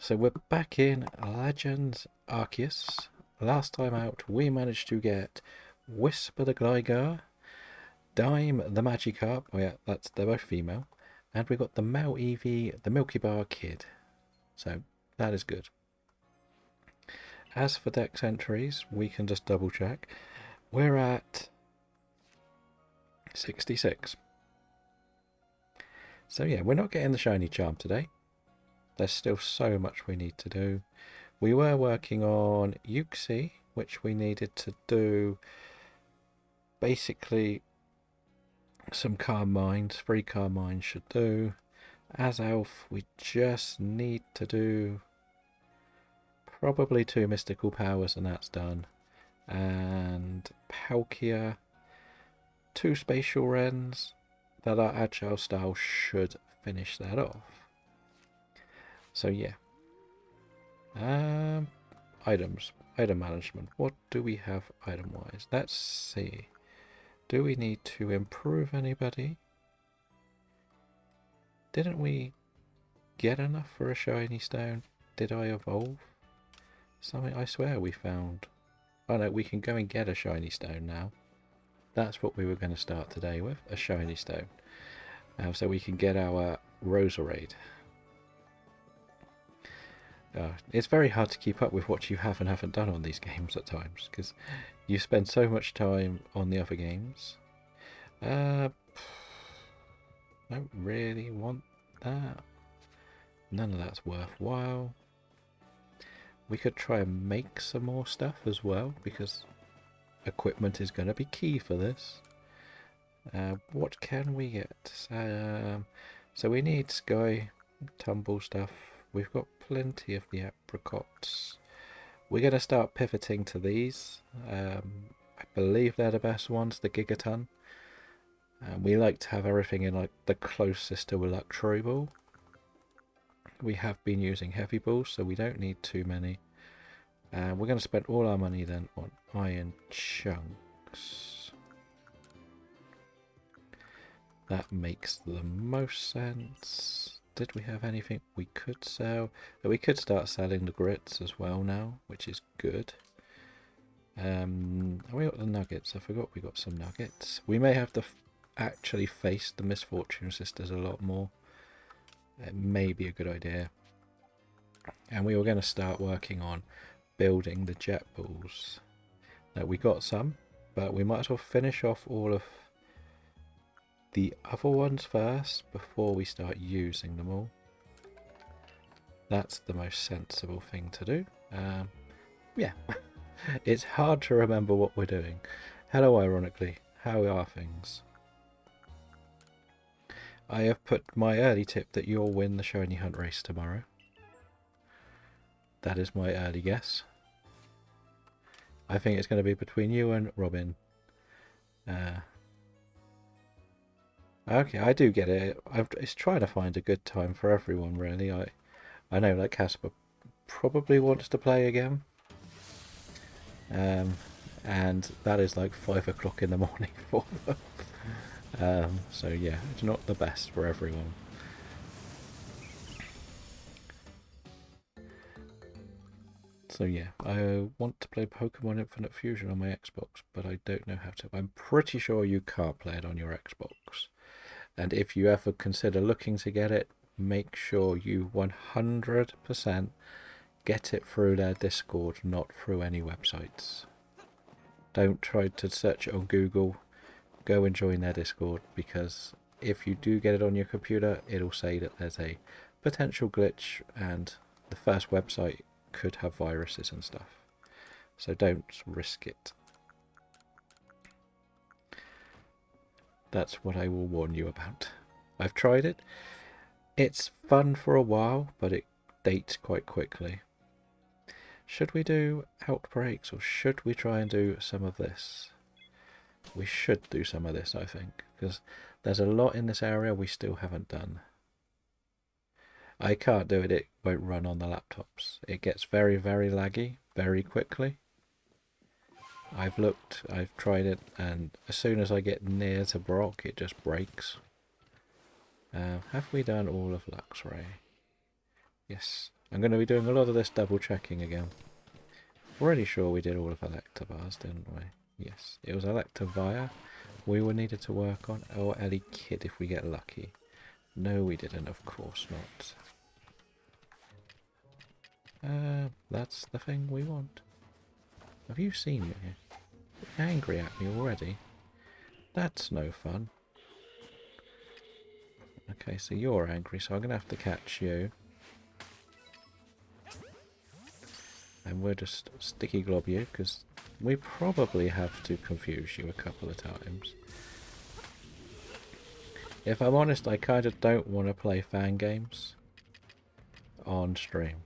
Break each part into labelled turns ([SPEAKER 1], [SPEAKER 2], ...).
[SPEAKER 1] So we're back in Legends Arceus. Last time out, we managed to get Whisper the Gligar, Dime the Magikarp. Oh yeah, they're both female, and we got the male Eevee, the Milky Bar Kid. So that is good. As for dex entries, we can just double check. We're at 66. So yeah, we're not getting the shiny charm today. There's still so much we need to do. We were working on Uxie, which we needed to do basically some Carmines. 3 Carmines should do. As Elf, we just need to do probably 2 Mystical Powers and that's done. And Palkia, 2 Spatial Wrens that are Agile style should finish that off. So yeah. Items. Item management. What do we have item-wise? Let's see. Do we need to improve anybody? Didn't we get enough for a shiny stone? Did I evolve? Something I swear we found. Oh no, we can go and get a shiny stone now. That's what we were going to start today with, a shiny stone. So we can get our Roserade. It's very hard to keep up with what you have and haven't done on these games at times, because you spend so much time on the other games. Don't really want that. None of that's worthwhile. We could try and make some more stuff as well, because equipment is going to be key for this. What can we get? So we need Sky Tumble stuff. We've got plenty of the apricots. We're going to start pivoting to these. I believe they're the best ones, the Gigaton. We like to have everything in like the closest to a luxury ball. We have been using heavy balls, so we don't need too many. We're going to spend all our money then on iron chunks. That makes the most sense. Did we have anything we could sell? We could start selling the grits as well now, which is good. We got the nuggets. I forgot we got some nuggets. We may have to actually face the Misfortune Sisters a lot more. It may be a good idea. And we were going to start working on building the jet balls. Now we got some, but we might as well finish off all of the other ones first before we start using them all. That's the most sensible thing to do. Yeah, it's hard to remember what we're doing. Hello, ironically. How are things? I have put my early tip that you'll win the shiny hunt race tomorrow. That is my early guess. I think it's going to be between you and Robin. Okay, I do get it. It's trying to find a good time for everyone, really. I know, like Casper probably wants to play again. And that is like 5 o'clock in the morning for them. So yeah, it's not the best for everyone. So yeah, I want to play Pokemon Infinite Fusion on my Xbox, but I don't know how to. I'm pretty sure you can't play it on your Xbox. And if you ever consider looking to get it, make sure you 100% get it through their Discord, not through any websites. Don't try to search it on Google. Go and join their Discord, because if you do get it on your computer, it'll say that there's a potential glitch and the first website could have viruses and stuff. So don't risk it. That's what I will warn you about. I've tried it. It's fun for a while, but it dates quite quickly. Should we do outbreaks, or should we try and do some of this? We should do some of this, I think, because there's a lot in this area we still haven't done. I can't do it, it won't run on the laptops. It gets very, very laggy very quickly. I've looked, I've tried it, and as soon as I get near to Brock, it just breaks. Have we done all of Luxray? Yes. I'm going to be doing a lot of this double checking again. Pretty sure we did all of Electivires, didn't we? Yes, it was Electivire we were needed to work on, or Ellie Kid if we get lucky. No, we didn't, of course not. That's the thing we want. Have you seen me? You're angry at me already? That's no fun. Okay, so you're angry, so I'm going to have to catch you. And we'll just sticky glob you, because we probably have to confuse you a couple of times. If I'm honest, I kind of don't want to play fan games on stream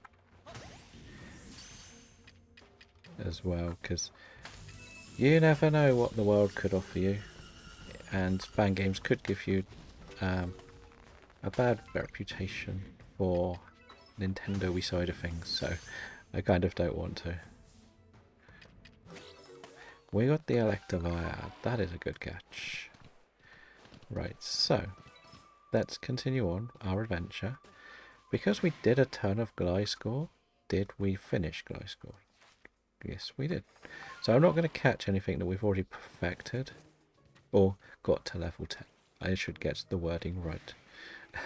[SPEAKER 1] as well, because you never know what the world could offer you, and fan games could give you a bad reputation for Nintendo-y side of things, so I kind of don't want to. We got the Electivire. That is a good catch. Right, so let's continue on our adventure. Because we did a ton of Gliscor, did we finish Gliscor? Yes, we did. So I'm not going to catch anything that we've already perfected or got to level 10. I should get the wording right.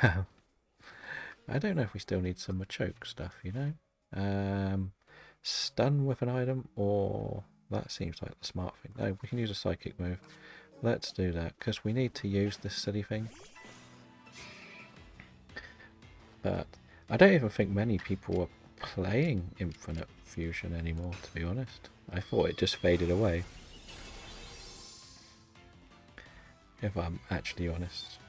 [SPEAKER 1] I don't know if we still need some Machoke stuff, you know? Stun with an item, or that seems like the smart thing. No, we can use a psychic move. Let's do that, because we need to use this silly thing. But I don't even think many people are playing Infinite Fusion anymore, to be honest. I thought it just faded away. If I'm actually honest.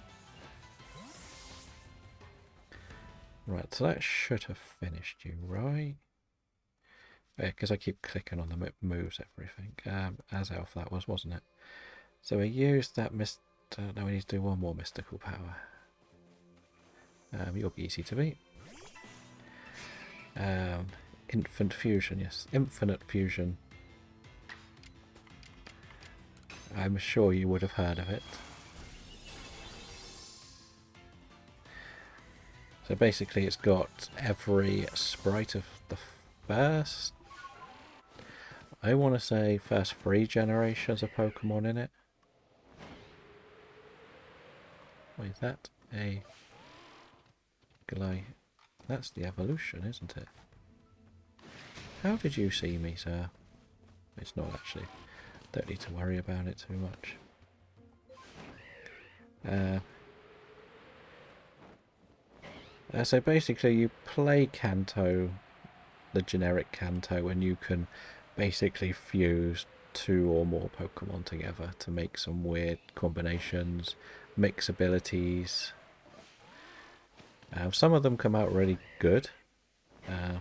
[SPEAKER 1] Right, so that should have finished you, right? Yeah, because I keep clicking on the moves, everything. As Elf that was, wasn't it? So we used that now we need to do one more mystical power. You'll be easy to beat. Infant Fusion, yes. Infinite Fusion. I'm sure you would have heard of it. So basically it's got every sprite of the first, I want to say first 3 generations of Pokemon in it. Wait, is that a That's the evolution, isn't it? How did you see me, sir? It's not actually. Don't need to worry about it too much. So basically you play Kanto, the generic Kanto, and you can basically fuse 2 or more Pokemon together to make some weird combinations, mix abilities. Some of them come out really good. No,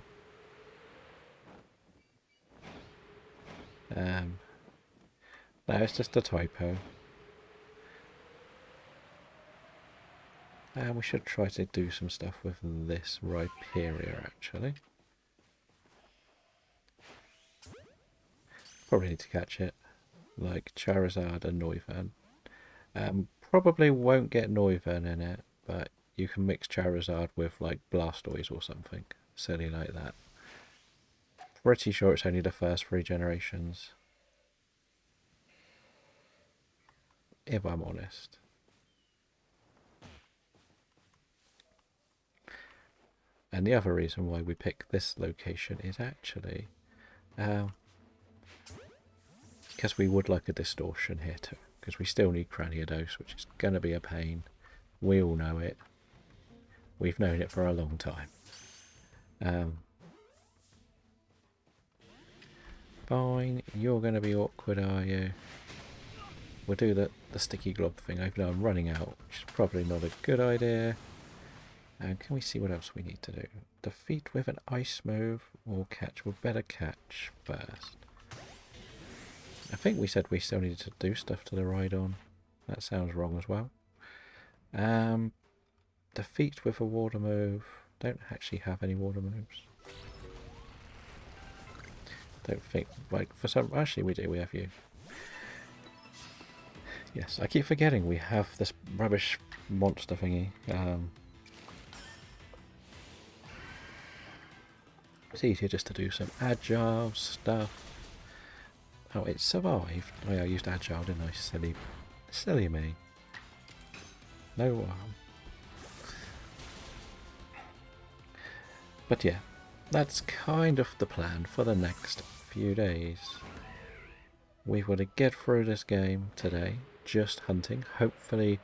[SPEAKER 1] it's just a typo. We should try to do some stuff with this Rhyperior, actually. Probably need to catch it, like Charizard and Noivern. Probably won't get Noivern in it, but you can mix Charizard with like Blastoise or something silly like that. Pretty sure it's only the first 3 generations, if I'm honest. And the other reason why we picked this location is actually because we would like a distortion here too, because we still need Craniodose, which is going to be a pain. We all know it. We've known it for a long time. Fine, you're going to be awkward, are you? We'll do the sticky glob thing, even though I'm running out, which is probably not a good idea. And can we see what else we need to do? Defeat with an ice move or catch. We'll better catch first. I think we said we still needed to do stuff to the Rhydon. That sounds wrong as well. Defeat with a water move. Don't actually have any water moves. Don't think, like, for some, actually we do, we have you. Yes, I keep forgetting we have this rubbish monster thingy. It's easier just to do some agile stuff. Oh, it survived. Oh yeah, I used agile, didn't I? Silly me. No. But yeah, that's kind of the plan for the next few days. We want to get through this game today, just hunting. Hopefully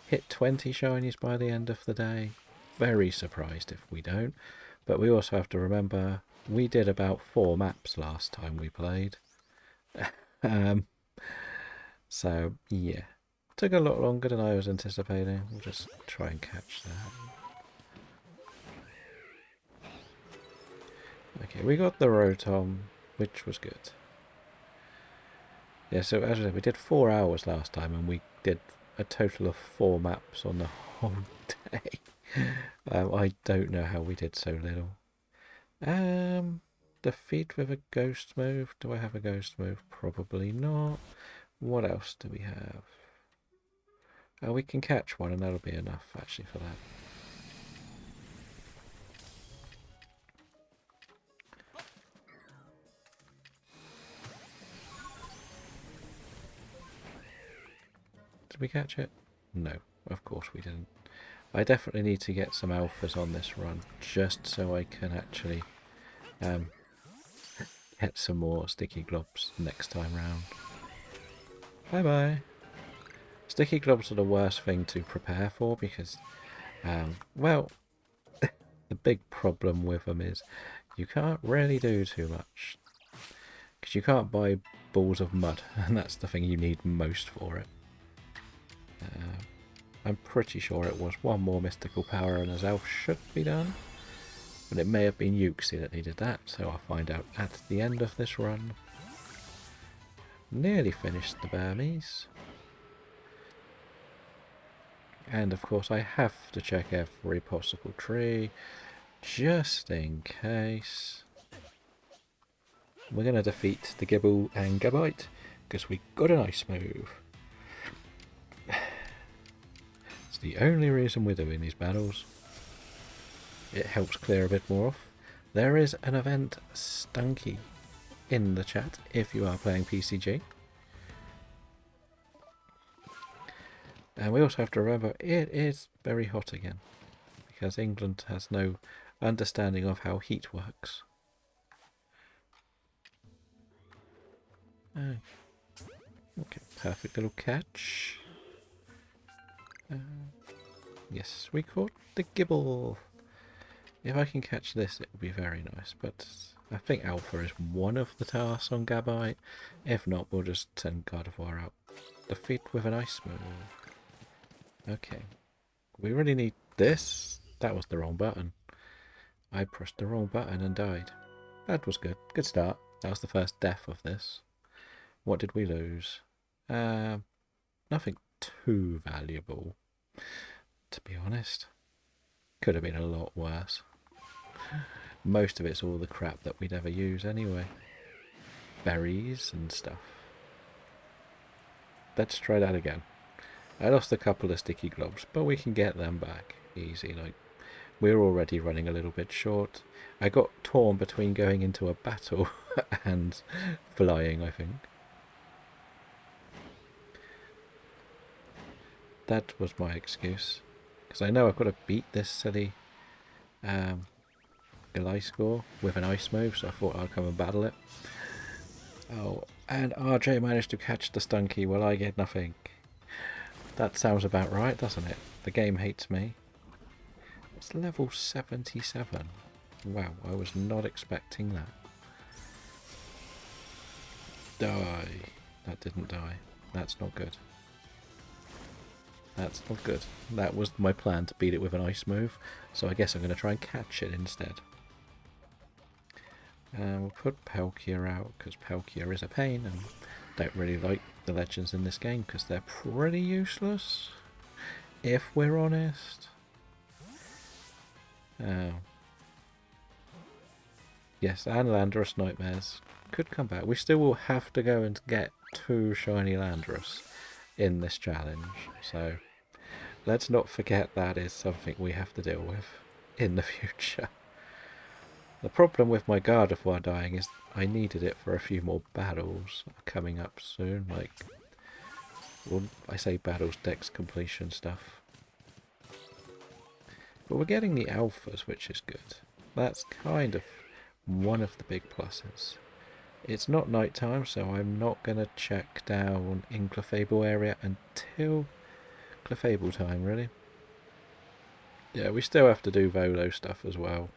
[SPEAKER 1] hit 20 shinies by the end of the day. Very surprised if we don't. But we also have to remember we did about 4 maps last time we played. So yeah, took a lot longer than I was anticipating. We'll just try and catch that. Okay, we got the Rotom, which was good. Yeah, so as I said, we did 4 hours last time, and we did a total of 4 maps on the whole day. I don't know how we did so little. Defeat with a ghost move. Do I have a ghost move? Probably not. What else do we have? Oh, we can catch one, and that'll be enough actually for that. Did we catch it? No, of course we didn't. I definitely need to get some alphas on this run, just so I can actually get some more sticky globs next time round. Bye bye. Sticky globs are the worst thing to prepare for because, well, the big problem with them is you can't really do too much. Because you can't buy balls of mud, and that's the thing you need most for it. I'm pretty sure it was one more mystical power and as elf should be done. But it may have been Yuxi that needed that, so I'll find out at the end of this run. Nearly finished the Burmese. And of course I have to check every possible tree, just in case. We're going to defeat the Gibble and Gabite, because we got an ice move. It's the only reason we're doing these battles. It helps clear a bit more off. There is an event Stunky in the chat if you are playing PCG. And we also have to remember it is very hot again, because England has no understanding of how heat works. Oh. Okay, perfect little catch. Yes, we caught the Gibble. If I can catch this, it would be very nice, but I think Alpha is one of the tasks on Gabite. If not, we'll just send Gardevoir out. Defeat with an ice move. Okay. We really need this. That was the wrong button. I pressed the wrong button and died. That was good. Good start. That was the first death of this. What did we lose? Nothing too valuable, to be honest. Could have been a lot worse. Most of it's all the crap that we'd ever use anyway. Berries and stuff. Let's try that again. I lost a couple of sticky globs, but we can get them back easy. Like, we're already running a little bit short. I got torn between going into a battle and flying, I think. That was my excuse. Because I know I've got to beat this silly Gliscor with an ice move, so I thought I'd come and battle it. Oh, and RJ managed to catch the Stunky while I get nothing. That sounds about right, doesn't it? The game hates me. It's level 77. Wow, I was not expecting that. Die. That didn't die. That's not good. That's not good. That was my plan, to beat it with an ice move, so I guess I'm going to try and catch it instead. We'll put Palkia out, because Palkia is a pain, and don't really like the legends in this game, because they're pretty useless, if we're honest. Yes, and Landorus Nightmares could come back. We still will have to go and get 2 shiny Landorus in this challenge, so let's not forget that is something we have to deal with in the future. The problem with my Gardevoir dying is I needed it for a few more battles coming up soon. Like, well, I say battles, Dex completion stuff. But we're getting the alphas, which is good. That's kind of one of the big pluses. It's not night time, so I'm not going to check down in Clefable area until Clefable time, really. Yeah, we still have to do Volo stuff as well.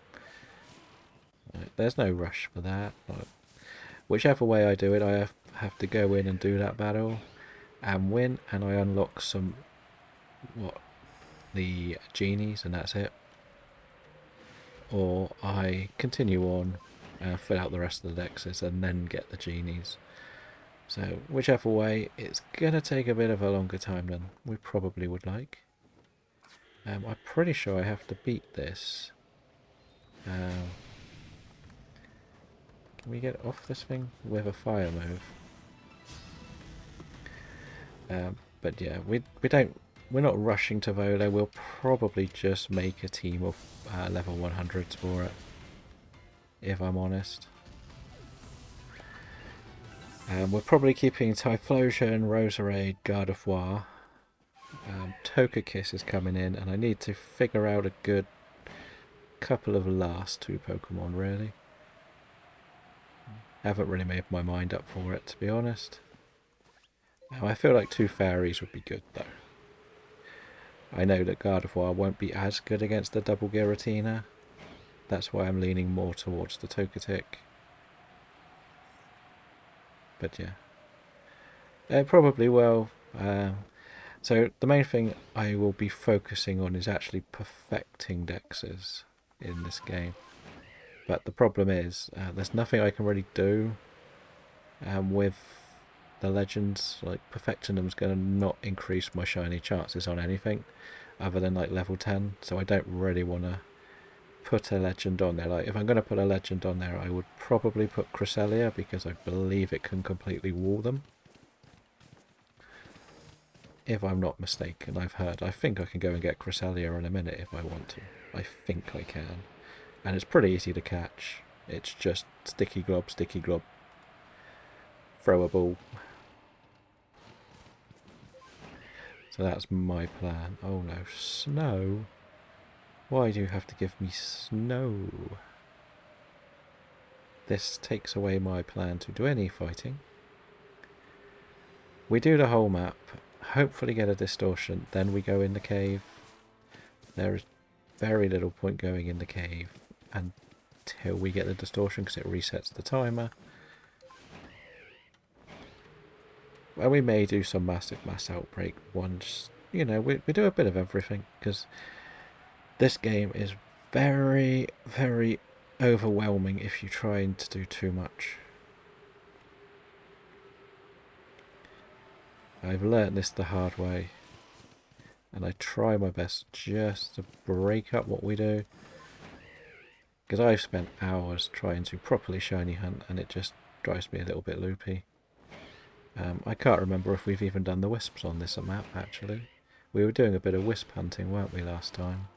[SPEAKER 1] There's no rush for that. Whichever way I do it, I have to go in and do that battle and win, and I unlock some, the genies, and that's it. Or I continue on, fill out the rest of the dexes, and then get the genies. So whichever way, it's gonna take a bit of a longer time than we probably would like. I'm pretty sure I have to beat this. Can we get off this thing with a fire move? But yeah, we're not rushing to Volo. We'll probably just make a team of level 100s for it, if I'm honest. We're probably keeping Typhlosion, Roserade, Gardevoir. Togekiss is coming in, and I need to figure out a good couple of last two Pokemon, really. Haven't really made my mind up for it, to be honest. Now, I feel like two fairies would be good, though. I know that Gardevoir won't be as good against the double Giratina. That's why I'm leaning more towards the Togetic. But yeah. It probably will. So the main thing I will be focusing on is actually perfecting dexes in this game. But the problem is, there's nothing I can really do with the legends. Like, perfecting them is going to not increase my shiny chances on anything other than like level 10. So I don't really want to put a legend on there. Like, if I'm going to put a legend on there, I would probably put Cresselia, because I believe it can completely wall them. If I'm not mistaken, I think I can go and get Cresselia in a minute if I want to. I think I can. And it's pretty easy to catch. It's just sticky glob, throw a ball. So that's my plan. Oh no, snow? Why do you have to give me snow? This takes away my plan to do any fighting. We do the whole map, hopefully get a distortion, then we go in the cave. There is very little point going in the cave until we get the distortion, because it resets the timer. Well, we may do some massive mass outbreak ones. You know, we do a bit of everything, because this game is very, very overwhelming if you're trying to do too much. I've learnt this the hard way, and I try my best just to break up what we do, because I've spent hours trying to properly shiny hunt, and it just drives me a little bit loopy. I can't remember if we've even done the wisps on this map, actually. We were doing a bit of wisp hunting, weren't we, last time?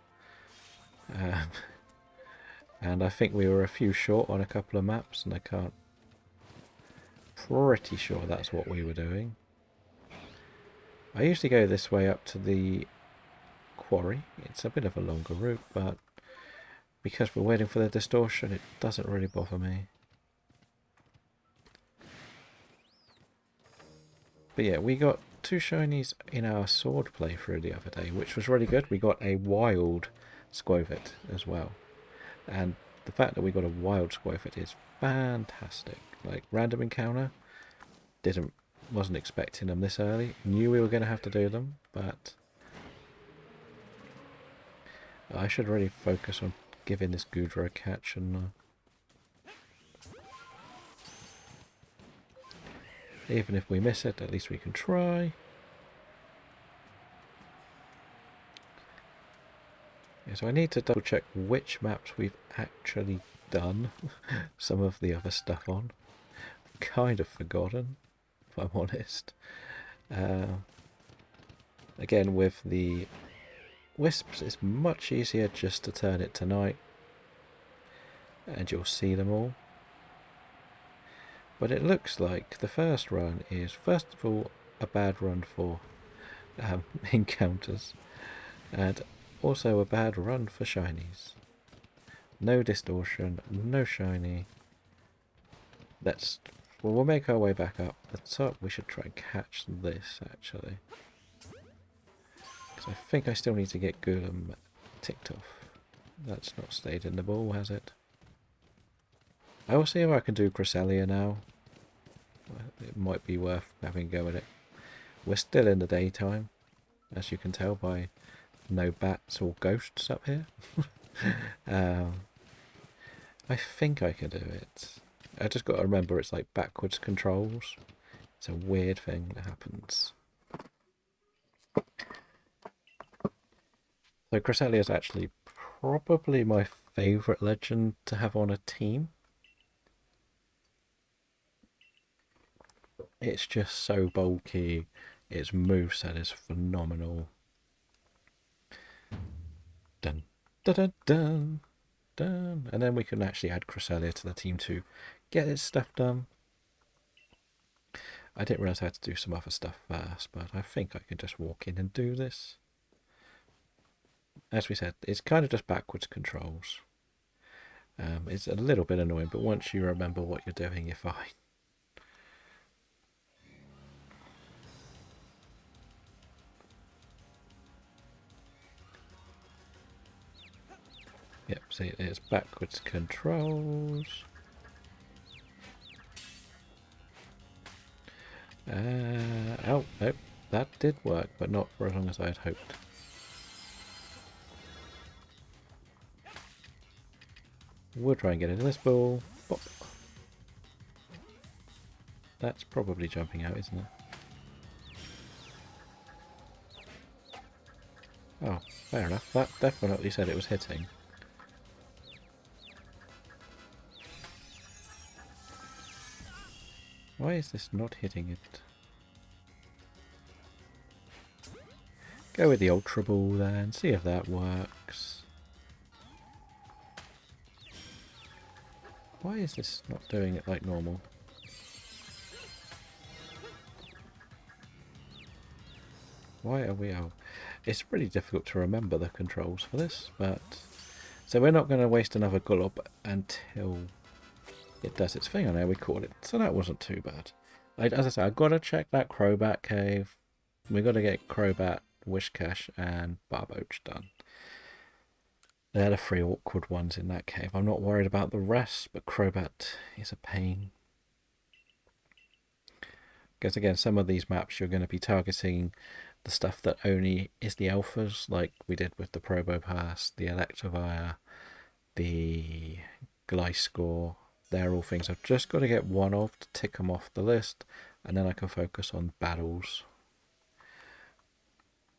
[SPEAKER 1] And I think we were a few short on a couple of maps, and I can't... Pretty sure that's what we were doing. I usually go this way up to the quarry. It's a bit of a longer route, but because we're waiting for the distortion, it doesn't really bother me. But yeah, we got two shinies in our sword playthrough the other day, which was really good. We got a wild Squovit as well. And the fact that we got a wild Squovit is fantastic. Like, random encounter, wasn't expecting them this early. Knew we were going to have to do them, but I should really focus on giving this Goodra a catch, and even if we miss it, at least we can try. Yeah, so I need to double check which maps we've actually done some of the other stuff on. Kind of forgotten, if I'm honest. Again, with the wisps, it's much easier just to turn it to night. and you'll see them all. But it looks like the first run is, first of all, a bad run for encounters, and also a bad run for shinies. No distortion, no shiny. We'll make our way back up. The top, we should try and catch this, actually. Because I think I still need to get Golem ticked off. That's not stayed in the ball, has it? I will see if I can do Cresselia now. It might be worth having a go at it. We're still in the daytime, as you can tell by no bats or ghosts up here. I think I can do it. I just got to remember it's like backwards controls. It's a weird thing that happens. So Cresselia is actually probably my favourite legend to have on a team. It's just so bulky. Its moveset is phenomenal. Dun dun dun dun dun. And then we can actually add Cresselia to the team to get its stuff done. I didn't realise I had to do some other stuff first, but I think I can just walk in and do this. As we said, it's kind of just backwards controls. It's a little bit annoying, but once you remember what you're doing, you're fine. Yep, see, it's backwards controls. Oh, nope, that did work, but not for as long as I had hoped. We'll try and get into this ball. Bop. That's probably jumping out, isn't it? Oh, fair enough. That definitely said it was hitting. Why is this not hitting it? Go with the Ultra Ball then, see if that works. Why is this not doing it like normal? Why are we out? It's pretty difficult to remember the controls for this, but... So we're not going to waste another Gullop until it does its thing. I know we caught it, so that wasn't too bad. As I said, I've got to check that Crobat cave. We've got to get Crobat, Wishcash, and Barboach done. They're the three awkward ones in that cave. I'm not worried about the rest, but Crobat is a pain. Because again, some of these maps you're going to be targeting the stuff that only is the alphas, like we did with the Probopass, the Electivire, the Gliscor. They're all things I've just got to get one of to tick them off the list, and then I can focus on battles.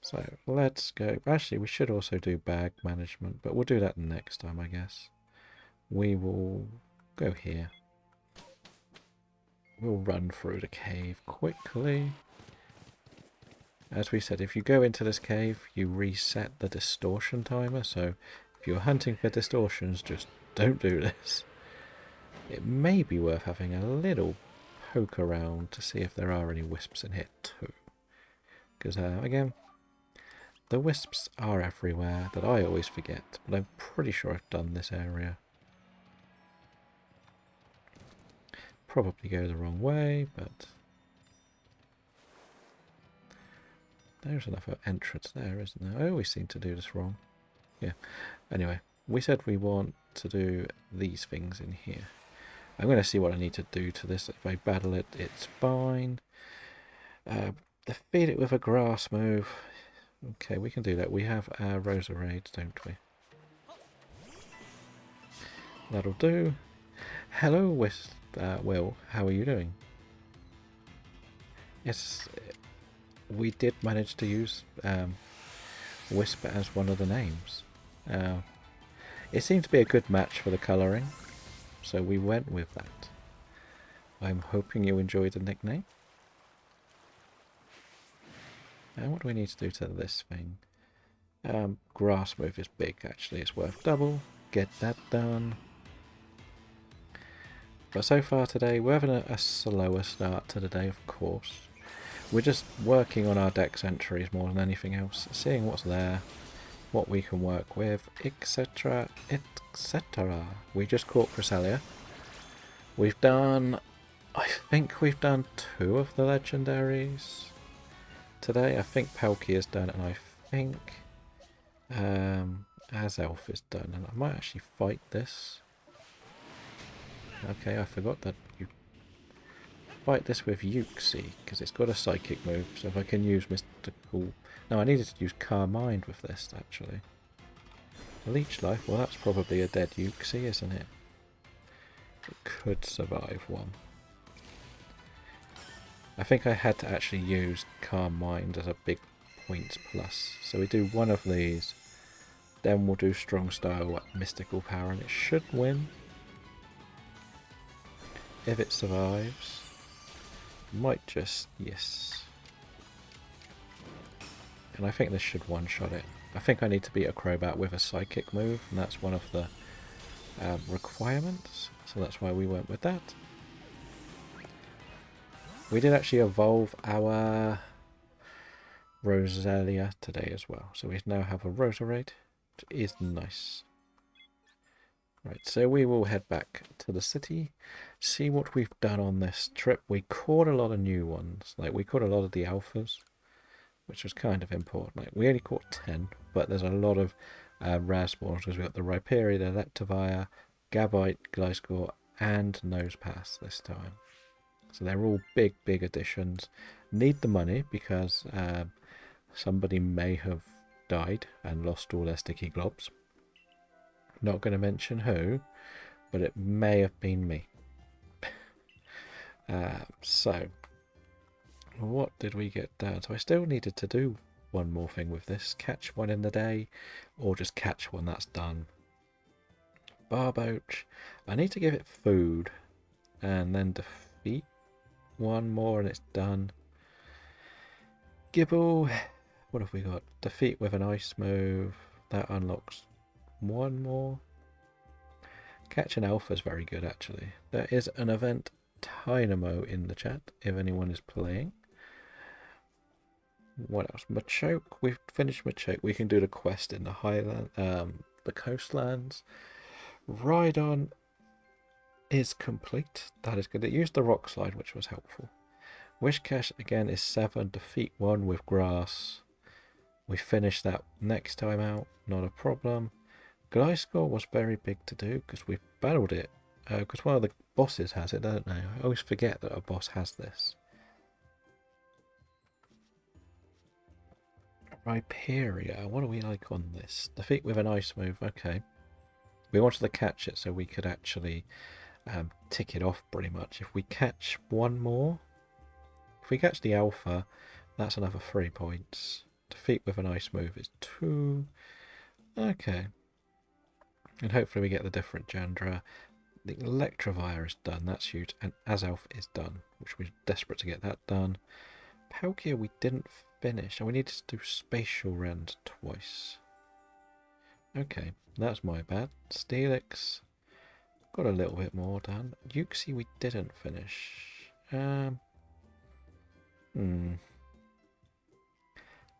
[SPEAKER 1] So let's go. Actually, we should also do bag management, but we'll do that next time, I guess. We will go here. We'll run through the cave quickly. As we said, if you go into this cave, you reset the distortion timer, so if you're hunting for distortions, just don't do this. It may be worth having a little poke around to see if there are any wisps in here too. Because, again, the wisps are everywhere, that I always forget, but I'm pretty sure I've done this area. Probably go the wrong way, but... There's enough entrance there, isn't there? I always seem to do this wrong. Yeah. Anyway, we said we want to do these things in here. I'm going to see what I need to do to this. If I battle it, it's fine. Defeat it with a grass move. Okay, we can do that. We have our Roserades, don't we? That'll do. Hello, Will. How are you doing? Yes, we did manage to use Wisp as one of the names. It seemed to be a good match for the colouring, so we went with that. I'm hoping you enjoyed the nickname. And what do we need to do to this thing? Grass move is big, actually. It's worth double. Get that done. But so far today, we're having a slower start to the day, of course. We're just working on our dex entries more than anything else, seeing what's there, what we can work with, etc, etc. We just caught Cresselia. We've done... I think we've done 2 of the legendaries today. I think Palkia is done, and I think Azelf is done. And I might actually fight this. Okay, I forgot that you fight this with Yuxi, because it's got a psychic move, so if I can use mystical... No, I needed to use Calm Mind with this, actually. Leech Life, well that's probably a dead Yuxi, isn't it? It could survive one. I think I had to actually use Calm Mind as a big points plus. So we do one of these, then we'll do Strong Style at Mystical Power, and it should win. If it survives. Might just... yes. And I think this should one-shot it. I think I need to beat a Crobat with a Psychic move, and that's one of the requirements. So that's why we went with that. We did actually evolve our Roselia today as well. So we now have a Roserade, which is nice. Right, so we will head back to the city, see what we've done on this trip. We caught a lot of new ones. Like, we caught a lot of the alphas, which was kind of important. Like, we only caught 10, but there's a lot of rare spawns, because we've got the Rhyperior, the Electivire, Gabite, Gliscor, and Nosepass this time. So they're all big, big additions. Need the money because somebody may have died and lost all their sticky globs. Not going to mention who, but it may have been me. So, what did we get done? So I still needed to do one more thing with this. Catch one in the day, or just catch one, that's done. Barboach. I need to give it food, and then defeat one more and it's done. Gibble, what have we got? Defeat with an ice move. That unlocks one more. Catch an alpha is very good actually. There is an event Dynamo in the chat if anyone is playing. What else? Machoke. We've finished Machoke. We can do the quest in the highland, the coastlands. Rhydon is complete. That is good. It used the rock slide, which was helpful. Wishcash again is 7. Defeat 1 with grass. We finish that next time out. Not a problem. Gliscor was very big to do because we battled it. Because one of the bosses has it, don't they? I always forget that a boss has this. Rhyperior. What do we like on this? Defeat with an ice move. Okay. We wanted to catch it so we could actually tick it off pretty much. If we catch one more, if we catch the alpha, that's another 3 points. Defeat with an ice move is 2. Okay. And hopefully we get the different Jandra. The Electivire is done, that's huge. And Azelf is done, which we're desperate to get that done. Palkia we didn't finish, and we need to do Spatial Rend twice. Okay, that's my bad. Steelix, got a little bit more done. Yuxi we didn't finish.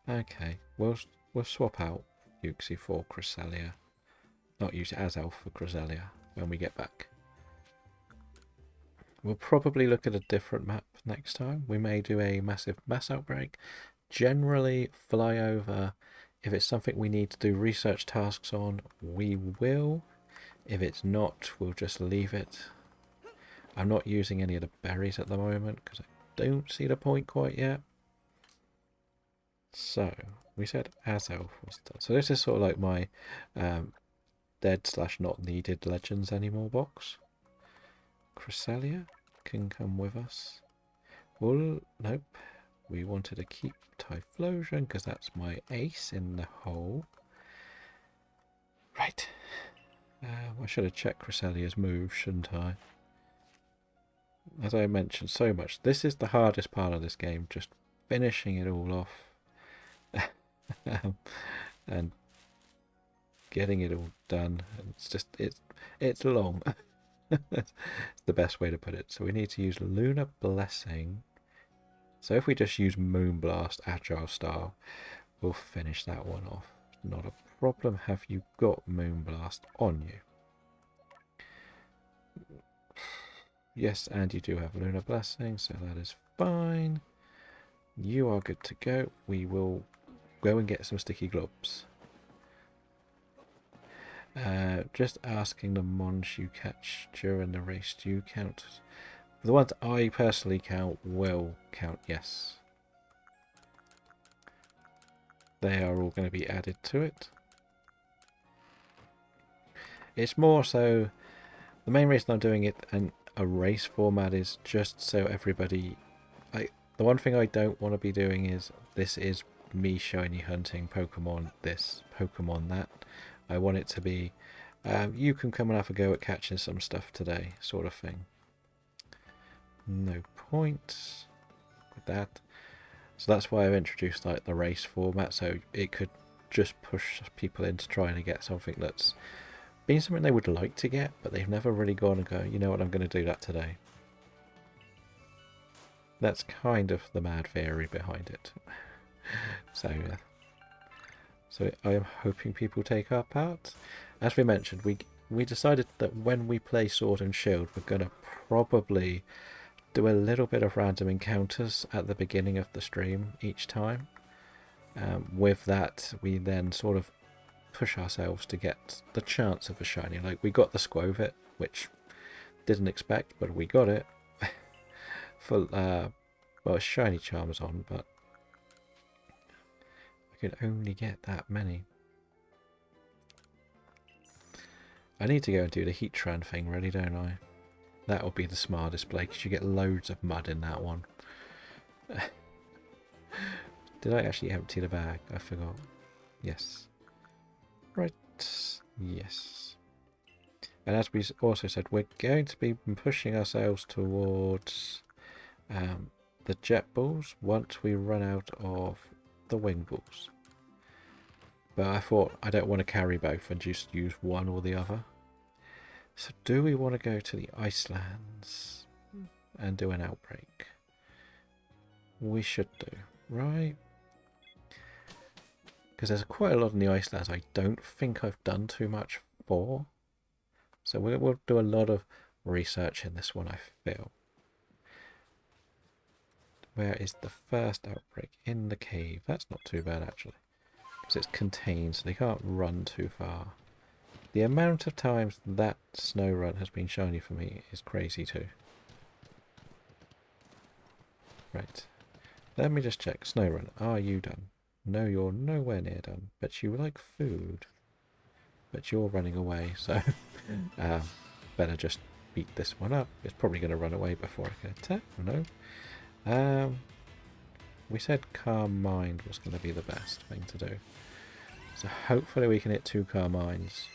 [SPEAKER 1] Okay, we'll swap out Yuxi for Cresselia. Not use Azelf for Cresselia when we get back. We'll probably look at a different map next time. We may do a massive mass outbreak. Generally, fly over. If it's something we need to do research tasks on, we will. If it's not, we'll just leave it. I'm not using any of the berries at the moment because I don't see the point quite yet. So, we said Azelf was done. So this is sort of like my dead/not needed Legends Anymore box. Cresselia can come with us. Well, nope. We wanted to keep Typhlosion because that's my ace in the hole. Right. I should have checked Cresselia's move, shouldn't I? As I mentioned so much, this is the hardest part of this game, just finishing it all off. And getting it all done. It's just, it's long. It's the best way to put it. So we need to use Lunar Blessing. So if we just use Moonblast Agile style, we'll finish that one off. Not a problem. Have you got Moonblast on you? Yes, and you do have Lunar Blessing, so that is fine. You are good to go. We will go and get some sticky globs. Just asking the mons you catch during the race, do you count? The ones I personally count will count, yes. They are all going to be added to it. It's more so, the main reason I'm doing it in a race format is just so everybody... the one thing I don't want to be doing is, this is me shiny hunting Pokemon this, Pokemon that. I want it to be, you can come and have a go at catching some stuff today, sort of thing. No point with that. So that's why I've introduced like the race format, so it could just push people into trying to get something that's been something they would like to get, but they've never really gone and go, you know what, I'm going to do that today. That's kind of the mad theory behind it. So I am hoping people take our part. As we mentioned, we decided that when we play Sword and Shield, we're going to probably do a little bit of random encounters at the beginning of the stream each time. With that, we then sort of push ourselves to get the chance of a shiny. Like, we got the Squovit, which didn't expect, but we got it. For well, shiny Charmazon, but I could only get that many. I need to go and do the Heatran thing, really, don't I? That will be the smart display, because you get loads of mud in that one. Did I actually empty the bag? I forgot. Yes. Right. Yes. And as we also said, we're going to be pushing ourselves towards the jet balls once we run out of the wing balls. But I thought I don't want to carry both and just use one or the other. So do we want to go to the Icelands and do an outbreak? We should do, right? Because there's quite a lot in the Icelands I don't think I've done too much for. So we'll do a lot of research in this one, I feel. Where is the first outbreak? In the cave. That's not too bad, actually. Because it's contained, so they can't run too far. The amount of times that snow run has been shiny for me is crazy too. Right. Let me just check. Snow run, are you done? No, you're nowhere near done. But you like food. But you're running away, so better just beat this one up. It's probably going to run away before I can attack. No. We said Calm Mind was going to be the best thing to do. So hopefully we can hit 2 Carmines.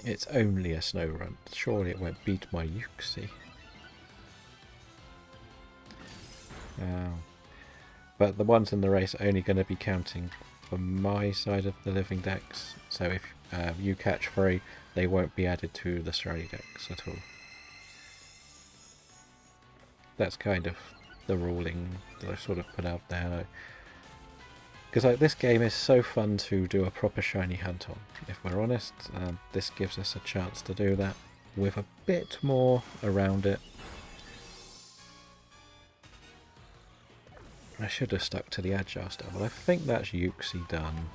[SPEAKER 1] It's only a snow run. Surely it won't beat my Uxie. But the ones in the race are only going to be counting for my side of the living decks. So if you catch 3, they won't be added to the Strally decks at all. That's kind of the ruling that I sort of put out there. Because like, this game is so fun to do a proper shiny hunt on, if we're honest. This gives us a chance to do that with a bit more around it. I should have stuck to the Agile stuff, but I think that's Uxie done.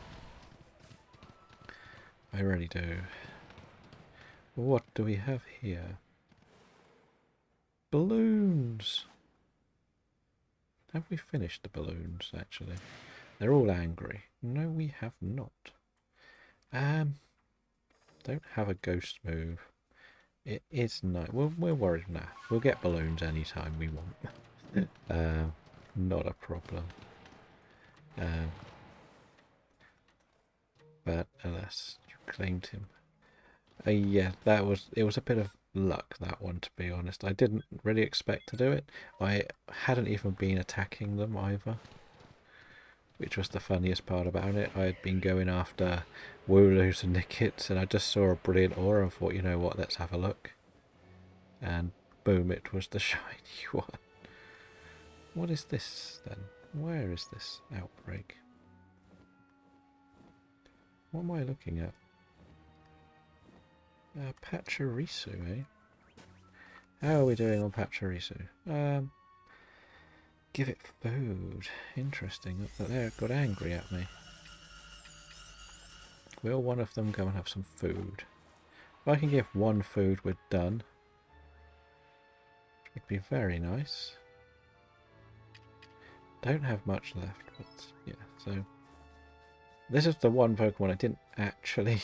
[SPEAKER 1] I really do. What do we have here? Balloons! Have we finished the balloons, actually? They're all angry. No, we have not. Don't have a ghost move. It is nice. We're worried now. We'll get balloons anytime we want. Not a problem. But alas, you claimed him. Yeah, it was a bit of luck, that one, to be honest. I didn't really expect to do it. I hadn't even been attacking them either. which was the funniest part about it. I had been going after Wooloos and Nickets, and I just saw a brilliant aura and thought, you know what, let's have a look. And boom, it was the shiny one. What is this then? Where is this outbreak? What am I looking at? Pachirisu, eh? How are we doing on Pachirisu? Give it food. Interesting. That they got angry at me. Will one of them go and have some food? If I can give one food, we're done. It'd be very nice. Don't have much left, but yeah, so this is the one Pokemon I didn't actually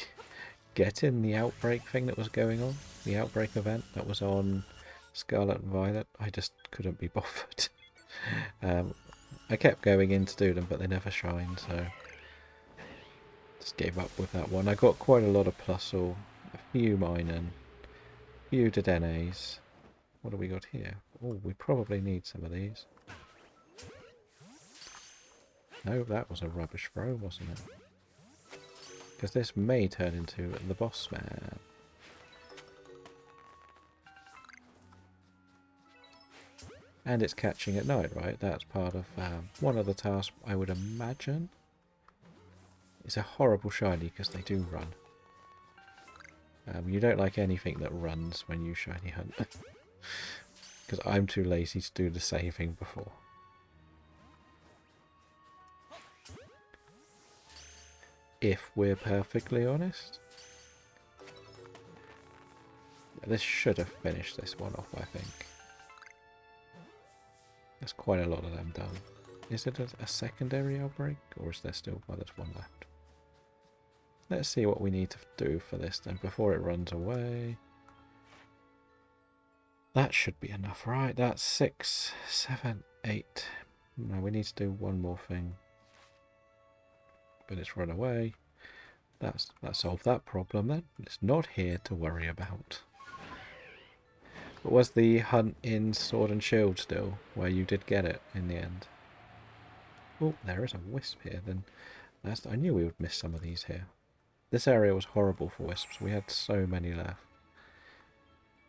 [SPEAKER 1] get in the outbreak thing that was going on. The outbreak event that was on Scarlet and Violet. I just couldn't be bothered. I kept going in to do them, but they never shined, so just gave up with that one. I got quite a lot of Plusle, a few Minun, a few Dedenes. What do we got here? Oh, we probably need some of these. No, that was a rubbish throw, wasn't it? Because this may turn into the boss man. And it's catching at night, right? That's part of one of the tasks, I would imagine. It's a horrible shiny because they do run. You don't like anything that runs when you shiny hunt. Because I'm too lazy to do the saving before. If we're perfectly honest. This should have finished this one off, I think. There's quite a lot of them done. Is it a secondary outbreak, or is there still there's one left? Let's see what we need to do for this then before it runs away. That should be enough, right? That's 6, 7, 8. No, we need to do one more thing. But it's run away. That solved that problem then. It's not here to worry about. But was the hunt in Sword and Shield still, where you did get it in the end? Oh, there is a wisp here then. I knew we would miss some of these here. This area was horrible for wisps. We had so many left.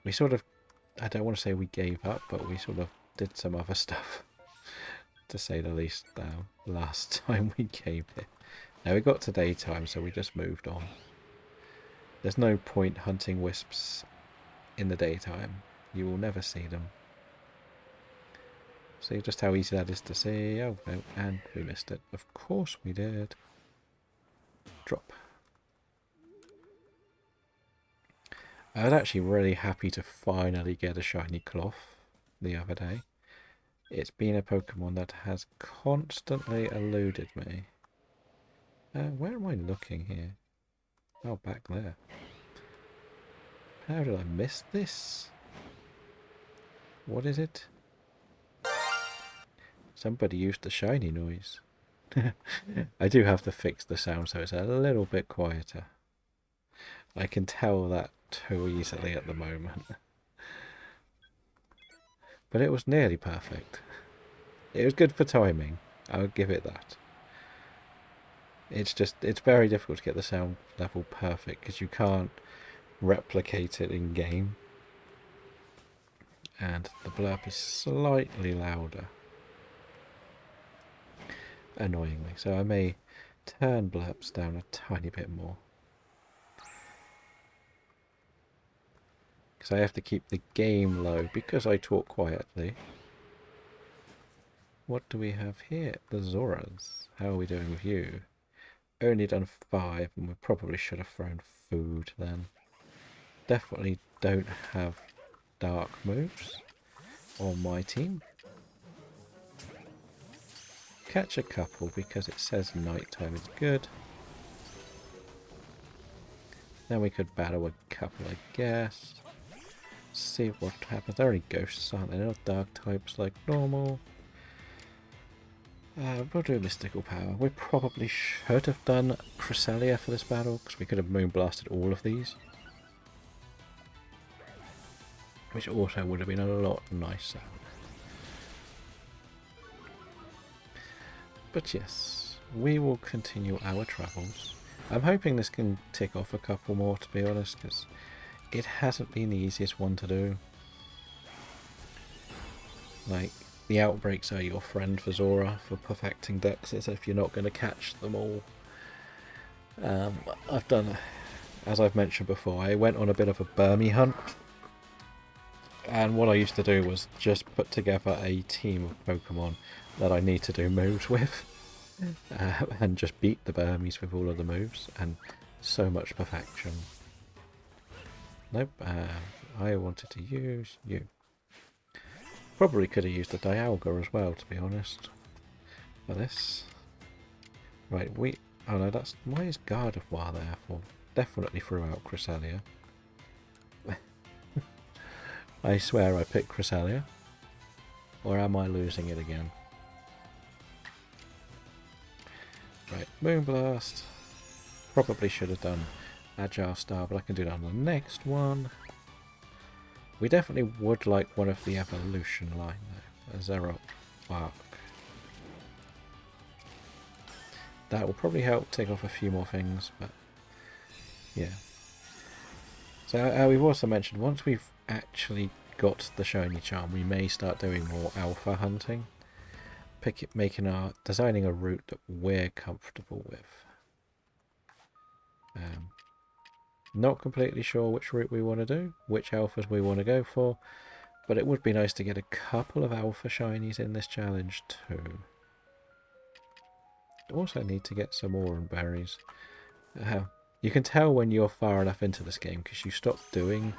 [SPEAKER 1] We sort of, I don't want to say we gave up, but we sort of did some other stuff. To say the least, last time we came here. Now we got to daytime, so we just moved on. There's no point hunting wisps in the daytime. You will never see them. See just how easy that is to see. Oh no, and we missed it. Of course we did. Drop. I was actually really happy to finally get a shiny cloth the other day. It's been a Pokemon that has constantly eluded me. Where am I looking here? Oh, back there. How did I miss this? What is it? Somebody used the shiny noise. I do have to fix the sound so it's a little bit quieter. I can tell that too easily at the moment. But it was nearly perfect. It was good for timing. I would give it that. It's very difficult to get the sound level perfect because you can't replicate it in game. And the blurb is slightly louder. Annoyingly. So I may turn blurps down a tiny bit more. Because I have to keep the game low because I talk quietly. What do we have here? The Zoras. How are we doing with you? Only done 5 and we probably should have thrown food then. Definitely don't have dark moves on my team. Catch a couple because it says nighttime is good. Then we could battle a couple, I guess. See what happens. There are only ghosts, aren't there? They're not dark types like normal. We'll do Mystical Power. We probably should have done Cresselia for this battle because we could have Moonblasted all of these. Which also would have been a lot nicer. But yes, we will continue our travels. I'm hoping this can tick off a couple more, to be honest, because it hasn't been the easiest one to do. Like, the outbreaks are your friend for Zora for perfecting dexes if you're not going to catch them all. I've done, as I've mentioned before, I went on a bit of a Burmy hunt. And what I used to do was just put together a team of Pokemon that I need to do moves with. And just beat the Burmies with all of the moves. And so much perfection. Nope, I wanted to use you. Probably could have used the Dialga as well, to be honest. For this. Right, oh no, that's... Why is Gardevoir there for? Definitely throughout Cresselia. I swear I picked Cresselia. Or am I losing it again? Right, Moonblast. Probably should have done Agile Star, but I can do that on the next one. We definitely would like one of the evolution line though. A Zero Bark. That will probably help take off a few more things, but yeah. So we've also mentioned once we've actually got the shiny charm, we may start doing more alpha hunting. Designing a route that we're comfortable with. Not completely sure which route we want to do, which alphas we want to go for, but it would be nice to get a couple of alpha shinies in this challenge too. Also need to get some Oran berries. You can tell when you're far enough into this game because you stop doing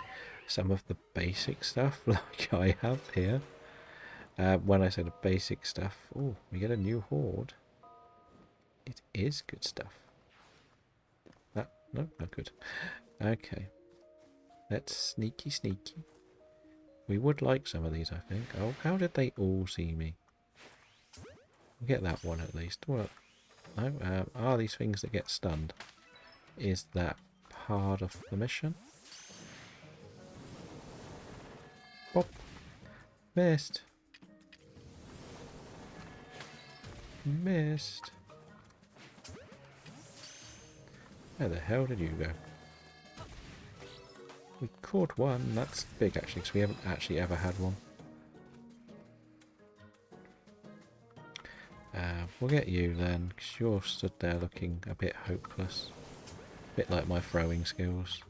[SPEAKER 1] some of the basic stuff like I have here. When I say the basic stuff, oh, we get a new horde. It is good stuff. No, not good. Okay. Let's sneaky. We would like some of these, I think. Oh, how did they all see me? We'll get that one at least. Well, no, are these things that get stunned? Is that part of the mission? Pop. Missed. Missed. Where the hell did you go? We caught one. That's big actually, because we haven't actually ever had one. We'll get you then, because you're stood there looking a bit hopeless. A bit like my throwing skills.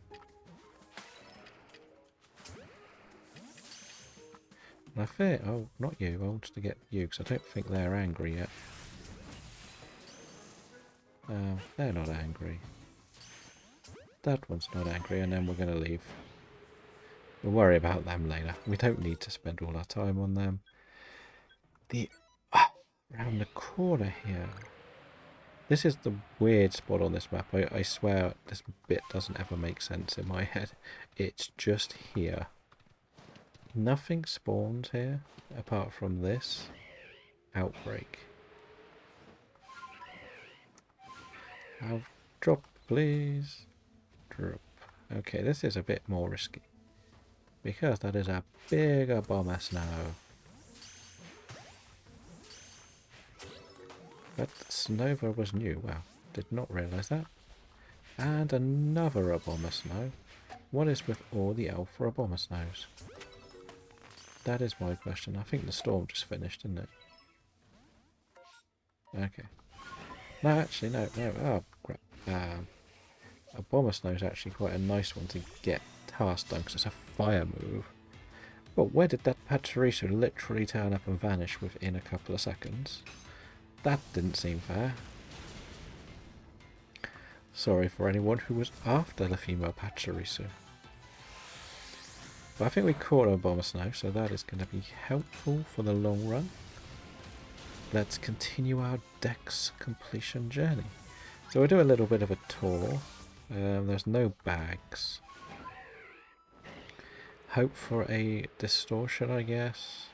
[SPEAKER 1] And I fear... Oh, not you. I wanted to get you, because I don't think they're angry yet. They're not angry. That one's not angry, and then we're going to leave. We'll worry about them later. We don't need to spend all our time on them. Around the corner here. This is the weird spot on this map. I swear this bit doesn't ever make sense in my head. It's just here. Nothing spawns here apart from this outbreak. I'll drop, please. Drop. Okay, this is a bit more risky. Because that is a bigger Bomber Snow. But Snova was new. Wow, did not realise that. And another Abomasnow. What is with all the Alpha Abomasnows? That is my question. I think the storm just finished, didn't it? Okay. No, actually, no. Oh, crap. Abomasnow is actually quite a nice one to get task done because it's a fire move. But where did that Pachirisu literally turn up and vanish within a couple of seconds? That didn't seem fair. Sorry for anyone who was after the female Pachirisu. But I think we caught a Abomasnow, so that is going to be helpful for the long run. Let's continue our Dex completion journey. So we'll do a little bit of a tour. There's no bags. Hope for a distortion, I guess.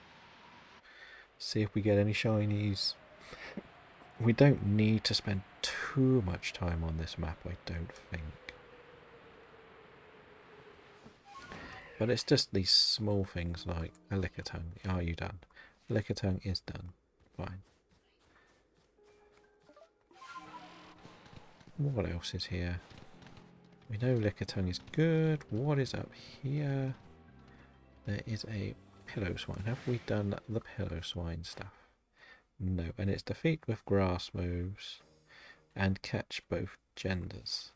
[SPEAKER 1] See if we get any shinies. We don't need to spend too much time on this map, I don't think. But it's just these small things like a Lickitung. Are you done? Lickitung is done. Fine. What else is here? We know Lickitung is good. What is up here? There is a pillow swine. Have we done the pillow swine stuff? No. And it's defeat with grass moves and catch both genders.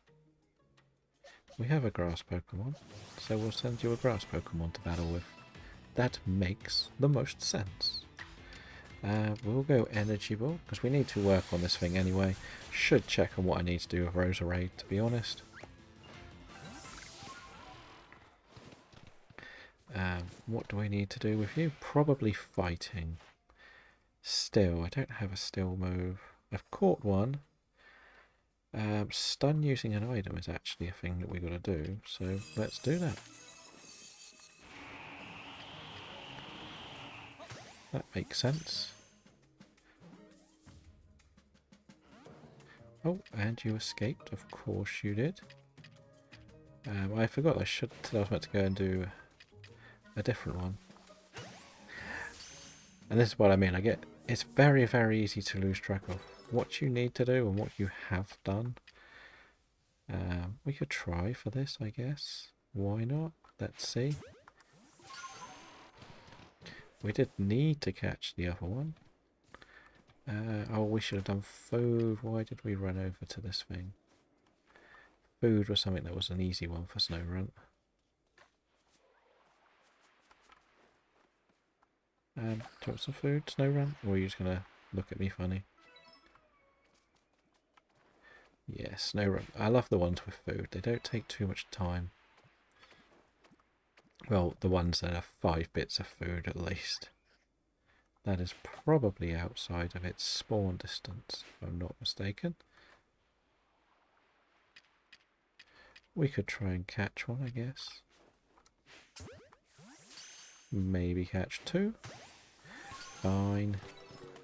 [SPEAKER 1] We have a grass Pokemon, so we'll send you a grass Pokemon to battle with. That makes the most sense. We'll go Energy Ball, because we need to work on this thing anyway. Should check on what I need to do with Roserade, to be honest. What do I need to do with you? Probably fighting. Still, I don't have a still move. I've caught one. Stun using an item is actually a thing that we got to do, so let's do that. That makes sense. Oh, and you escaped. Of course you did. I forgot I was meant to go and do a different one. And this is what I mean. It's very, very easy to lose track of what you need to do and what you have done. We could try for this, I guess. Why not? Let's see. We did need to catch the other one. Oh, we should have done food. Why did we run over to this thing? Food was something that was an easy one for Snorunt. Do you want some food, Snorunt? Or are you just going to look at me funny? Yeah, Snorunt. I love the ones with food. They don't take too much time. Well, the ones that have 5 bits of food at least. That is probably outside of its spawn distance, if I'm not mistaken. We could try and catch one, I guess. Maybe catch 2. Fine.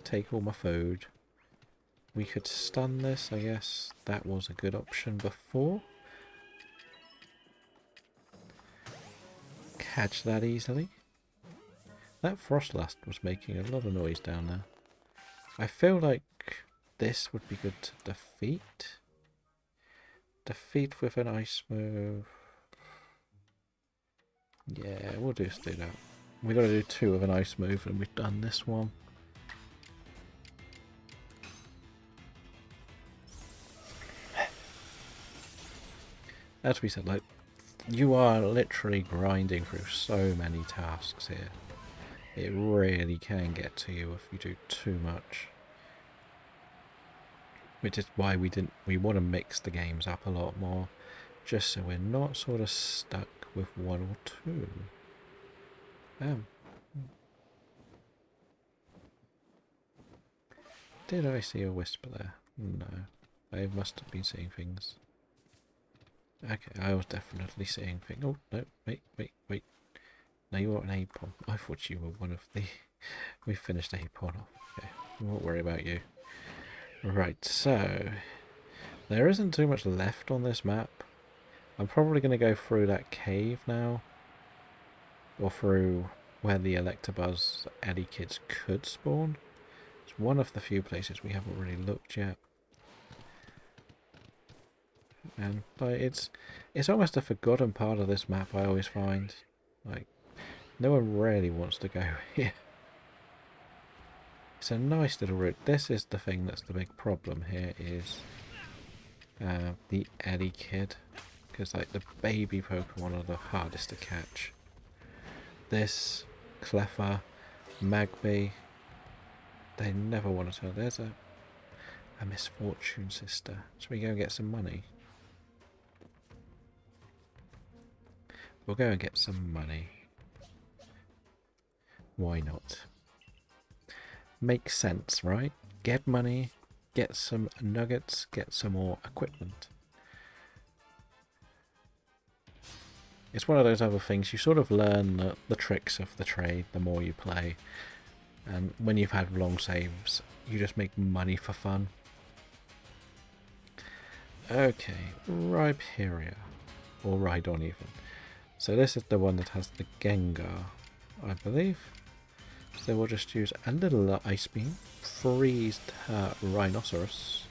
[SPEAKER 1] Take all my food. We could stun this, I guess. That was a good option before. Catch that easily. That Frostlast was making a lot of noise down there. I feel like this would be good to defeat. Defeat with an ice move. Yeah, we'll just do that. We've got to do 2 with an ice move and we've done this one. As we said, like, you are literally grinding through so many tasks here. It really can get to you if you do too much. Which is why we want to mix the games up a lot more, just so we're not sort of stuck with 1 or 2. Did I see a whisper there? No. I must have been seeing things. Okay, I was definitely seeing things. Oh, no, wait. No, you are an Apon. I thought you were one of the... We finished Apon off. Okay, we won't worry about you. Right, so... There isn't too much left on this map. I'm probably going to go through that cave now. Or through where the Electabuzz Eddie kids could spawn. It's one of the few places we haven't really looked yet. And like, it's almost a forgotten part of this map, I always find. Like, no one really wants to go here. It's a nice little route. This is the thing that's the big problem here, is the Eddie kid. Because like the baby Pokemon are the hardest to catch. This, Cleffa, Magby, they never want to tell. There's a Misfortune Sister. Should we go and get some money? We'll go and get some money. Why not? Makes sense, right? Get money, get some nuggets, get some more equipment. It's one of those other things, you sort of learn the tricks of the trade the more you play. And when you've had long saves, you just make money for fun. Okay, Rhyperior. Or Rhydon even. So this is the one that has the Gengar, I believe. So we'll just use a little Ice Beam, freeze her Rhinoceros,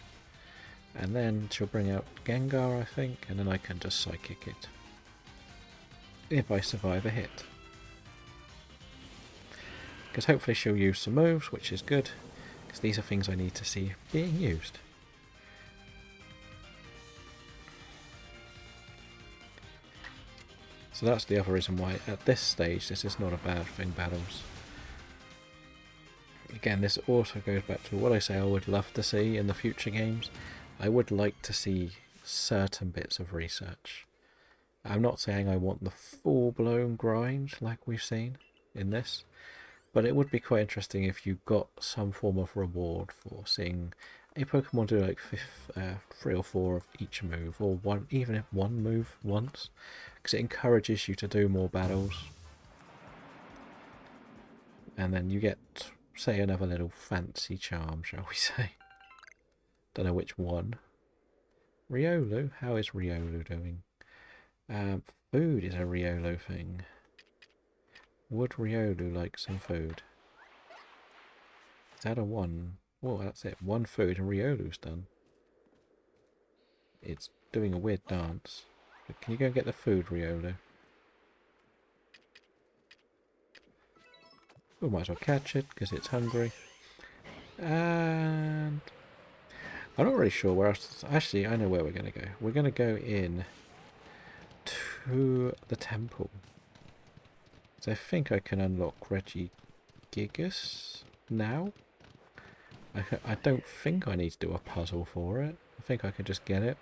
[SPEAKER 1] And then she'll bring out Gengar, I think, and then I can just Psychic it. If I survive a hit. Because hopefully she'll use some moves, which is good. Because these are things I need to see being used. So that's the other reason why at this stage this is not a bad thing, battles. Again, this also goes back to what I say I would love to see in the future games. I would like to see certain bits of research. I'm not saying I want the full-blown grind like we've seen in this, but it would be quite interesting if you got some form of reward for seeing a Pokemon do like 3 or 4 of each move, or one, even if one move once, because it encourages you to do more battles. And then you get, say, another little fancy charm, shall we say. Don't know which one. Riolu? How is Riolu doing? Food is a Riolu thing. Would Riolu like some food? Is that a 1? Oh, that's it. 1 food and Riolu's done. It's doing a weird dance. But can you go and get the food, Riolu? We might as well catch it because it's hungry. And I'm not really sure where else. Actually, I know where we're going to go. We're going to go in to the temple. So I think I can unlock Regigigas now. I don't think I need to do a puzzle for it. I think I can just get it.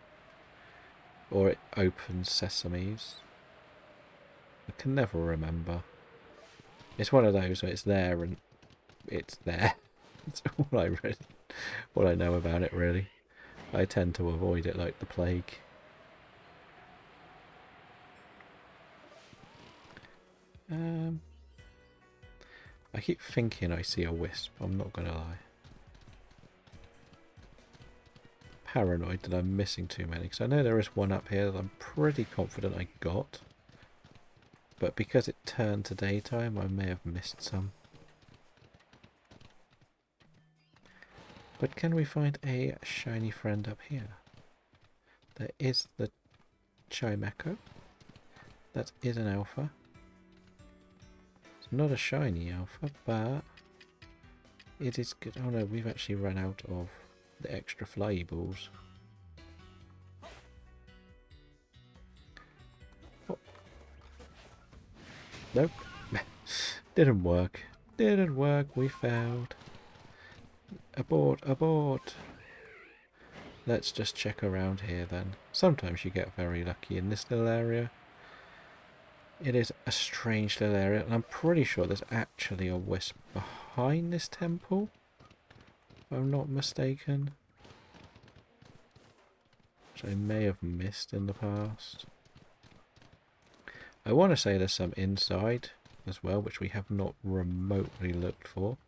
[SPEAKER 1] Or it opens sesames. I can never remember. It's one of those where it's there and it's there. That's all I know about it, really. I tend to avoid it like the plague. I keep thinking I see a wisp, I'm not gonna lie. Paranoid that I'm missing too many, because I know there is one up here that I'm pretty confident I got. But because it turned to daytime, I may have missed some. But can we find a shiny friend up here? There is the Chimecho. That is an alpha. It's not a shiny alpha, but it is good. Oh no, we've actually run out of the extra flyy balls. Oh. Nope. Didn't work. Didn't work. We failed. Abort, abort. Let's just check around here then. Sometimes you get very lucky in this little area. It is a strange little area, and I'm pretty sure there's actually a wisp behind this temple, if I'm not mistaken. Which I may have missed in the past. I want to say there's some inside as well, which we have not remotely looked for.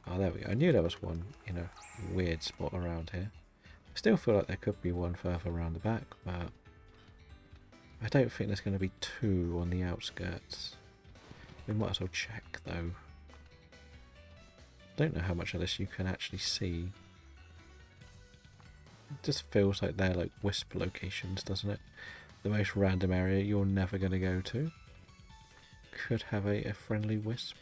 [SPEAKER 1] Oh, there we go. I knew there was one in a weird spot around here. I still feel like there could be one further around the back, but I don't think there's going to be 2 on the outskirts. We might as well check, though. Don't know how much of this you can actually see. It just feels like they're like wisp locations, doesn't it? The most random area you're never going to go to could have a friendly wisp.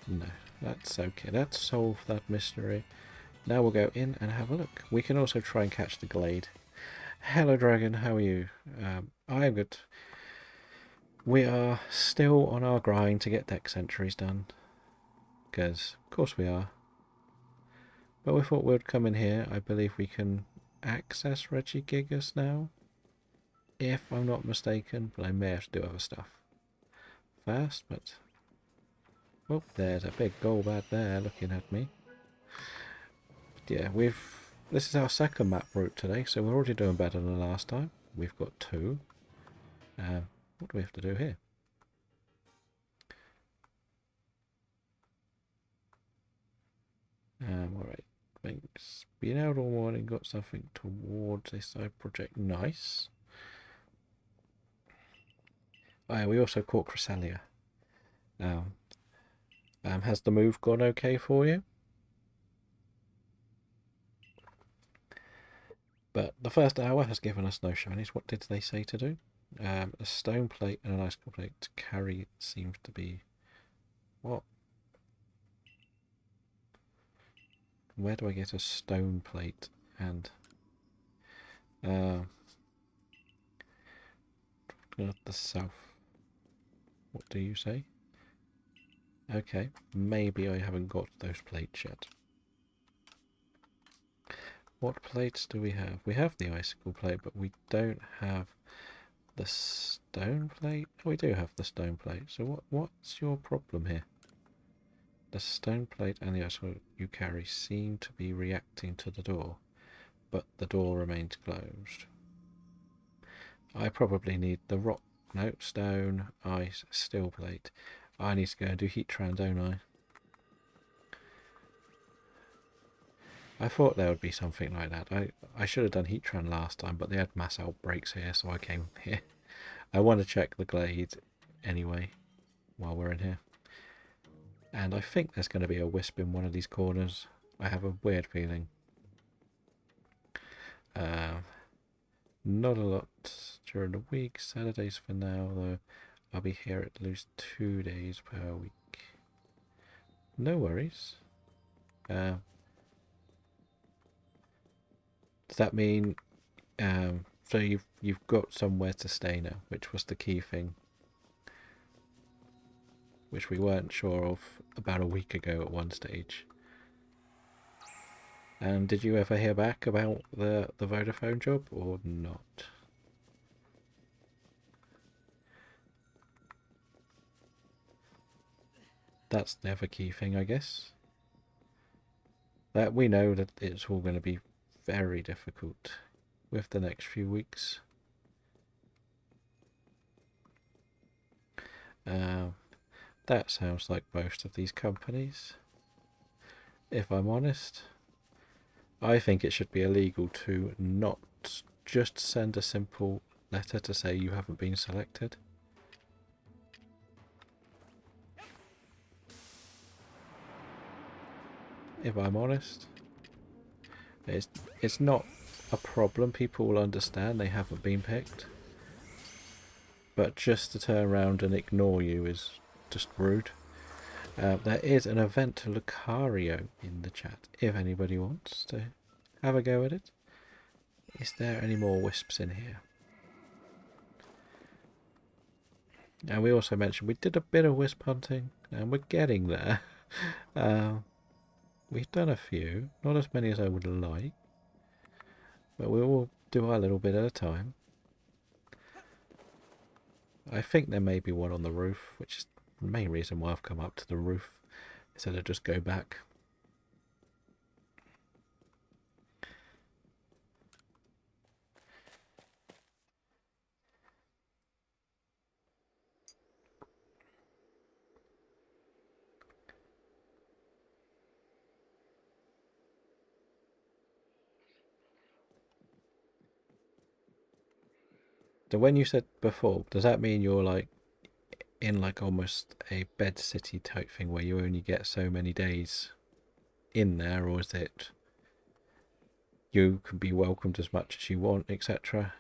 [SPEAKER 1] No, that's okay. Let's solve that mystery. Now we'll go in and have a look. We can also try and catch the Glade. Hello Dragon, how are you? I am good. We are still on our grind to get deck centuries done. Because, of course we are. But we thought we'd come in here. I believe we can access Regigigas now. If I'm not mistaken, but I may have to do other stuff first, but oh, there's a big Golbat there looking at me. But yeah, this is our second map route today, so we're already doing better than last time. We've got 2. What do we have to do here? Alright, thanks. Been out all morning, got something towards a side project. Nice. Oh, yeah, we also caught Cresselia. Has the move gone okay for you? But the first hour has given us no shinies. What did they say to do? A stone plate and an icicle plate to carry seems to be... What? Where do I get a stone plate and... the south. What do you say? Okay, maybe I haven't got those plates yet. What plates do we have? We have the icicle plate, but we don't have the stone plate. Oh, we do have the stone plate. So what's your problem here? The stone plate and the icicle you carry seem to be reacting to the door, but the door remains closed. I probably need the rock. No, stone, ice, steel plate. I need to go and do heat tran, don't I? I thought there would be something like that. I should have done heat tran last time, but they had mass outbreaks here, so I came here. I want to check the glade anyway while we're in here. And I think there's going to be a wisp in one of these corners. I have a weird feeling. Not a lot during the week. Saturdays for now, though. I'll be here at least 2 days per week. No worries. Does that mean so you've got somewhere to stay now, which was the key thing, which we weren't sure of about a week ago at one stage. And did you ever hear back about the Vodafone job or not? That's the other key thing, I guess. That we know that it's all going to be very difficult with the next few weeks. That sounds like most of these companies. If I'm honest, I think it should be illegal to not just send a simple letter to say you haven't been selected. If I'm honest, it's not a problem. People will understand they haven't been picked. But just to turn around and ignore you is just rude. There is an event to Lucario in the chat, if anybody wants to have a go at it. Is there any more wisps in here? And we also mentioned we did a bit of wisp hunting, and we're getting there. We've done a few, not as many as I would like, but we will do our little bit at a time. I think there may be one on the roof, which is the main reason why I've come up to the roof instead of just go back. So when you said before, does that mean you're like in like almost a bed city type thing where you only get so many days in there, or is it you can be welcomed as much as you want, etc.?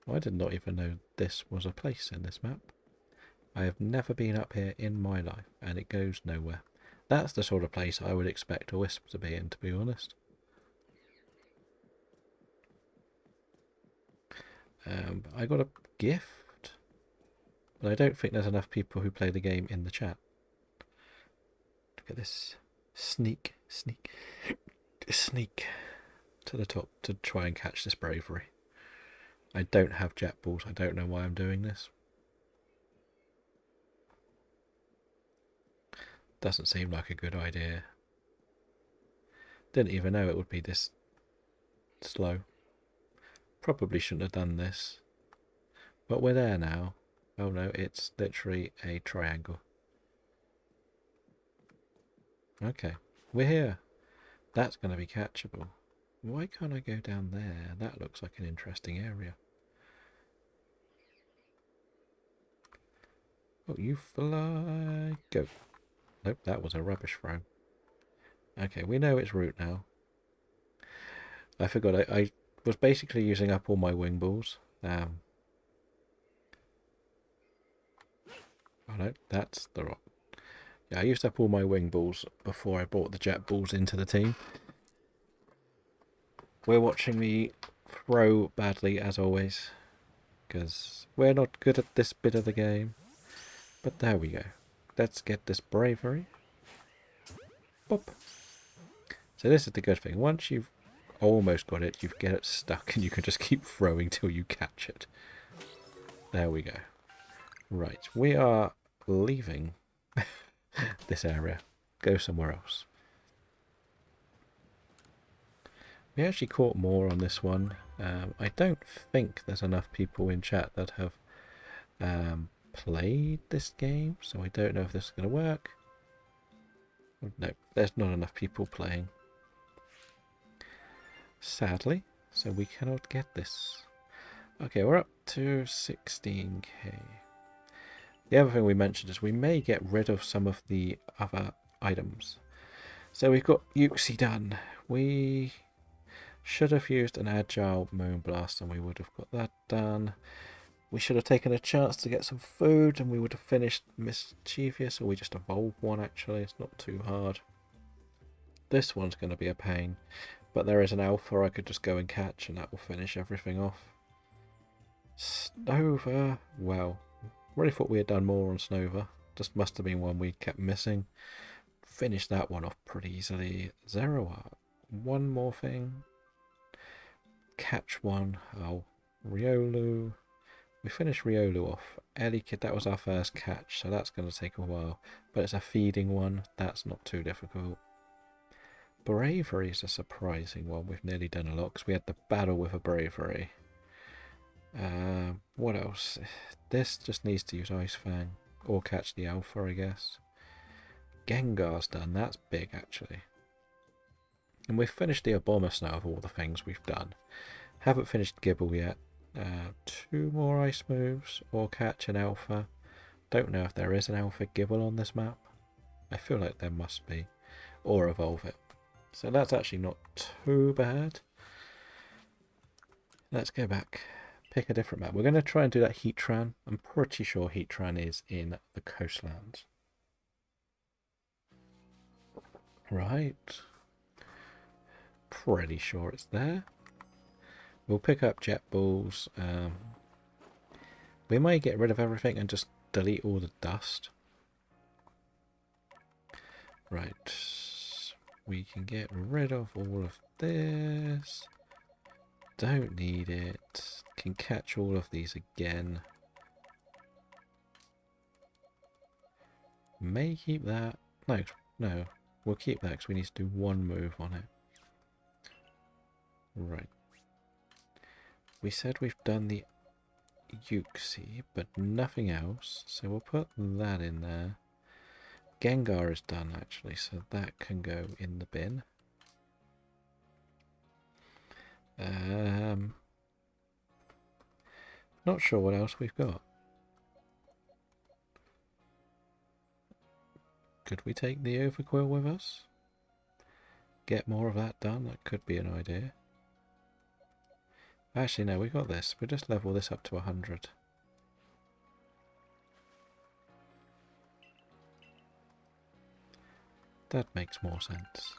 [SPEAKER 1] I did not even know this was a place in this map. I have never been up here in my life, and it goes nowhere. That's the sort of place I would expect a wisp to be in, to be honest. I got a gift, but I don't think there's enough people who play the game in the chat. Look at this. Sneak to the top to try and catch this bravery. I don't have jet balls. I don't know why I'm doing this. Doesn't seem like a good idea. Didn't even know it would be this slow. Probably shouldn't have done this. But we're there now. Oh no, it's literally a triangle. Okay, we're here. That's going to be catchable. Why can't I go down there? That looks like an interesting area. Oh, you fly. Go. Nope, that was a rubbish throw. Okay, we know its route now. I forgot, I was basically using up all my wing balls. Oh no, that's the wrong. Yeah, I used up all my wing balls before I brought the jet balls into the team. We're watching me throw badly as always, because we're not good at this bit of the game. But there we go. Let's get this bravery. Pop. So this is the good thing. Once you've almost got it, you get it stuck and you can just keep throwing till you catch it. There we go. Right, we are leaving this area. Go somewhere else. We actually caught more on this one. I don't think there's enough people in chat that have played this game, so I don't know if this is going to work. No, there's not enough people playing. Sadly, so we cannot get this. Okay, we're up to 16k. The other thing we mentioned is we may get rid of some of the other items. So we've got Yuxi done. We should have used an Agile Moonblast and we would have got that done. We should have taken a chance to get some food and we would have finished Mischievous, or we just evolved one actually, it's not too hard. This one's going to be a pain, but there is an alpha I could just go and catch and that will finish everything off. Snova, well, really thought we had done more on Snova, just must have been one we kept missing. Finished that one off pretty easily. Zerawa, one more thing. Catch one. Oh, Riolu. We finished Riolu off. Elekid, that was our first catch, so that's going to take a while. But it's a feeding one, that's not too difficult. Bravery is a surprising one. We've nearly done a lot because we had the battle with a Bravery. What else? This just needs to use Ice Fang or catch the Alpha, I guess. Gengar's done. That's big, actually. And we've finished the Abomasnow now of all the things we've done. Haven't finished Gibble yet. 2 more ice moves or catch an Alpha. Don't know if there is an Alpha Gibble on this map. I feel like there must be. Or evolve it. So that's actually not too bad. Let's go back. Pick a different map. We're going to try and do that Heatran. I'm pretty sure Heatran is in the coastlands. Right. Pretty sure it's there. We'll pick up jet balls. We might get rid of everything and just delete all the dust. Right. We can get rid of all of this. Don't need it. Can catch all of these again. May keep that. No. We'll keep that because we need to do one move on it. Right. We said we've done the Yuxi, but nothing else. So we'll put that in there. Gengar is done actually, so that can go in the bin. Not sure what else we've got. Could we take the Overquill with us? Get more of that done? That could be an idea. Actually, no, we got this. We'll just level this up to 100. That makes more sense.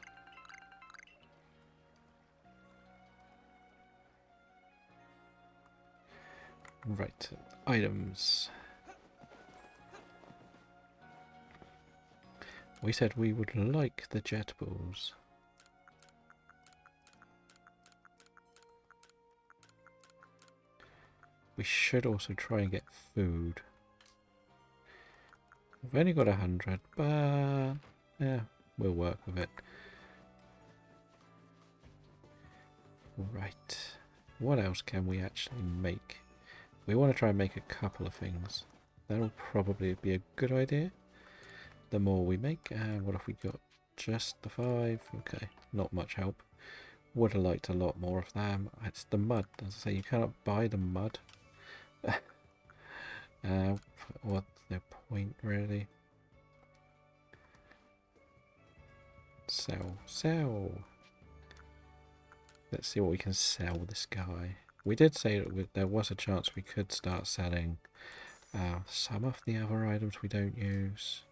[SPEAKER 1] Right, items. We said we would like the jet balls. We should also try and get food. We've only got 100, but yeah, we'll work with it. Right, what else can we actually make? We want to try and make a couple of things. That'll probably be a good idea. The more we make, what have we got? Just the 5. Okay, not much help. Would have liked a lot more of them. It's the mud. As I say, you cannot buy the mud. What no point really. Sell, sell. Let's see what we can sell this guy. We did say that there was a chance we could start selling some of the other items we don't use.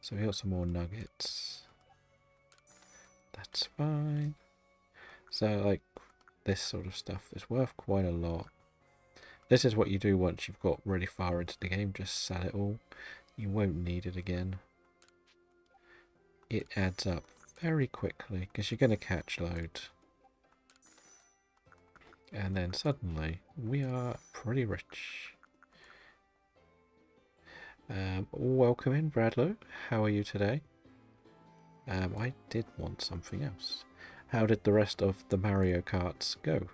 [SPEAKER 1] So we got some more nuggets. That's fine. So like this sort of stuff is worth quite a lot. This is what you do once you've got really far into the game. Just sell it all. You won't need it again. It adds up very quickly because you're going to catch loads. And then suddenly we are pretty rich. Welcome in, Bradlow. How are you today? I did want something else. How did the rest of the Mario Karts go?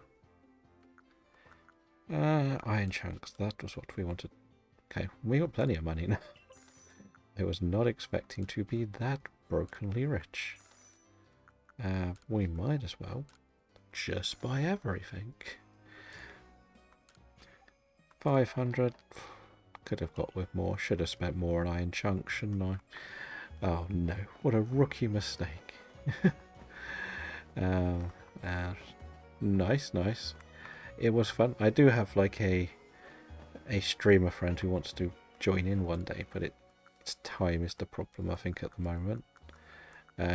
[SPEAKER 1] Iron chunks. That was what we wanted. Okay, we got plenty of money now. I was not expecting to be that brokenly rich. We might as well just buy everything. 500. Could have got with more. Should have spent more on iron chunks, shouldn't I? Oh no, what a rookie mistake. Nice, nice. It was fun. I do have like a streamer friend who wants to join in one day, but its time is the problem, I think, at the moment.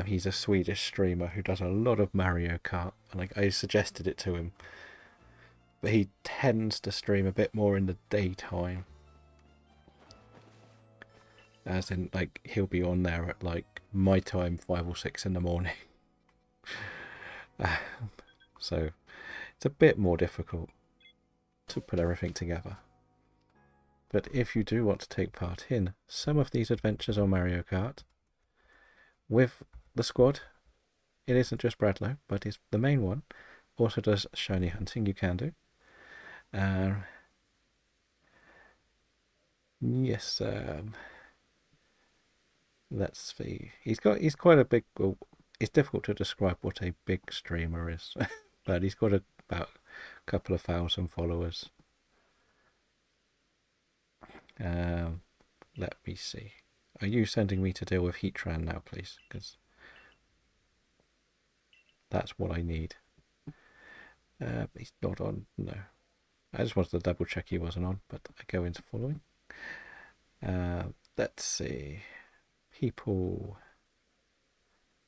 [SPEAKER 1] He's a Swedish streamer who does a lot of Mario Kart, and like I suggested it to him, but he tends to stream a bit more in the daytime. As in, like, he'll be on there at like my time, 5 or 6 in the morning. So it's a bit more difficult to put everything together. But if you do want to take part in some of these adventures on Mario Kart with the squad, it isn't just Bradlow, but it's the main one. Also does shiny hunting, you can do. Yes, let's see. He's quite a big. Well, it's difficult to describe what a big streamer is, but he's got about a couple of thousand followers. Let me see. Are you sending me to deal with Heatran now, please? Because that's what I need. He's not on. No, I just wanted to double check he wasn't on, but I go into following. Let's see. People.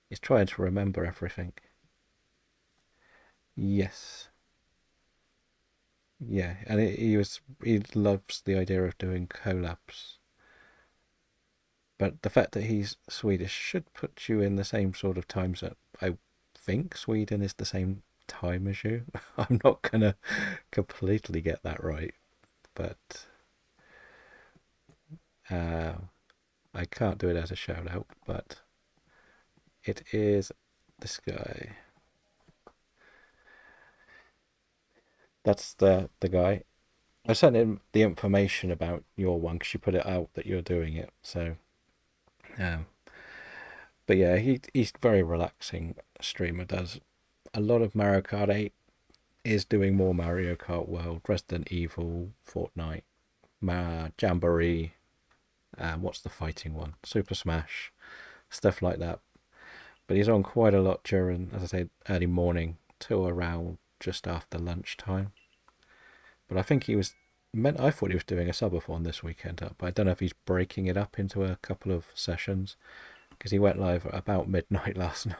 [SPEAKER 1] He's trying to remember everything. Yes. Yeah, and he loves the idea of doing collabs. But the fact that he's Swedish should put you in the same sort of time zone. I think Sweden is the same time as you. I'm not gonna completely get that right, but I can't do it as a shout out, but it is this guy. That's the guy. I sent him the information about your one because you put it out that you're doing it. So, but yeah, he's very relaxing streamer. Does a lot of Mario Kart 8. Is doing more Mario Kart World, Resident Evil, Fortnite, Jamboree. What's the fighting one? Super Smash, stuff like that. But he's on quite a lot during, as I say, early morning till around just after lunchtime. But I think I thought he was doing a subathon this weekend, but I don't know if he's breaking it up into a couple of sessions because he went live at about midnight last night.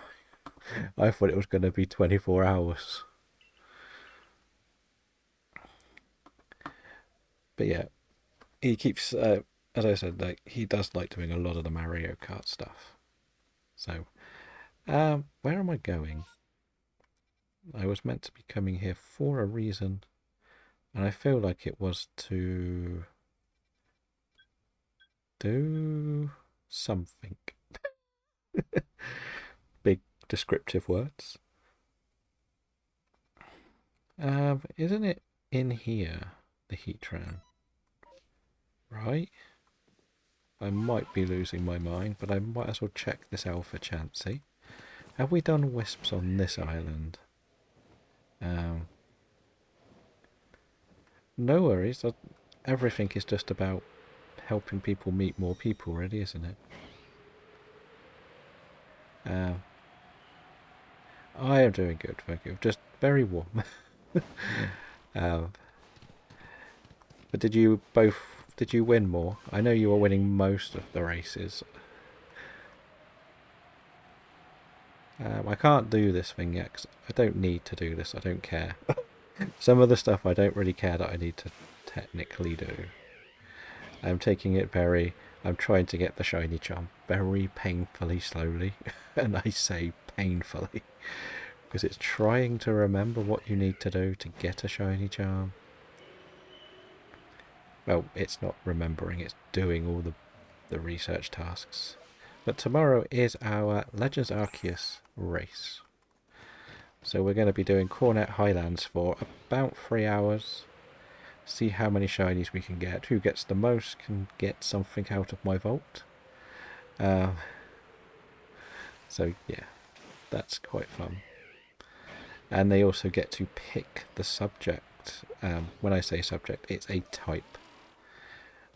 [SPEAKER 1] I thought it was going to be 24 hours. But yeah, he keeps, as I said, like he does like doing a lot of the Mario Kart stuff. So, where am I going? I was meant to be coming here for a reason, and I feel like it was to do something. Big descriptive words. Isn't it in here, the Heatran? Right? I might be losing my mind, but I might as well check this out for chancy. Have we done wisps on this island? No worries. Everything is just about helping people meet more people, really, isn't it? I am doing good, thank you. Just very warm. um, but did you win more? I know you were winning most of the races. I can't do this thing yet because I don't need to do this. I don't care. Some of the stuff I don't really care that I need to technically do. I'm taking it very... I'm trying to get the shiny charm very painfully slowly. And I say painfully. Because it's trying to remember what you need to do to get a shiny charm. Well, it's not remembering, it's doing all the research tasks. But tomorrow is our Legends Arceus race. So we're going to be doing Cornet Highlands for about 3 hours. See how many shinies we can get. Who gets the most can get something out of my vault. So yeah, that's quite fun. And they also get to pick the subject. When I say subject, it's a type.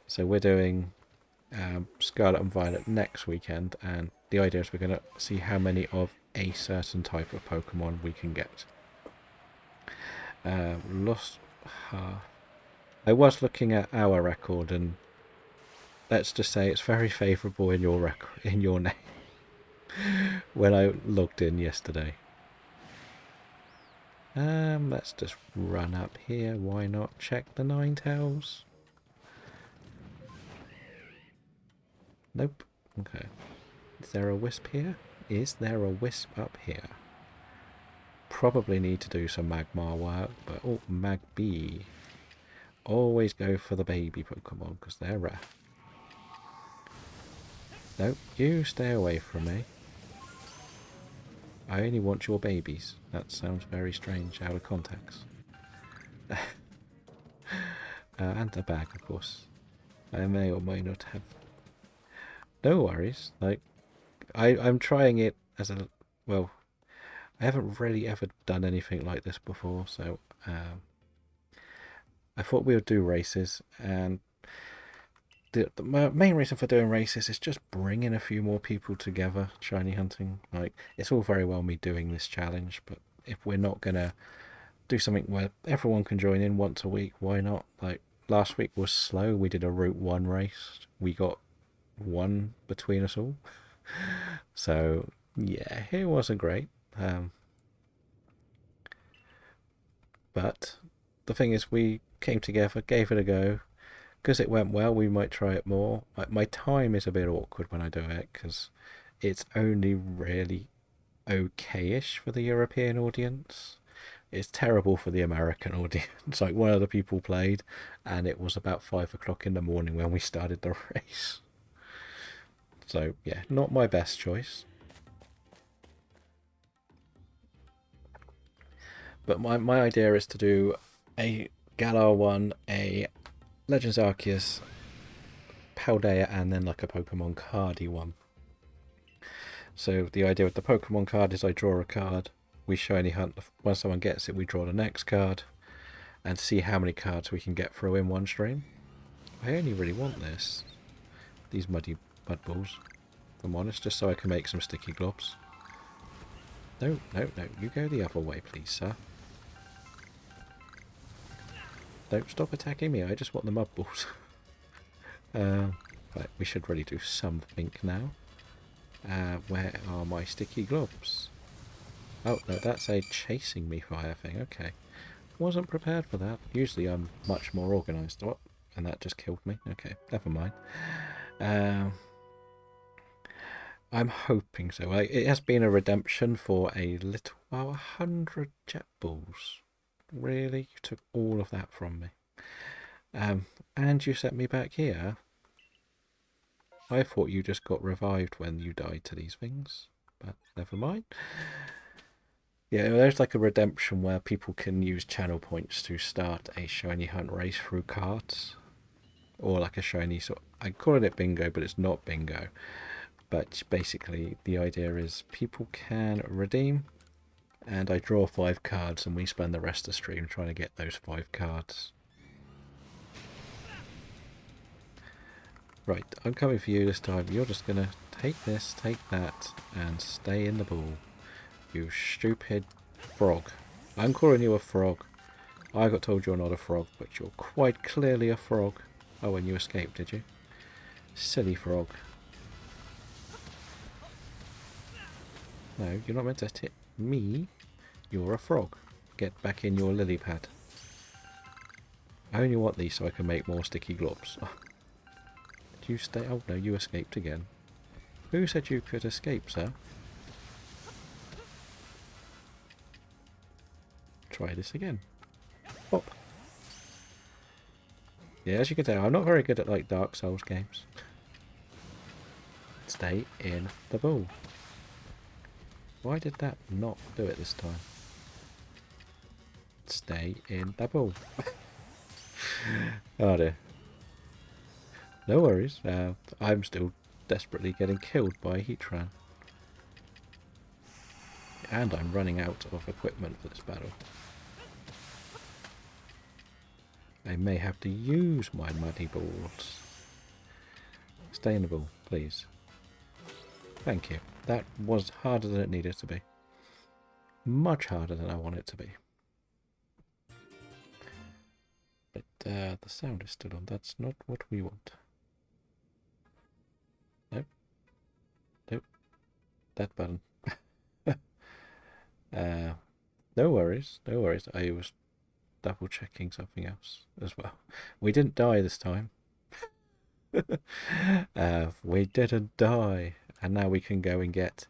[SPEAKER 1] So we're doing Scarlet and Violet next weekend, and the idea is we're going to see how many of a certain type of Pokemon we can get. I was looking at our record, and let's just say it's very favourable in your record, in your name. When I logged in yesterday. Let's just run up here. Why not check the Ninetales? Nope. Okay. Is there a wisp here? Is there a wisp up here? Probably need to do some Magmar work, but oh, Magby. Always go for the baby Pokemon because they're rare. Nope, you stay away from me. I only want your babies. That sounds very strange out of context. And a bag, of course. I may or may not have. No worries. Like, I'm trying it as a... Well, I haven't really ever done anything like this before, so I thought we would do races, and the main reason for doing races is just bringing a few more people together, shiny hunting. Like, it's all very well me doing this challenge, but if we're not going to do something where everyone can join in once a week, why not? Like, last week was slow. We did a Route 1 race. We got one between us all. So, yeah, it wasn't great. But the thing is, we came together, gave it a go. Because it went well, we might try it more. My time is a bit awkward when I do it, because it's only really okay-ish for the European audience. It's terrible for the American audience. Like, one of the people played, and it was about 5 o'clock in the morning when we started the race. So, yeah, not my best choice. But my idea is to do a Galar one, a Legends Arceus, Paldea, and then like a Pokemon cardy one. So the idea with the Pokemon card is I draw a card, we shiny hunt, when someone gets it we draw the next card, and see how many cards we can get through in one stream. I only really want this, these mud balls, if I'm honest, just so I can make some sticky globs. No, you go the other way please, sir. Don't stop attacking me, I just want the mud balls. Right, we should really do something now. Where are my sticky globs? Oh, no, that's a chasing me fire thing, okay. Wasn't prepared for that. Usually I'm much more organised. Oh, and that just killed me. Okay, never mind. I'm hoping so. It has been a redemption for a little while. 100 jet balls. Really? You took all of that from me. And you set me back here? I thought you just got revived when you died to these things, but never mind. Yeah, there's like a redemption where people can use channel points to start a shiny hunt race through cards. Or like a shiny sort. I call it bingo, but it's not bingo. But basically the idea is people can redeem, and I draw 5 cards and we spend the rest of the stream trying to get those 5 cards. Right, I'm coming for you this time. You're just gonna take this, take that, and stay in the ball. You stupid frog. I'm calling you a frog. I got told you're not a frog, but you're quite clearly a frog. Oh, and you escaped, did you? Silly frog. No, you're not meant to hit me. You're a frog. Get back in your lily pad. I only want these so I can make more sticky globs. Did you stay? Oh no, you escaped again. Who said you could escape, sir? Try this again. Pop. Yeah, as you can tell, I'm not very good at like Dark Souls games. Stay in the ball. Why did that not do it this time? Stay in the ball. Oh dear. No worries. I'm still desperately getting killed by a Heatran. And I'm running out of equipment for this battle. I may have to use my muddy balls. Stay in the ball, please. Thank you. That was harder than it needed to be. Much harder than I want it to be. But the sound is still on. That's not what we want. Nope. Nope. That button. No worries. No worries. I was double checking something else as well. We didn't die this time. We didn't die. And now we can go and get...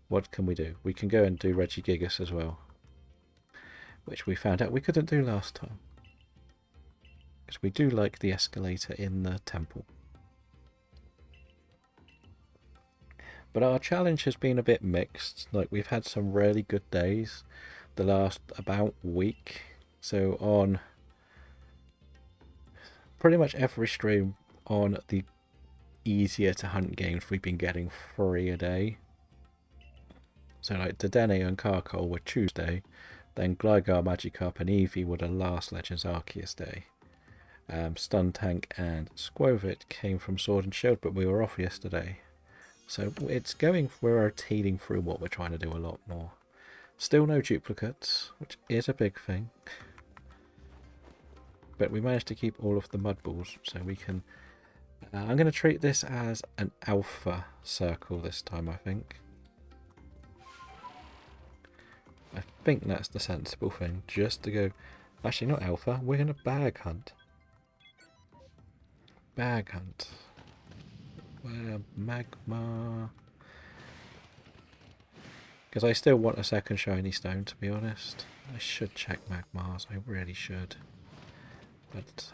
[SPEAKER 1] what can we do? We can go and do Regigigas as well. Which we found out we couldn't do last time. Because we do like the escalator in the temple. But our challenge has been a bit mixed. Like, we've had some really good days the last about week. So on pretty much every stream on the easier to hunt games, we've been getting 3 a day. So like Dedenne and Carcol were Tuesday. Then Gligar, Magikarp and Eevee were the last Legends Arceus day. Stuntank and Squovit came from Sword and Shield, but we were off yesterday. So it's going, we're rotating through what we're trying to do a lot more. Still no duplicates, which is a big thing. But we managed to keep all of the mud balls, so we can... I'm going to treat this as an alpha circle this time, I think. I think that's the sensible thing, just to go... Actually, not alpha, we're going to bag hunt. Bag hunt. Magma... Because I still want a second shiny stone, to be honest. I should check Magmars, I really should. But,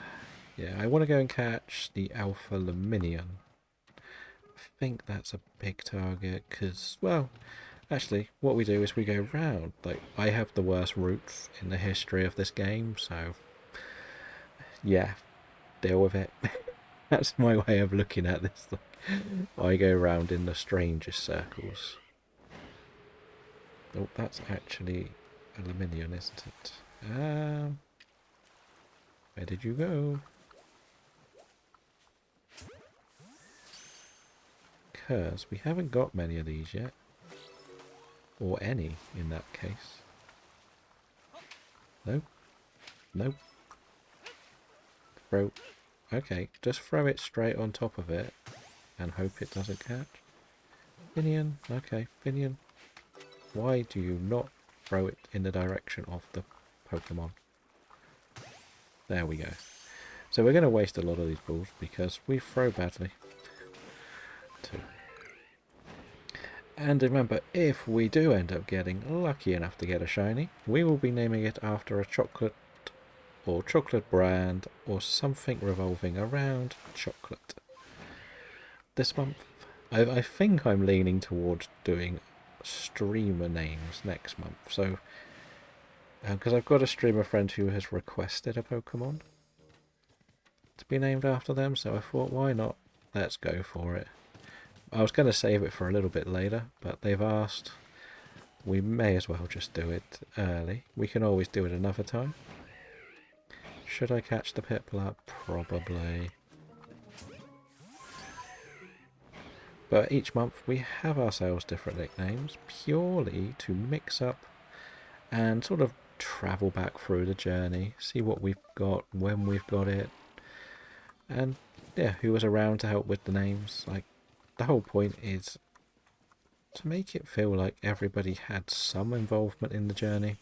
[SPEAKER 1] yeah, I want to go and catch the Alpha Luminion. I think that's a big target, because, well, actually, what we do is we go round. Like, I have the worst route in the history of this game, so, yeah, deal with it. That's my way of looking at this. I go round in the strangest circles. Oh, that's actually aluminium, isn't it? Where did you go? Because we haven't got many of these yet. Or any, in that case. Nope. Nope. Throw. Okay, just throw it straight on top of it. And hope it doesn't catch. Finian. Okay, Finian. Why do you not throw it in the direction of the Pokemon? There we go. So we're going to waste a lot of these balls because we throw badly. And remember, if we do end up getting lucky enough to get a shiny, we will be naming it after a chocolate or chocolate brand or something revolving around chocolate. This month, I think I'm leaning towards doing streamer names next month. So, because I've got a streamer friend who has requested a Pokemon to be named after them, so I thought, why not? Let's go for it. I was going to save it for a little bit later, but they've asked. We may as well just do it early. We can always do it another time. Should I catch the Piplup? Probably. But each month we have ourselves different nicknames, purely to mix up and sort of travel back through the journey, see what we've got, when we've got it, and yeah, who was around to help with the names. Like, the whole point is to make it feel like everybody had some involvement in the journey.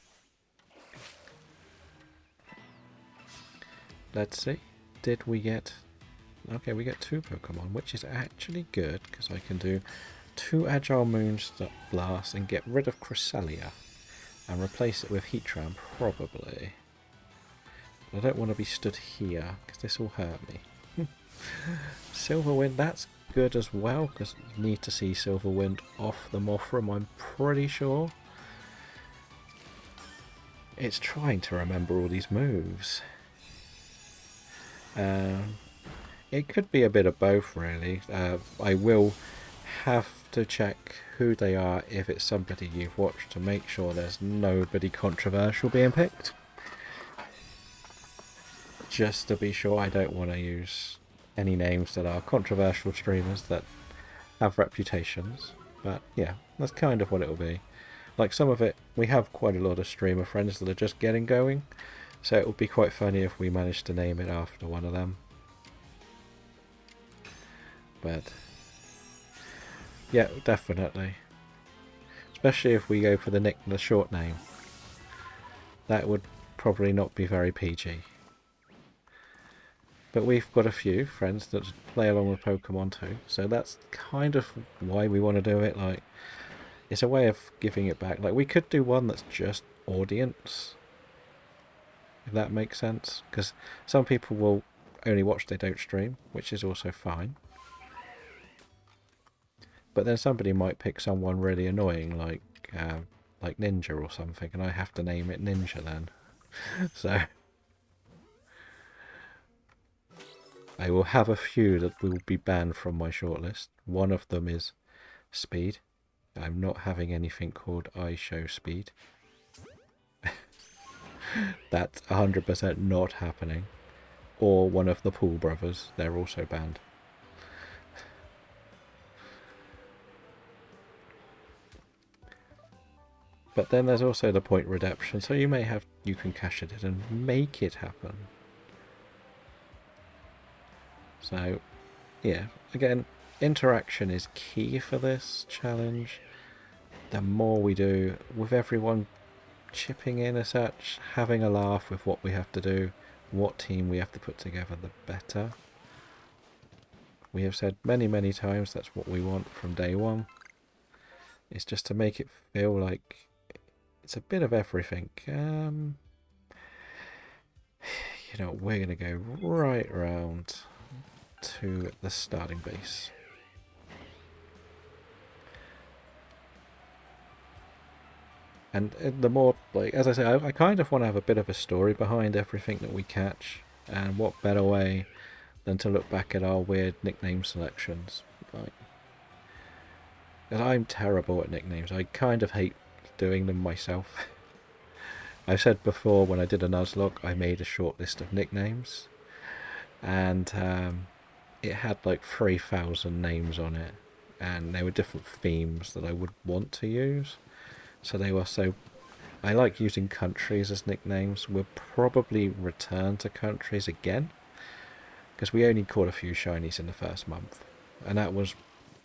[SPEAKER 1] Let's see, did we get... Okay, we get 2 Pokemon, which is actually good, because I can do 2 Agile Moonblast and get rid of Cresselia and replace it with Heatran, probably. I don't want to be stood here, because this will hurt me. Silverwind, that's good as well, because you need to see Silverwind off the Mothram, I'm pretty sure. It's trying to remember all these moves. It could be a bit of both, really. I will have to check who they are if it's somebody you've watched to make sure there's nobody controversial being picked. Just to be sure, I don't want to use any names that are controversial streamers that have reputations. But yeah, that's kind of what it'll be. Like, some of it, we have quite a lot of streamer friends that are just getting going, so it would be quite funny if we managed to name it after one of them. But yeah, definitely. Especially if we go for the short name. That would probably not be very PG. But we've got a few friends that play along with Pokemon too, so that's kind of why we want to do it. Like, it's a way of giving it back. Like, we could do one that's just audience, if that makes sense, because some people will only watch, they don't stream, which is also fine. But then somebody might pick someone really annoying, like Ninja or something, and I have to name it Ninja then. So I will have a few that will be banned from my shortlist. One of them is Speed. I'm not having anything called I Show Speed. That's 100% not happening. Or one of the Pool brothers. They're also banned. But then there's also the point redemption, so you can cash it in and make it happen. So, yeah, again, interaction is key for this challenge. The more we do, with everyone chipping in as such, having a laugh with what we have to do, what team we have to put together, the better. We have said many, many times that's what we want from day one. It's just to make it feel like it's a bit of everything. You know, we're going to go right around to the starting base. And the more, like, as I say, I kind of want to have a bit of a story behind everything that we catch. And what better way than to look back at our weird nickname selections. Like, 'cause I'm terrible at nicknames. I kind of hate doing them myself. I've said before, when I did a Nuzlocke, I made a short list of nicknames. And it had like 3,000 names on it. And there were different themes that I would want to use. So they were so... I like using countries as nicknames. We'll probably return to countries again, because we only caught a few shinies in the first month. And that was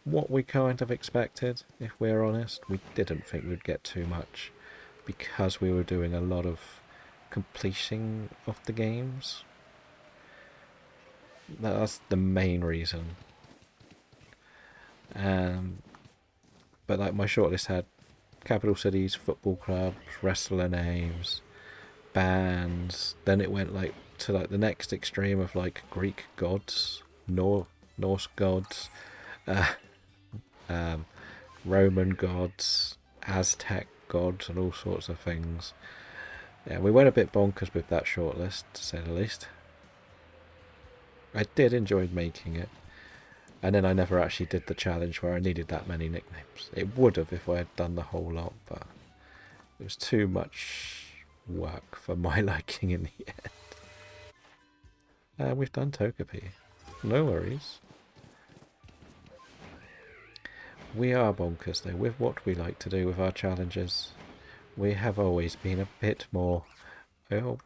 [SPEAKER 1] what we kind of expected, if we're honest. We didn't think we'd get too much, because we were doing a lot of completing of the games. That's the main reason. But like, my shortlist had capital cities, football clubs, wrestler names, bands. Then it went like to like the next extreme of like Greek gods, Norse gods, Roman gods, Aztec gods, and all sorts of things. Yeah, we went a bit bonkers with that shortlist, to say the least. I did enjoy making it. And then I never actually did the challenge where I needed that many nicknames. It would have if I had done the whole lot, but it was too much work for my liking in the end. We've done Togepi. No worries. We are bonkers though, with what we like to do with our challenges. We have always been a bit more... Oh,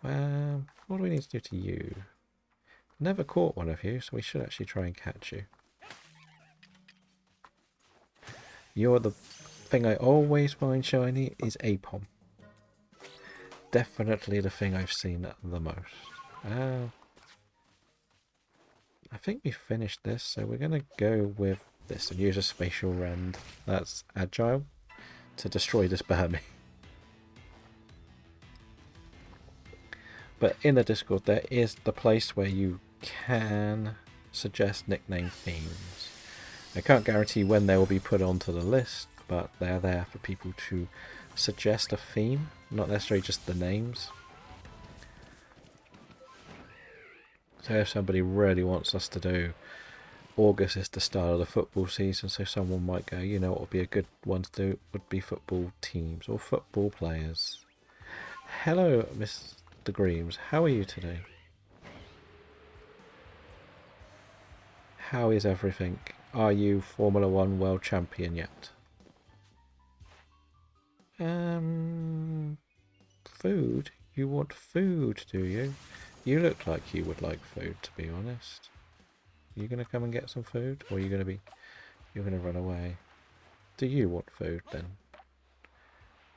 [SPEAKER 1] what do we need to do to you? Never caught one of you, so we should actually try and catch you. You're the thing I always find shiny is Apom. Definitely the thing I've seen the most. I think we finished this, so we're going to go with this and use a spatial rend. That's agile to destroy this Burmy. But in the Discord there is the place where you can suggest nickname themes. I can't guarantee when they will be put onto the list, but they're there for people to suggest a theme, not necessarily just the names. So if somebody really wants us to do August is the start of the football season, so someone might go, you know what would be a good one to do would be football teams or football players. Hello, Mr. Greaves. How are you today? How is everything? Are you Formula One World Champion yet? Food? You want food, do you? You look like you would like food, to be honest. Are you going to come and get some food? Or are you going to be... You're going to run away? Do you want food, then?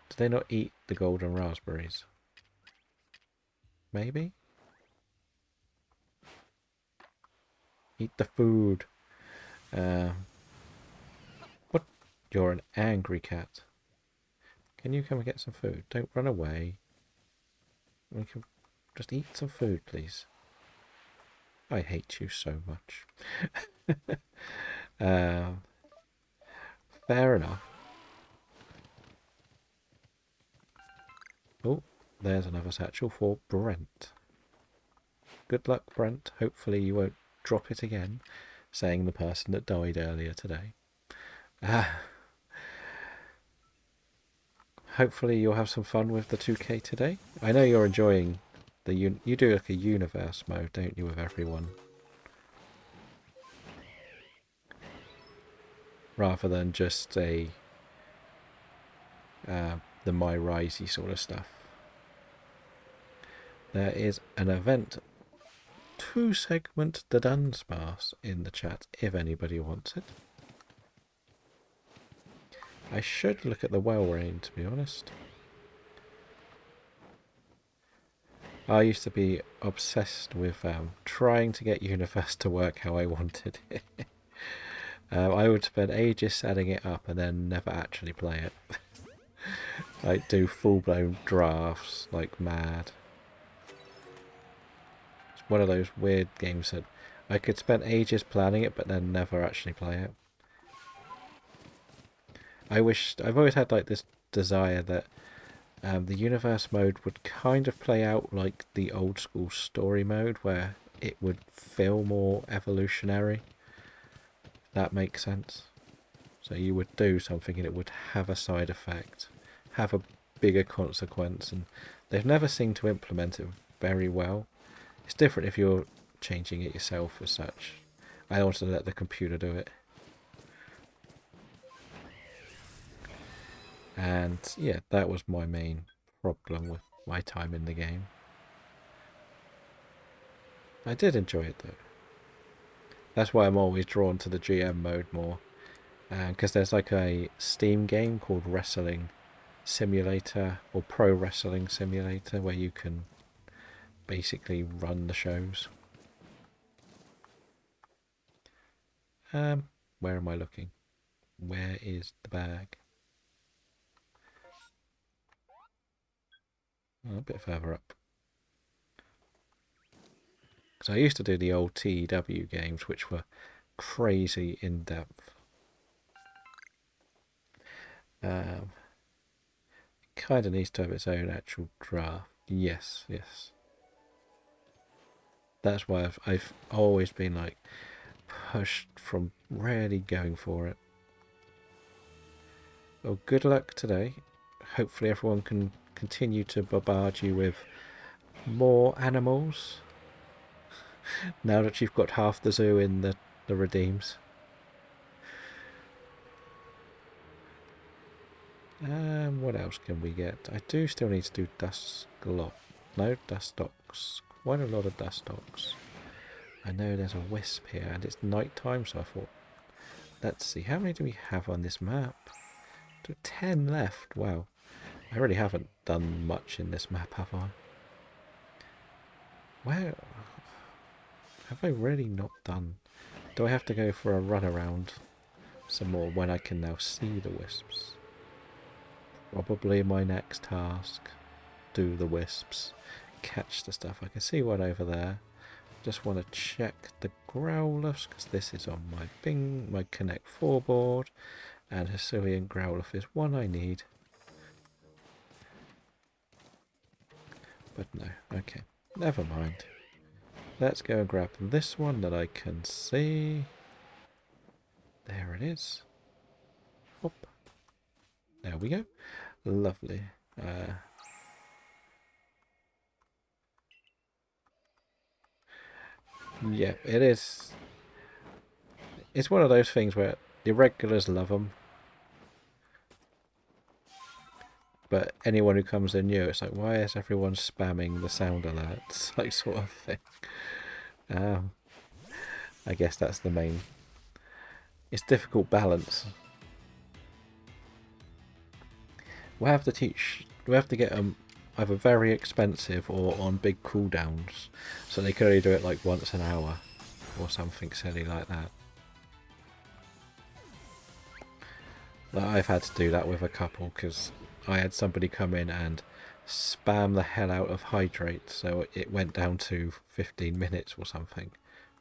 [SPEAKER 1] Do they not eat the golden raspberries? Maybe? Eat the food. What? You're an angry cat. Can you come and get some food? Don't run away. We can just eat some food, please. I hate you so much. Fair enough. Oh, there's another satchel for Brent. Good luck, Brent. Hopefully you won't drop it again, saying the person that died earlier today. Hopefully you'll have some fun with the 2K today. I know you're enjoying the... You do like a universe mode, don't you, with everyone? Rather than just a... the My Risey sort of stuff. There is an event 2-segment the Dunsparce in the chat if anybody wants it. I should look at the well rain, to be honest. I used to be obsessed with trying to get Universe to work how I wanted it. I would spend ages setting it up and then never actually play it. Like do full-blown drafts like mad. It's one of those weird games that I could spend ages planning it but then never actually play it. I've always had like this desire that the universe mode would kind of play out like the old school story mode where it would feel more evolutionary. That makes sense. So you would do something and it would have a side effect, have a bigger consequence, and they've never seemed to implement it very well. It's different if you're changing it yourself as such. I wanted to let the computer do it. And yeah, that was my main problem with my time in the game. I did enjoy it though. That's why I'm always drawn to the GM mode more. Because there's like a Steam game called Wrestling Simulator or Pro Wrestling Simulator where you can basically run the shows. Where am I looking? Where is the bag? Oh, a bit further up. Because I used to do the old TEW games, which were crazy in depth. Kind of needs to have its own actual draft. Yes, yes. That's why I've always been like pushed from really going for it. Well, good luck today. Hopefully everyone can continue to bombard you with more animals. Now that you've got half the zoo in the redeems. What else can we get? I do still need to do dust glop. No, dust docks. Quite a lot of dust docks. I know there's a wisp here and it's night time, so I thought, let's see, how many do we have on this map? 10 left. Wow. I really haven't done much in this map, have I? Where have I really not done? Do I have to go for a run around some more when I can now see the wisps? Probably my next task. Do the wisps. Catch the stuff. I can see one over there. Just want to check the growlers because this is on my Connect 4 board. And Hisuian Growlithe is one I need. But no, okay. Never mind. Let's go and grab this one that I can see. There it is. Hop. There we go. Lovely. Yeah, it is. It's one of those things where the regulars love them. But anyone who comes in new, it's like, why is everyone spamming the sound alerts? Like, sort of thing. I guess that's the main... It's difficult balance. We'll have to teach... We have to get them either very expensive or on big cooldowns. So they can only do it like once an hour. Or something silly like that. Like, I've had to do that with a couple because I had somebody come in and spam the hell out of hydrate, so it went down to 15 minutes or something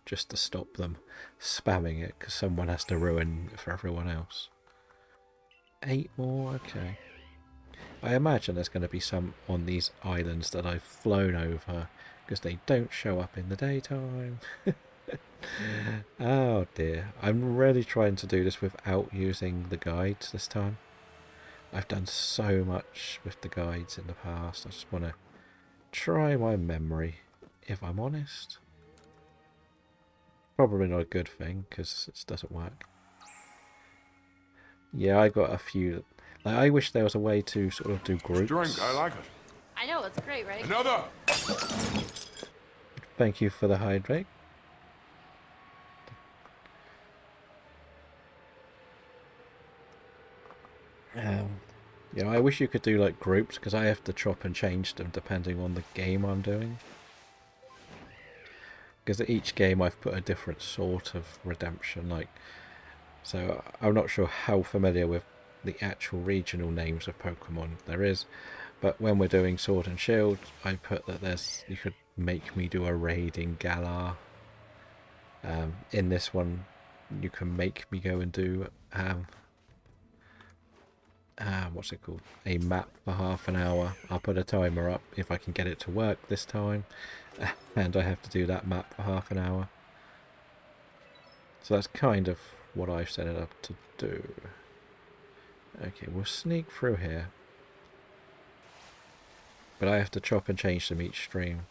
[SPEAKER 1] just to stop them spamming it because someone has to ruin it for everyone else. 8 more, okay. I imagine there's going to be some on these islands that I've flown over because they don't show up in the daytime. Oh dear, I'm really trying to do this without using the guides this time. I've done so much with the guides in the past, I just want to try my memory, if I'm honest. Probably not a good thing, because it doesn't work. Yeah, I got a few... Like, I wish there was a way to sort of do groups.
[SPEAKER 2] Drink, I like it.
[SPEAKER 3] I know, it's great, right?
[SPEAKER 2] Another!
[SPEAKER 1] Thank you for the hydrate. I wish you could do like groups because I have to chop and change them depending on the game I'm doing. Because at each game I've put a different sort of redemption, like, so I'm not sure how familiar with the actual regional names of Pokemon there is, but when we're doing Sword and Shield, I put that you could make me do a raid in Galar. In this one, you can make me go and do what's it called? A map for half an hour. I'll put a timer up if I can get it to work this time. And I have to do that map for half an hour. So that's kind of what I've set it up to do. Okay, we'll sneak through here. But I have to chop and change them each stream.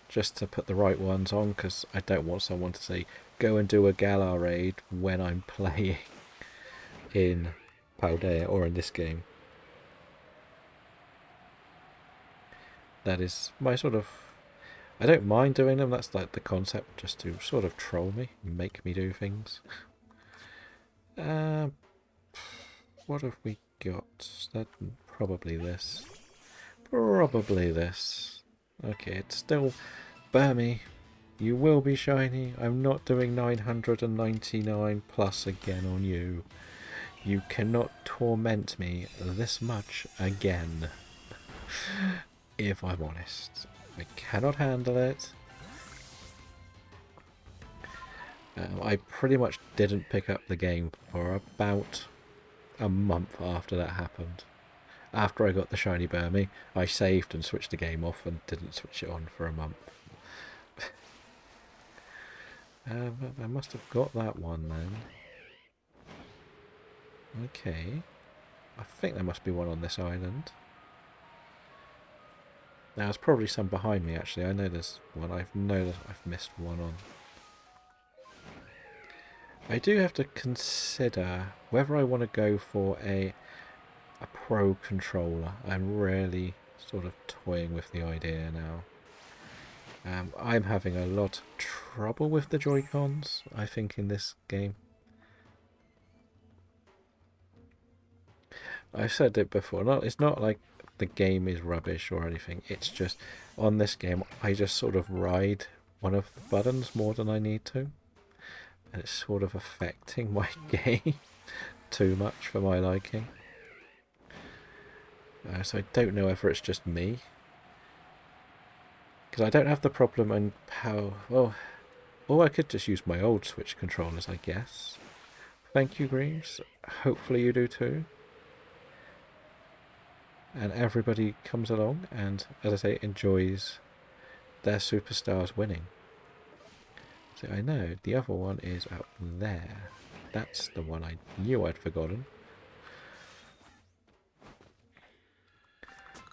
[SPEAKER 1] Just to put the right ones on, because I don't want someone to say, go and do a Galar raid when I'm playing in Paldea or in this game. That is my sort of... I don't mind doing them, that's like the concept, just to sort of troll me, make me do things. What have we got? That, probably this. Probably this. Okay, it's still... Burmy, you will be shiny. I'm not doing 999 plus again on you. You cannot torment me this much again. If I'm honest. I cannot handle it. I pretty much didn't pick up the game for about a month after that happened. After I got the shiny Burmy, I saved and switched the game off and didn't switch it on for a month. I must have got that one then. Okay. I think there must be one on this island. Now, there's probably some behind me, actually. I know there's one. I know that I've missed one on. I do have to consider whether I want to go for a pro controller. I'm really sort of toying with the idea now. I'm having a lot of trouble with the Joy-Cons, I think, in this game. I've said it before. It's not like the game is rubbish or anything. It's just, on this game, I just sort of ride one of the buttons more than I need to. And it's sort of affecting my game too much for my liking. So I don't know whether it's just me. Because I don't have the problem and how... Well, or I could just use my old Switch controllers, I guess. Thank you, Greaves. Hopefully you do too. And everybody comes along and, as I say, enjoys their superstars winning. So I know the other one is out there. That's the one I knew I'd forgotten.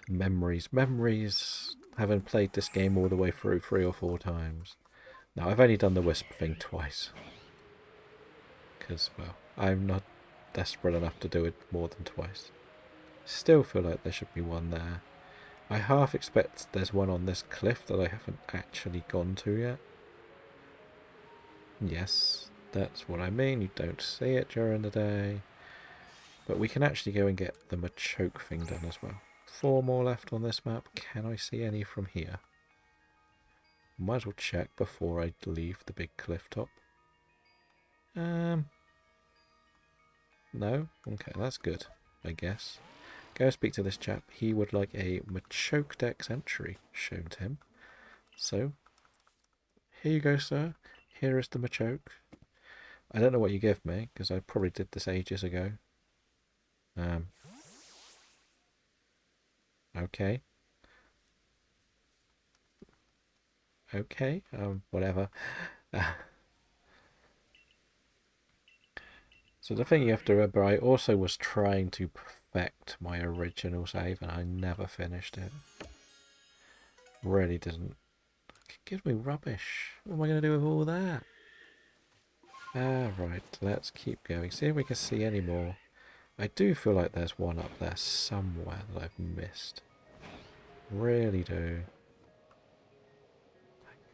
[SPEAKER 1] Memories, memories. Having played this game all the way through 3 or 4 times. Now, I've only done the Wisp thing twice. Because, well, I'm not desperate enough to do it more than twice. Still feel like there should be one there. I half expect there's one on this cliff that I haven't actually gone to yet. Yes, that's what I mean. You don't see it during the day. But we can actually go and get the Machoke thing done as well. 4 more left on this map. Can I see any from here? Might as well check before I leave the big cliff top. No? Okay, that's good, I guess. Go speak to this chap. He would like a Pokedex entry shown to him. So, here you go, sir. Here is the Machoke. I don't know what you give me, because I probably did this ages ago. Okay. Okay, whatever. So the thing you have to remember, I also was trying to perfect my original save, and I never finished it. Really didn't. It gives me rubbish. What am I going to do with all that? Right, let's keep going. See if we can see any more. I do feel like there's one up there somewhere that I've missed. Really do.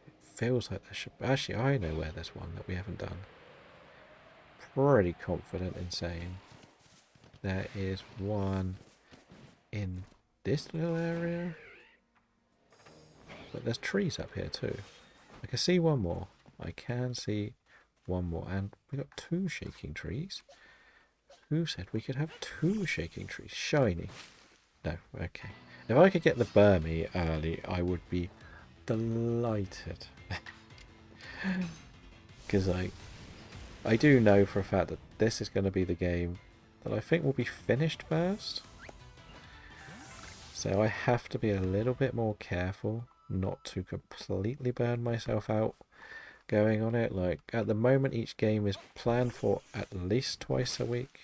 [SPEAKER 1] It feels like there should be. Actually, I know where there's one that we haven't done. Pretty confident in saying there is one in this little area. But there's trees up here too. I can see one more. I can see one more. And we got 2 shaking trees. Who said we could have 2 shaking trees? Shiny. No, okay. If I could get the Burmy early, I would be delighted. Because I do know for a fact that this is going to be the game that I think will be finished first. So I have to be a little bit more careful not to completely burn myself out going on it. Like, at the moment, each game is planned for at least twice a week.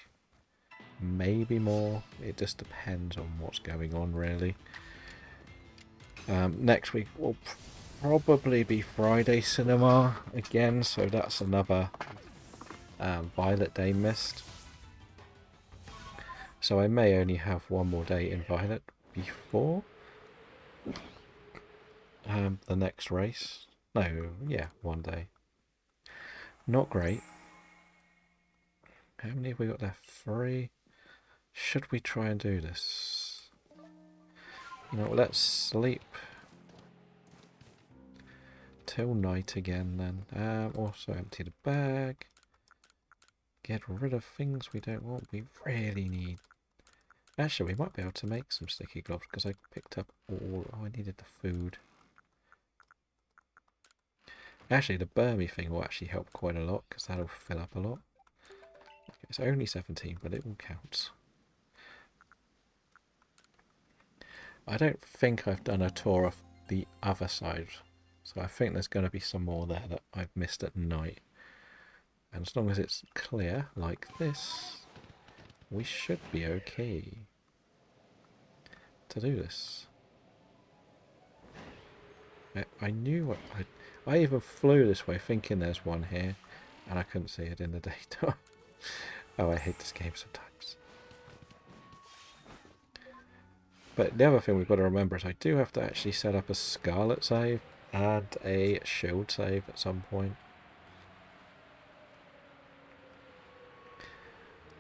[SPEAKER 1] Maybe more. It just depends on what's going on, really. Next week will probably be Friday Cinema again, so that's another Violet Day missed. So I may only have one more day in Violet before the next race. No, yeah, one day. Not great. How many have we got left? 3. Should we try and do this? You know, let's sleep till night again then. Also empty the bag. Get rid of things we don't want. We really need... Actually, we might be able to make some sticky gloves because I picked up all... Oh, I needed the food. Actually, the Burmy thing will actually help quite a lot because that'll fill up a lot. Okay, it's only 17, but it will count. I don't think I've done a tour of the other side, so I think there's going to be some more there that I've missed at night. And as long as it's clear, like this, we should be okay to do this. I knew what I even flew this way thinking there's one here, and I couldn't see it in the daytime. Oh, I hate this game sometimes. But the other thing we've got to remember is I do have to actually set up a Scarlet save and a Shield save at some point.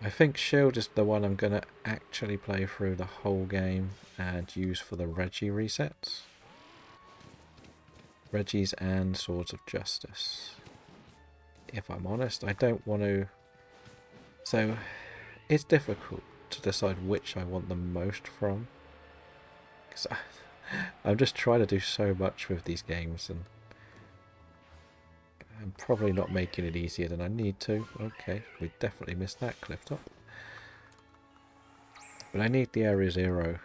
[SPEAKER 1] I think Shield is the one I'm going to actually play through the whole game and use for the Reggie resets. Reggie's and Swords of Justice. If I'm honest, I don't want to... So, it's difficult to decide which I want the most from. Because I'm just trying to do so much with these games, and I'm probably not making it easier than I need to. Okay, we definitely missed that cliff top. But I need the Area 0.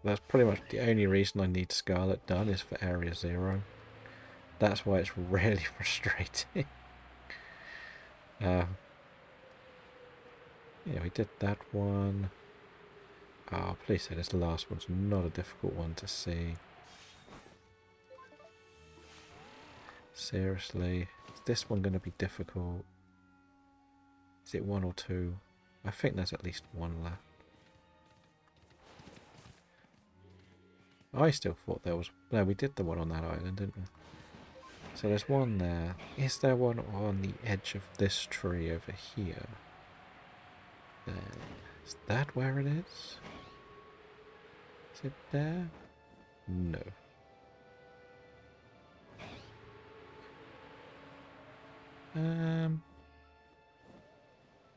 [SPEAKER 1] That's pretty much the only reason I need Scarlet done is for Area 0. That's why it's really frustrating. Yeah, we did that one. Oh, please say this last one's not a difficult one to see. Seriously, is this one going to be difficult? Is it 1 or 2? I think there's at least 1 left. I still thought there was... No, we did the one on that island, didn't we? So there's one there. Is there one on the edge of this tree over here? Then, is that where it is? Is it there? No.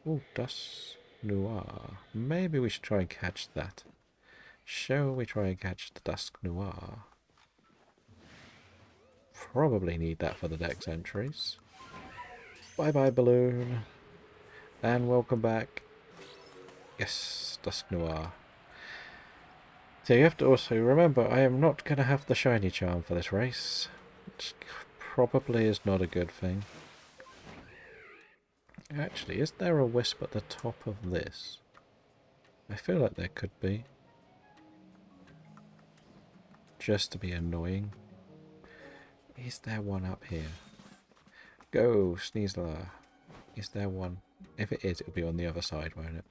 [SPEAKER 1] Oh, Dusk Noir. Maybe we should try and catch that. Shall we try and catch the Dusk Noir? Probably need that for the Dex entries. Bye-bye, balloon. And welcome back. Yes, Dusk Noir. So you have to also remember, I am not going to have the shiny charm for this race. Which probably is not a good thing. Actually, is there a wisp at the top of this? I feel like there could be. Just to be annoying. Is there one up here? Go, Sneasler. Is there one? If it is, it'll be on the other side, won't it?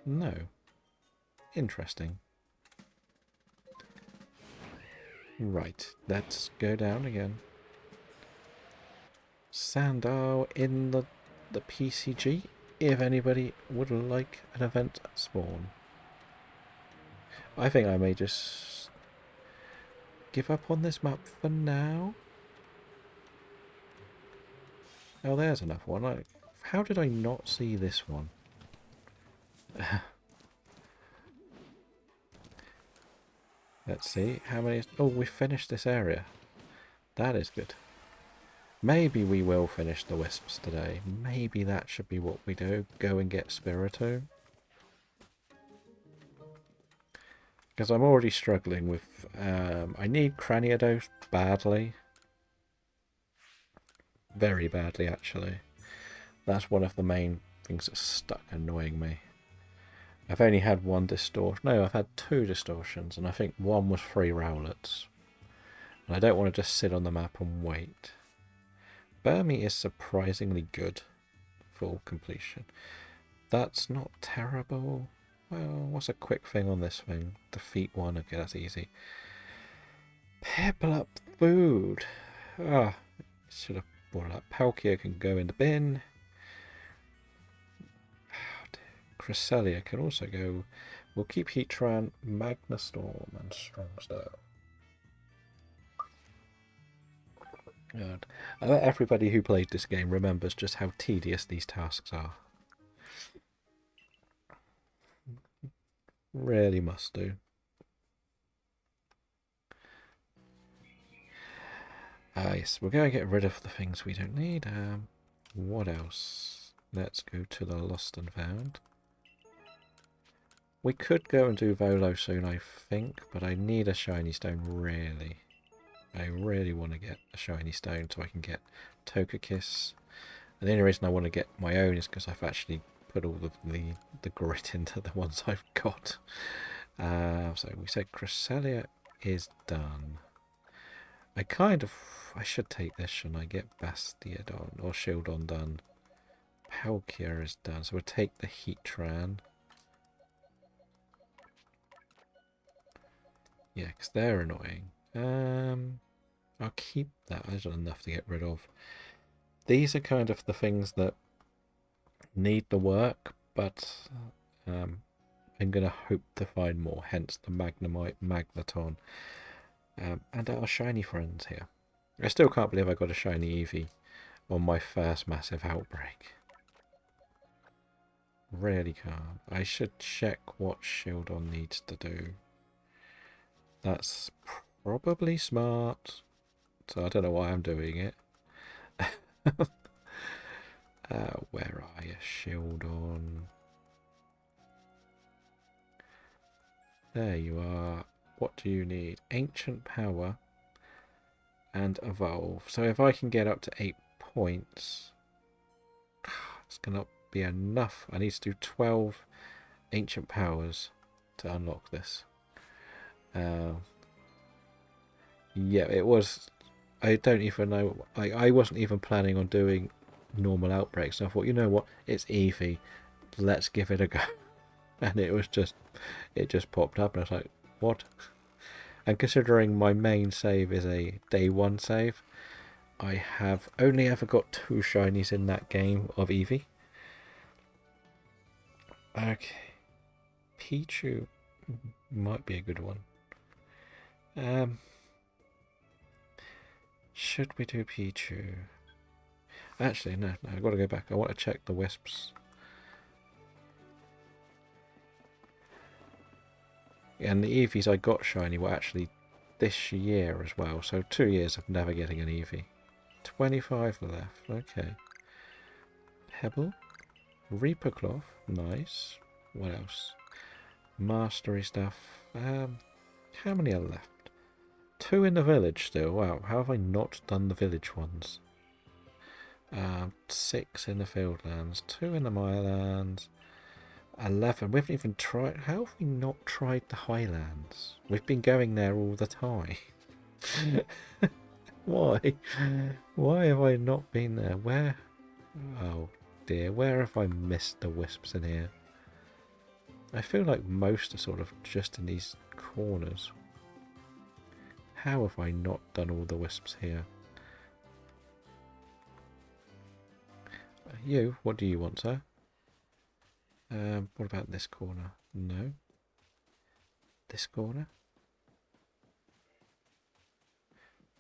[SPEAKER 1] No. Interesting. Right, let's go down again. Sandal in the PCG, if anybody would like an event spawn. I think I may just give up on this map for now. Oh, there's another one. How did I not see this one? Let's see, how many... Oh, we finished this area. That is good. Maybe we will finish the wisps today. Maybe that should be what we do. Go and get Spiritomb. Because I'm already struggling with... I need Craniodose badly. Very badly, actually. That's one of the main things that's stuck annoying me. I've only had one distortion. No, I've had 2 distortions, and I think one was 3 Rowlets. And I don't want to just sit on the map and wait. Burmy is surprisingly good for completion. That's not terrible. Well, what's a quick thing on this thing? Defeat 1, okay, that's easy. Pebble up food. Ah, should have brought it up. Palkia can go in the bin. Cresselia can also go. We'll keep Heatran, Magna Storm, and Strong Style. God. I bet everybody who played this game remembers just how tedious these tasks are. Really must do. Yes, we're going to get rid of the things we don't need. What else? Let's go to the Lost and Found. We could go and do Volo soon, I think, but I need a shiny stone, really. I really want to get a shiny stone so I can get Togekiss. And the only reason I want to get my own is because I've actually put all of the grit into the ones I've got. So we said Cresselia is done. I should take this, shouldn't I? Get Bastiodon or Shieldon done. Palkia is done, so we'll take the Heatran. Yeah, because they're annoying. I'll keep that. There's enough to get rid of. These are kind of the things that need the work, but I'm going to hope to find more, hence the Magnemite, Magneton, and our shiny friends here. I still can't believe I got a shiny Eevee on my first massive outbreak. Really can't. I should check what Shieldon needs to do. That's probably smart. So I don't know why I'm doing it. Where are you, Shieldon? There you are. What do you need? Ancient Power and Evolve. So if I can get up to 8 points, it's going to be enough. I need to do 12 Ancient Powers to unlock this. Yeah, it was... I don't even know... I wasn't even planning on doing normal outbreaks. So I thought, you know what? It's Eevee. Let's give it a go. And it was just... It just popped up and I was like, what? And considering my main save is a day 1 save, I have only ever got 2 shinies in that game of Eevee. Okay. Pichu might be a good one. Should we do Pichu? Actually, no, I've got to go back. I want to check the wisps. And the Eevees I got shiny were actually this year as well. So 2 years of never getting an Eevee. 25 left. Okay. Pebble. Reaper Cloth. Nice. What else? Mastery stuff. How many are left? 2 in the village still. Wow, how have I not done the village ones? 6 in the Fieldlands. 2 in the Mirelands. 11. We haven't even tried... How have we not tried the Highlands? We've been going there all the time. Why? Why have I not been there? Where? Oh dear, where have I missed the wisps in here? I feel like most are sort of just in these corners. How have I not done all the wisps here? You, what do you want, sir? What about this corner? No. This corner?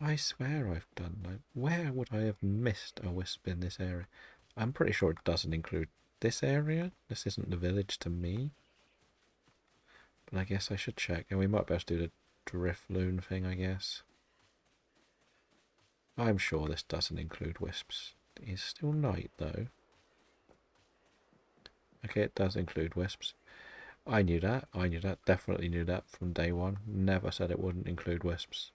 [SPEAKER 1] I swear I've done... Like, where would I have missed a wisp in this area? I'm pretty sure it doesn't include this area. This isn't the village to me. But I guess I should check. And we might best do the Drifloon thing, I guess. I'm sure this doesn't include wisps. It is still night, though. Okay, it does include wisps. I knew that. I knew that. Definitely knew that from day 1. Never said it wouldn't include wisps.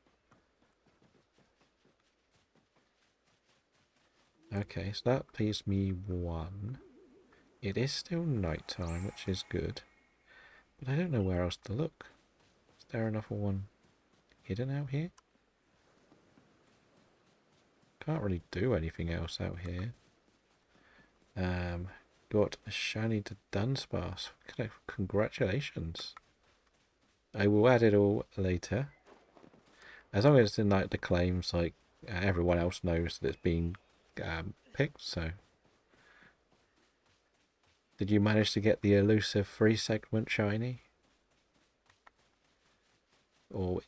[SPEAKER 1] Okay, so that leaves me 1. It is still night time, which is good. But I don't know where else to look. Is there another one hidden out here? Can't really do anything else out here. Got a shiny to Dunsparce. Congratulations. I will add it all later. As long as it's in like the claims, like everyone else knows that it's been picked. So, did you manage to get the elusive 3-segment shiny, or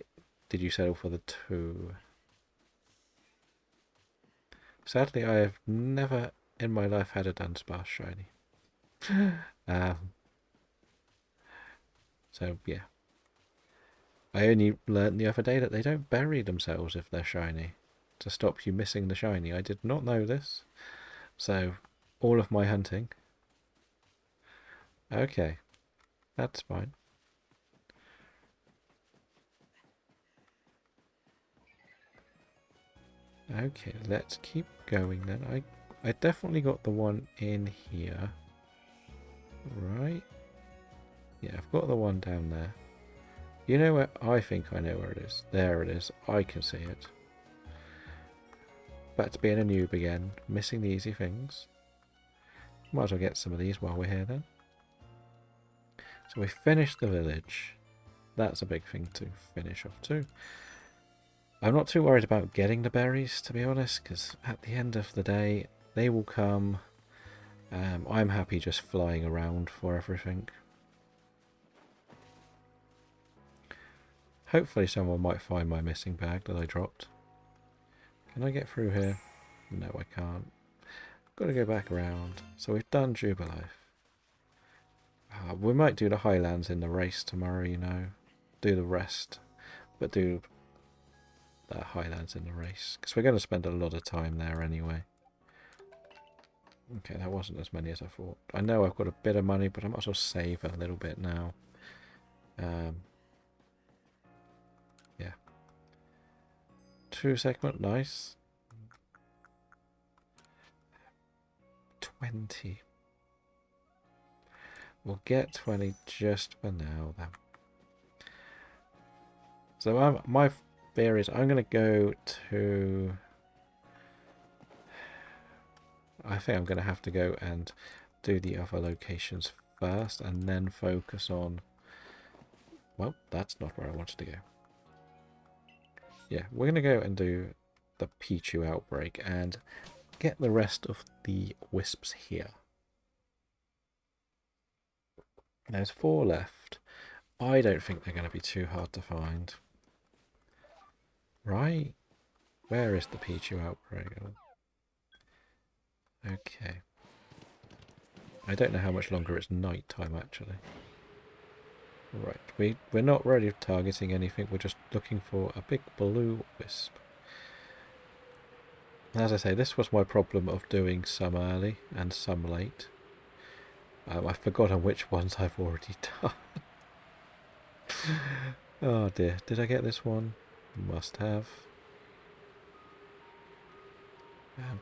[SPEAKER 1] did you settle for the 2? Sadly, I have never in my life had a Dunsparce shiny. So yeah, I only learnt the other day that they don't bury themselves if they're shiny to stop you missing the shiny. I did not know this. So all of my hunting. Okay, that's fine. Okay, let's keep going then. I definitely got the one in here. Right? Yeah, I've got the one down there. You know where? I think I know where it is. There it is. I can see it. back to being a noob again, missing the easy things. Might as well get some of these while we're here then. So we finished the village. That's a big thing to finish off too. I'm not too worried about getting the berries, to be honest, because at the end of the day, they will come. I'm happy just flying around for everything. Hopefully someone might find my missing bag that I dropped. Can I get through here? No, I can't. Got to go back around. So we've done Jubilife. We might do the Highlands in the race tomorrow, you know. Do the rest. But do the Highlands in the race. Because we're going to spend a lot of time there anyway. Okay, that wasn't as many as I thought. I know I've got a bit of money, but I might as well save a little bit now. Yeah. 2 segment, nice. 20. We'll get 20 just for now then. So my fear is I'm going to go to... I think I'm going to have to go and do the other locations first and then focus on... Well, that's not where I wanted to go. Yeah, we're going to go and do the Pichu outbreak and get the rest of the wisps here. There's 4 left. I don't think they're going to be too hard to find. Right? Where is the Pichu outbreak? Okay. I don't know how much longer it's night time actually. Right, we're not really targeting anything, we're just looking for a big blue wisp. As I say, this was my problem of doing some early and some late. I've forgotten which ones I've already done. Oh dear, did I get this one? Must have.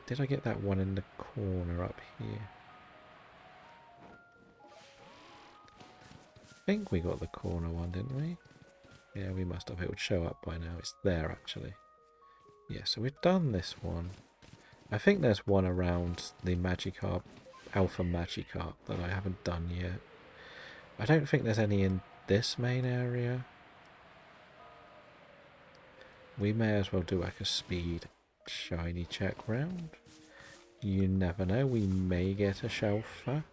[SPEAKER 1] Did I get that one in the corner up here? I think we got the corner one, didn't we? Yeah, we must have. It would show up by now. It's there, actually. Yeah, so we've done this one. I think there's one around the Magikarp, Alpha Magikarp, that I haven't done yet. I don't think there's any in this main area. We may as well do like a speed shiny check round. You never know, we may get a Shelfer.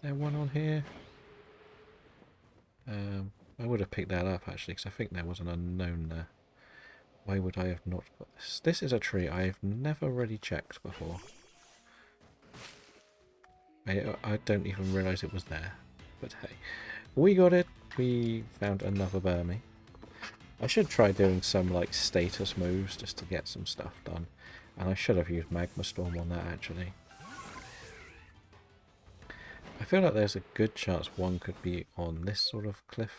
[SPEAKER 1] There one on here? I would have picked that up actually, because I think there was an unknown there. Why would I have not got this? This is a tree I have never really checked before. I don't even realise it was there. But hey, we got it. We found another Burmy. I should try doing some like status moves just to get some stuff done. And I should have used Magma Storm on that actually. I feel like there's a good chance one could be on this sort of cliff.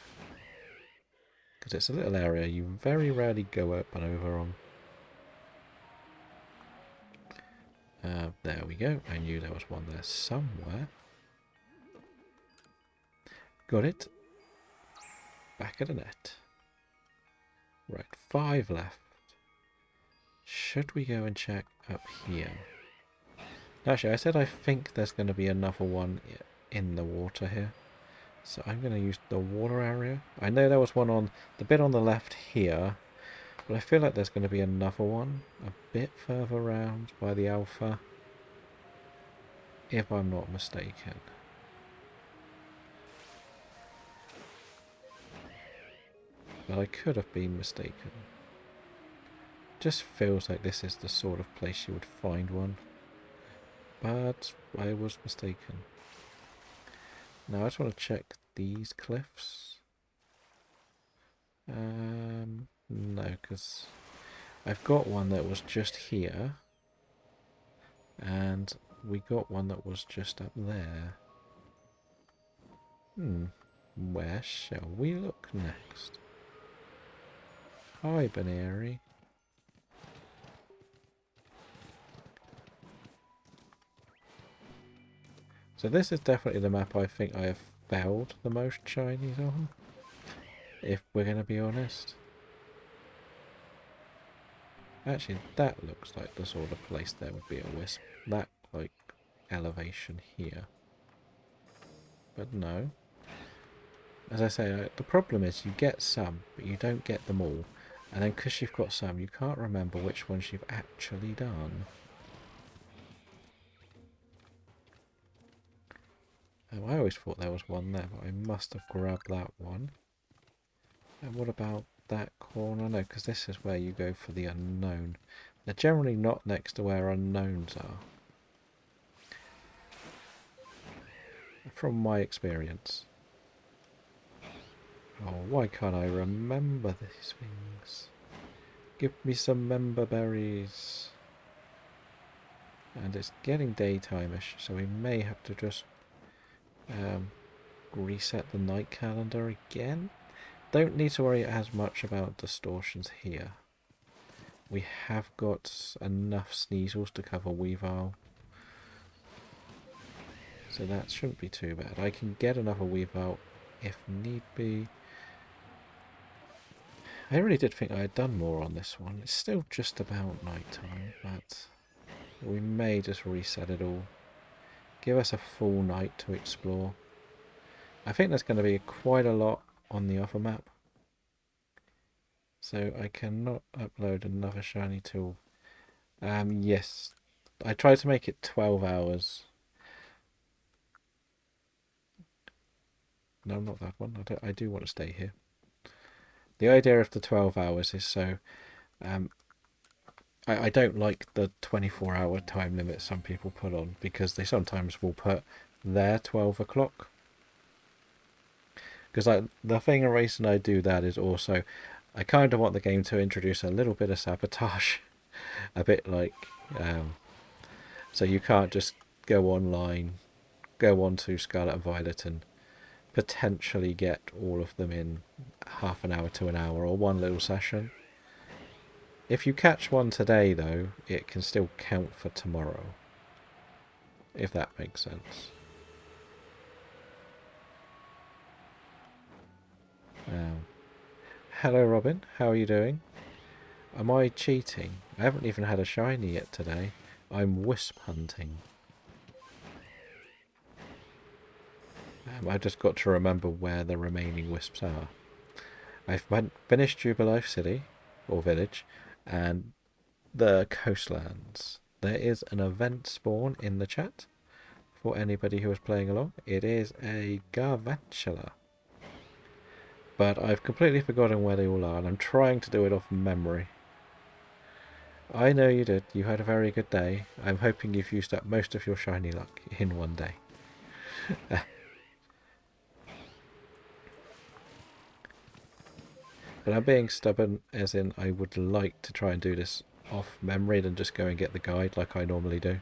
[SPEAKER 1] Because it's a little area you very rarely go up and over on. There we go. I knew there was one there somewhere. Got it. Back of the net. Right, 5 left. Should we go and check up here? Actually, I said I think there's going to be another one in the water here. So I'm going to use the water area. I know there was one on the bit on the left here. But I feel like there's going to be another one a bit further around by the Alpha. If I'm not mistaken. But I could have been mistaken. Just feels like this is the sort of place you would find one. But I was mistaken. Now I just want to check these cliffs. No, because I've got one that was just here. And we got one that was just up there. Where shall we look next? Hi, Baneri. So this is definitely the map I think I have failed the most shinies on. If we're going to be honest. Actually, that looks like the sort of place there would be a wisp. That, like, elevation here. But no. As I say, the problem is you get some, but you don't get them all. And then because you've got some, you can't remember which ones you've actually done. Oh, I always thought there was one there, but I must have grabbed that one. And what about that corner? No, because this is where you go for the unknown. They're generally not next to where unknowns are. From my experience. Oh, why can't I remember these things? Give me some member berries. And it's getting daytime-ish, so we may have to just reset the night calendar again. Don't need to worry as much about distortions here. We have got enough Sneasels to cover Weavile. So that shouldn't be too bad. I can get another Weavile if need be. I really did think I had done more on this one. It's still just about night time, but we may just reset it all. Give us a full night to explore. I think there's going to be quite a lot on the other map. So I cannot upload another shiny tool. Yes, I tried to make it 12 hours. No, not that one. I do want to stay here. The idea of the 12 hours is so... I don't like the 24-hour time limit some people put on, because they sometimes will put their 12 o'clock. Because the thing and reason I do that is also... I kind of want the game to introduce a little bit of sabotage. A bit like... so you can't just go online, go on to Scarlet and Violet and potentially get all of them in half an hour to an hour or one little session. If you catch one today, though, it can still count for tomorrow. If that makes sense. Hello, Robin. How are you doing? Am I cheating? I haven't even had a shiny yet today. I'm wisp hunting. I've just got to remember where the remaining wisps are. I've finished Jubilife City, or village, and the coastlands. There is an event spawn in the chat for anybody who is playing along. It is a Garvantula. But I've completely forgotten where they all are, and I'm trying to do it off memory. I know you did. You had a very good day. I'm hoping you've used up most of your shiny luck in one day. But I'm being stubborn, as in I would like to try and do this off memory than just go and get the guide like I normally do.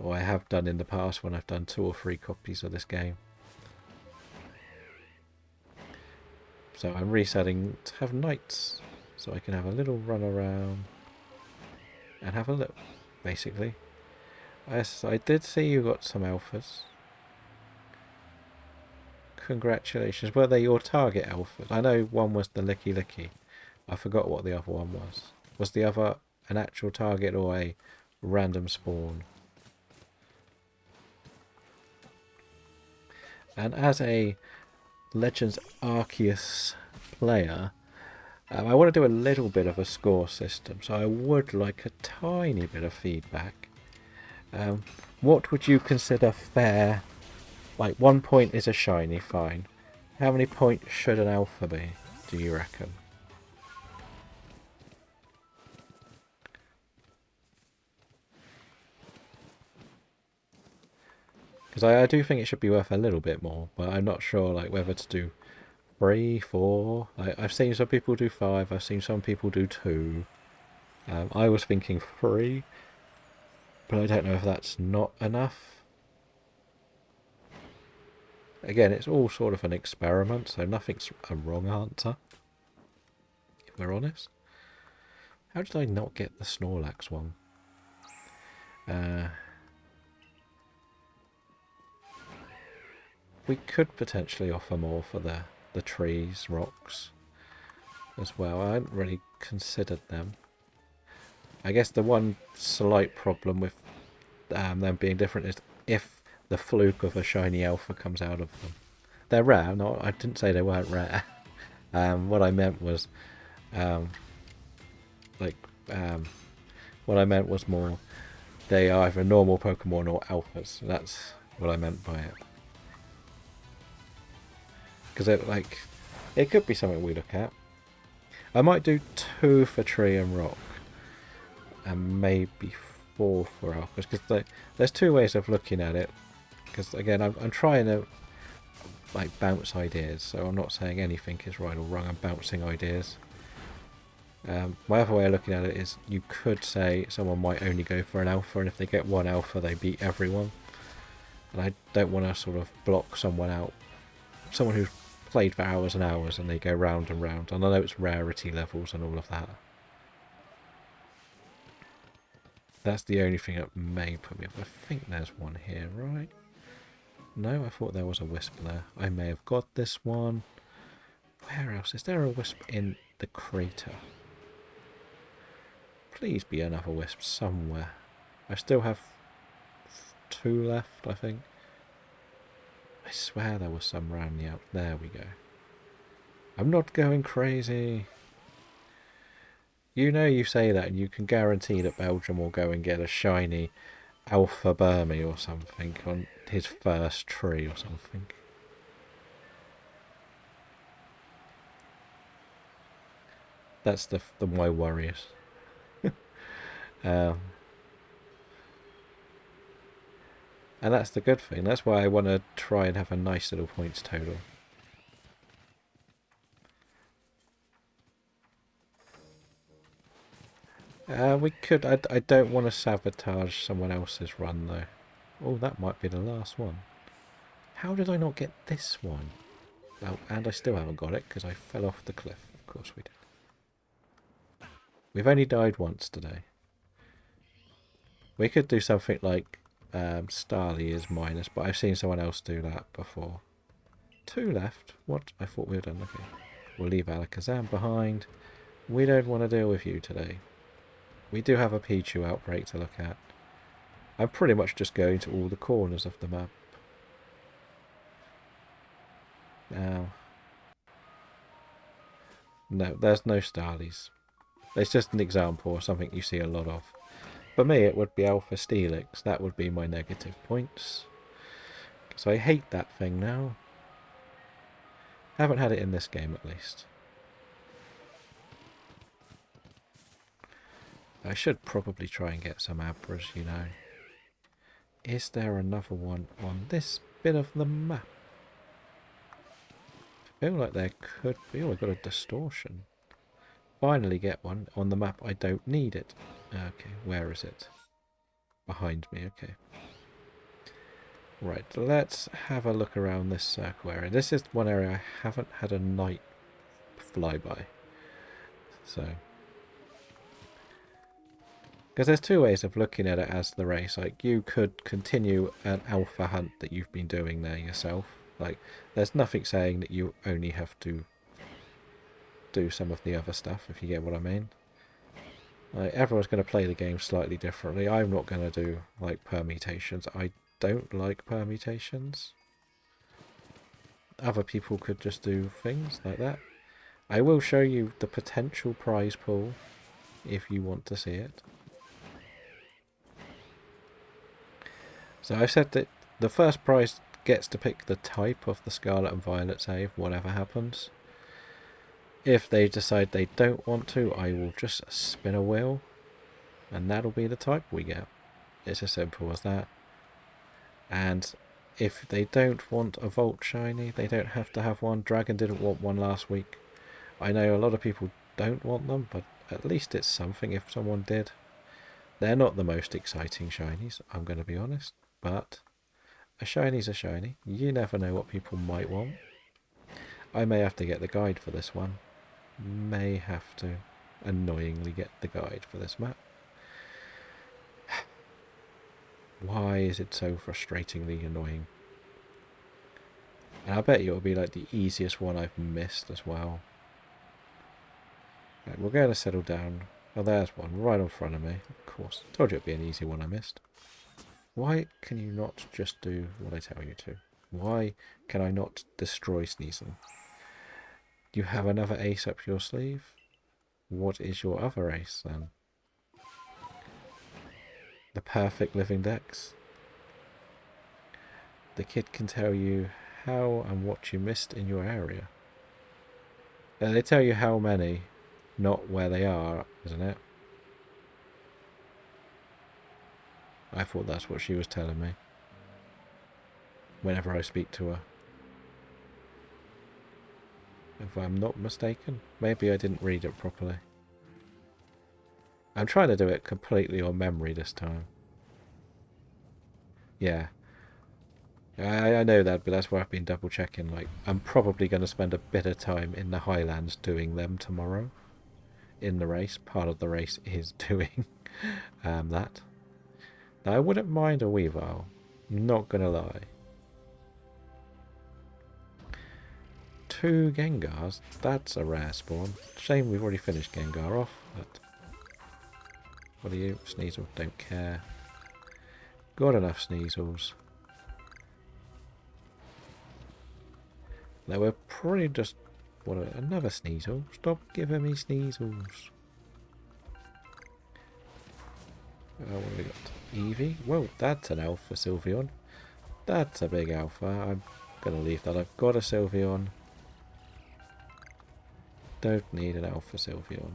[SPEAKER 1] Or I have done in the past when I've done 2 or 3 copies of this game. So I'm resetting to have nights, so I can have a little run around and have a look, basically. Yes, I did see you got some alphas. Congratulations. Were they your target alphas? I know one was the Licky Licky. I forgot what the other one was. Was the other an actual target or a random spawn? And as a Legends Arceus player, I want to do a little bit of a score system, so I would like a tiny bit of feedback. What would you consider fair? Like 1 point is a shiny, fine. How many points should an alpha be, do you reckon? Because I do think it should be worth a little bit more, but I'm not sure like whether to do 3, 4. I've seen some people do 5, I've seen some people do 2. I was thinking 3, but I don't know if that's not enough. Again, it's all sort of an experiment, so nothing's a wrong answer, if we're honest. How did I not get the Snorlax one? We could potentially offer more for the trees, rocks. as well. I hadn't really considered them. I guess the one slight problem with them being different is if the fluke of a shiny alpha comes out of them. They're rare. No, I didn't say they weren't rare. What I meant was, um, like, what I meant was more they are either normal Pokemon or alphas. That's what I meant by it. Because it could be something we look at. I might do 2 for tree and rock, and maybe 4 for alphas. Because there's 2 ways of looking at it. Because again, I'm trying to like bounce ideas, so I'm not saying anything is right or wrong. I'm bouncing ideas. My other way of looking at it is you could say someone might only go for an alpha, and if they get 1 alpha, they beat everyone. And I don't want to sort of block someone out. Someone who's played for hours and hours and they go round and round. And I know it's rarity levels and all of that. That's the only thing that may put me off. I think there's one here, right? No, I thought there was a wisp there. I may have got this one. Where else? Is there a wisp in the crater? Please be another wisp somewhere. I still have 2 left, I think. I swear there was some round the out. There we go. I'm not going crazy. You know you say that and you can guarantee that Belgium will go and get a shiny Alpha Burmy or something on his first tree or something. That's the my worries. And that's the good thing. That's why I want to try and have a nice little points total. We could. I don't want to sabotage someone else's run though. Oh, that might be the last one. How did I not get this one? Oh, and I still haven't got it because I fell off the cliff. Of course we did. We've only died once today. We could do something like Starly is minus, but I've seen someone else do that before. 2 left. What? I thought we were done. Okay. We'll leave Alakazam behind. We don't want to deal with you today. We do have a Pichu outbreak to look at. I'm pretty much just going to all the corners of the map. Now, no, there's no Starlies. It's just an example of something you see a lot of. For me, it would be Alpha Steelix. That would be my negative points. So I hate that thing now. Haven't had it in this game, at least. I should probably try and get some Abras, you know. Is there another one on this bit of the map? I feel like there could be. Oh, I got a distortion. Finally get one on the map. I don't need it. Okay, where is it? Behind me, okay. Right, let's have a look around this circle area. This is one area I haven't had a night fly by. So, because there's 2 ways of looking at it as the race. Like, you could continue an alpha hunt that you've been doing there yourself. Like, there's nothing saying that you only have to do some of the other stuff, if you get what I mean. Like, everyone's going to play the game slightly differently. I'm not going to do, like, permutations. I don't like permutations. Other people could just do things like that. I will show you the potential prize pool if you want to see it. So I've said that the first prize gets to pick the type of the Scarlet and Violet save, whatever happens. If they decide they don't want to, I will just spin a wheel, and that'll be the type we get. It's as simple as that. And if they don't want a Volt Shiny, they don't have to have one. Dragon didn't want one last week. I know a lot of people don't want them, but at least it's something if someone did. They're not the most exciting shinies, I'm going to be honest, but a shiny's a shiny. You never know what people might want. I may have to get the guide for this one. May have to annoyingly get the guide for this map. Why is it so frustratingly annoying? And I bet you it'll be like the easiest one I've missed as well. Right, we're going to settle down. Oh, there's one right in front of me. Of course. Told you it'd be an easy one I missed. Why can you not just do what I tell you to? Why can I not destroy Sneasel? You have another ace up your sleeve? What is your other ace, then? The perfect living dex. The kid can tell you how and what you missed in your area. They tell you how many, not where they are, isn't it? I thought that's what she was telling me. Whenever I speak to her. If I'm not mistaken. Maybe I didn't read it properly. I'm trying to do it completely on memory this time. Yeah. I know that, but that's why I've been double checking. Like, I'm probably going to spend a bit of time in the Highlands doing them tomorrow. In the race. Part of the race is doing that. Now, I wouldn't mind a Weavile. Not going to lie. 2 Gengars? That's a rare spawn. Shame we've already finished Gengar off, but... What are you? Sneasel. Don't care. Got enough Sneasels. Now we're probably just... What, another Sneasel? Stop giving me Sneasels. What have we got? Eevee? Whoa, that's an Alpha Sylveon. That's a big Alpha. I'm going to leave that. I've got a Sylveon. Don't need an Alpha Sylveon.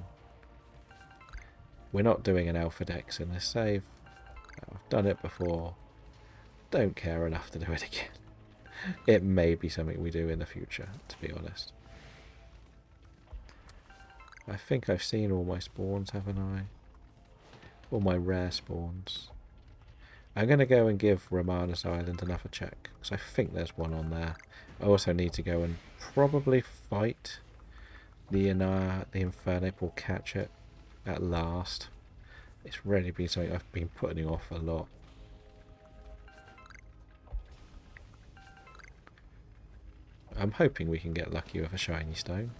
[SPEAKER 1] We're not doing an Alpha Dex in this save. I've done it before. Don't care enough to do it again. It may be something we do in the future, to be honest. I think I've seen all my spawns, haven't I? All my rare spawns. I'm going to go and give Romana's Island another check, because I think there's one on there. I also need to go and probably fight the Infernape, or catch it at last. It's really been something I've been putting off a lot. I'm hoping we can get lucky with a shiny stone.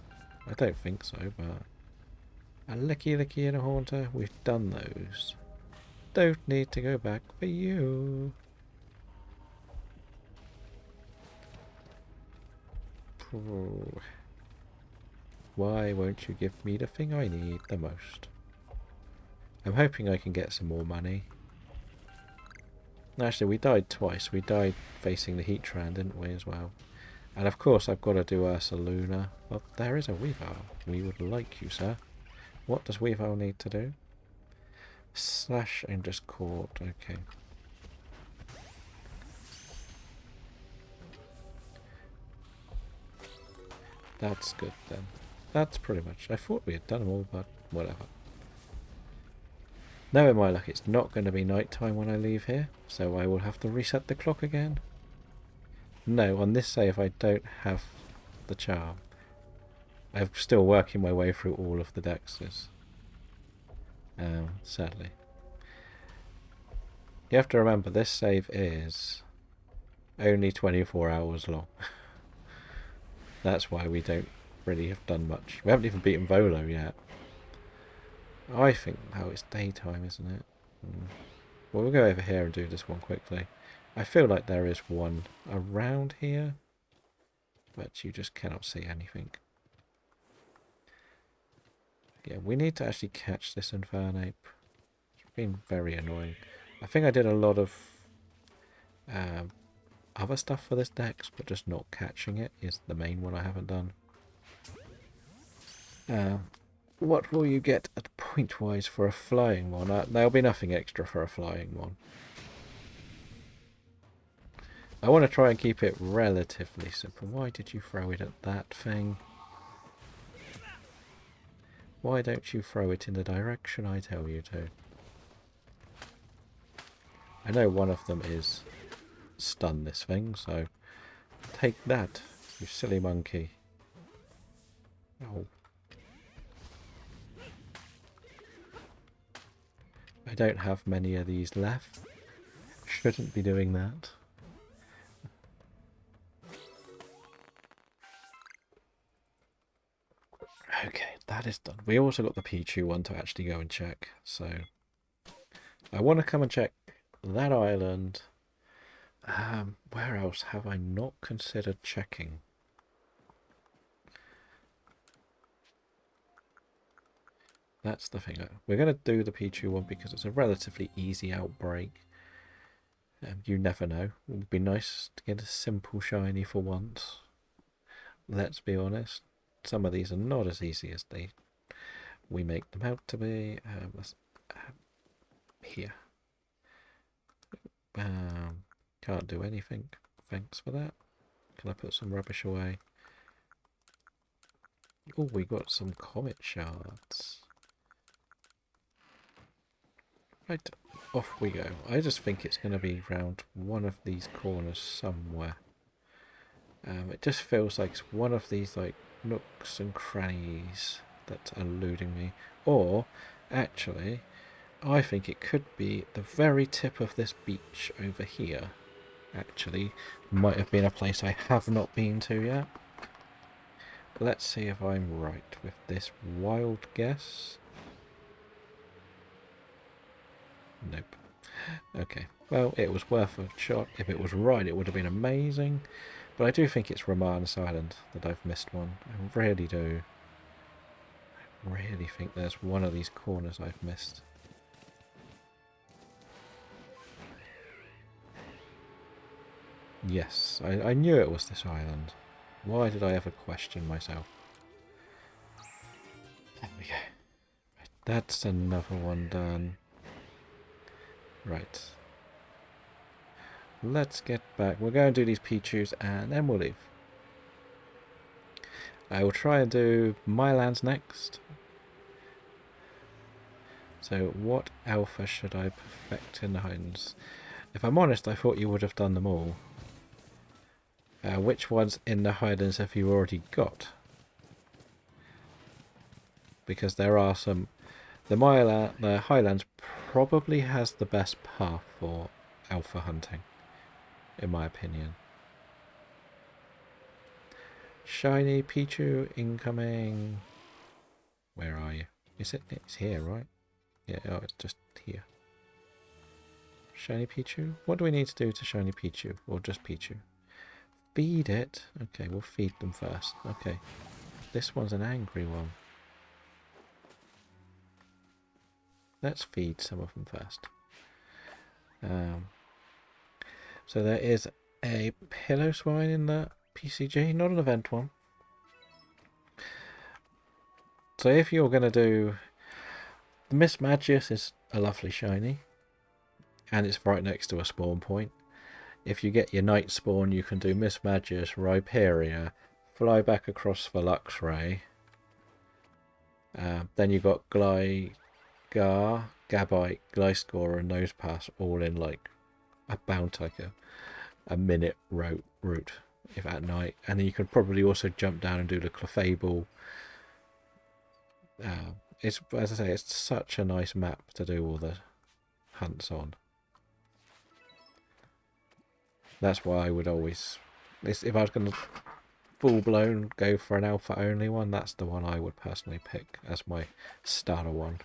[SPEAKER 1] I don't think so, but... A licky and a haunter, we've done those. Don't need to go back for you. Why won't you give me the thing I need the most? I'm hoping I can get some more money. Actually, we died twice. We died facing the Heatran, didn't we, as well? And of course I've got to do Ursaluna. Well, there is a Weavile. We would like you, sir. What does Weavile need to do? Slash and just caught. Okay. That's good then. That's pretty much... I thought we had done them all, but whatever. Knowing my luck, it's not going to be night time when I leave here, so I will have to reset the clock again. No, on this save I don't have the charm. I'm still working my way through all of the dexes. Sadly. You have to remember, this save is only 24 hours long. That's why we don't really have done much. We haven't even beaten Volo yet. I think... Oh, it's daytime, isn't it? Well, we'll go over here and do this one quickly. I feel like there is one around here, but you just cannot see anything. Yeah, we need to actually catch this Infernape. It's been very annoying. I think I did a lot of other stuff for this dex, but just not catching it is the main one I haven't done. What will you get at point-wise for a flying one? There'll be nothing extra for a flying one. I want to try and keep it relatively simple. Why did you throw it at that thing? Why don't you throw it in the direction I tell you to? I know one of them is stun this thing, so take that, you silly monkey. Oh. I don't have many of these left. Shouldn't be doing that. Okay, that is done. We also got the Pichu one to actually go and check. So I want to come and check that island. Where else have I not considered checking? That's the thing. We're going to do the Pichu one because it's a relatively easy outbreak. You never know. It would be nice to get a simple shiny for once. Let's be honest. Some of these are not as easy as we make them out to be. Here. Can't do anything. Thanks for that. Can I put some rubbish away? Oh, we got some comet shards. Right, off we go. I just think it's going to be round one of these corners somewhere. It just feels like it's one of these like nooks and crannies that's eluding me. Or, actually, I think it could be the very tip of this beach over here. Actually, might have been a place I have not been to yet. Let's see if I'm right with this wild guess. Nope. Okay, well, it was worth a shot. If it was right, it would have been amazing. But I do think it's Romanus Island that I've missed one. I really do. I really think there's one of these corners I've missed. Yes, I knew it was this island. Why did I ever question myself? There we go. Right, that's another one done. Right. Let's get back. We're going to do these Pichus and then we'll leave. I will try and do my lands next. So what alpha should I perfect in the Highlands? If I'm honest, I thought you would have done them all. Which ones in the Highlands have you already got? Because there are some... The Highlands probably has the best path for alpha hunting, in my opinion. Shiny Pichu incoming. Where are you? Is it? It's here, right? Yeah, oh, it's just here. Shiny Pichu? What do we need to do to Shiny Pichu? Or just Pichu? Feed it? Okay, we'll feed them first. Okay. This one's an angry one. Let's feed some of them first. So there is a pillow swine in the PCG, not an event one. So if you're going to do... The Miss Magius is a lovely shiny. And it's right next to a spawn point. If you get your night spawn, you can do Miss Magius, Rhyperia, fly back across for Luxray. Then you've got Gligar, Gabite, Gliscor and Nosepass all in like about like a minute route if at night. And then you could probably also jump down and do the Clefable. It's, as I say, it's such a nice map to do all the hunts on. That's why I would always... If I was going to full-blown go for an alpha only one, that's the one I would personally pick as my starter one.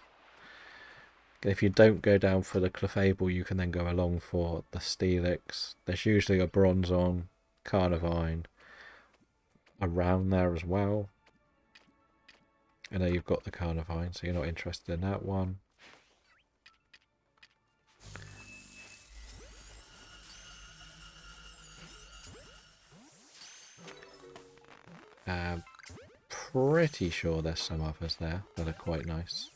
[SPEAKER 1] If you don't go down for the Clefable, you can then go along for the Steelix. There's usually a Bronzong, Carnivine around there as well. I know you've got the Carnivine, so you're not interested in that one. Pretty sure there's some others there that are quite nice.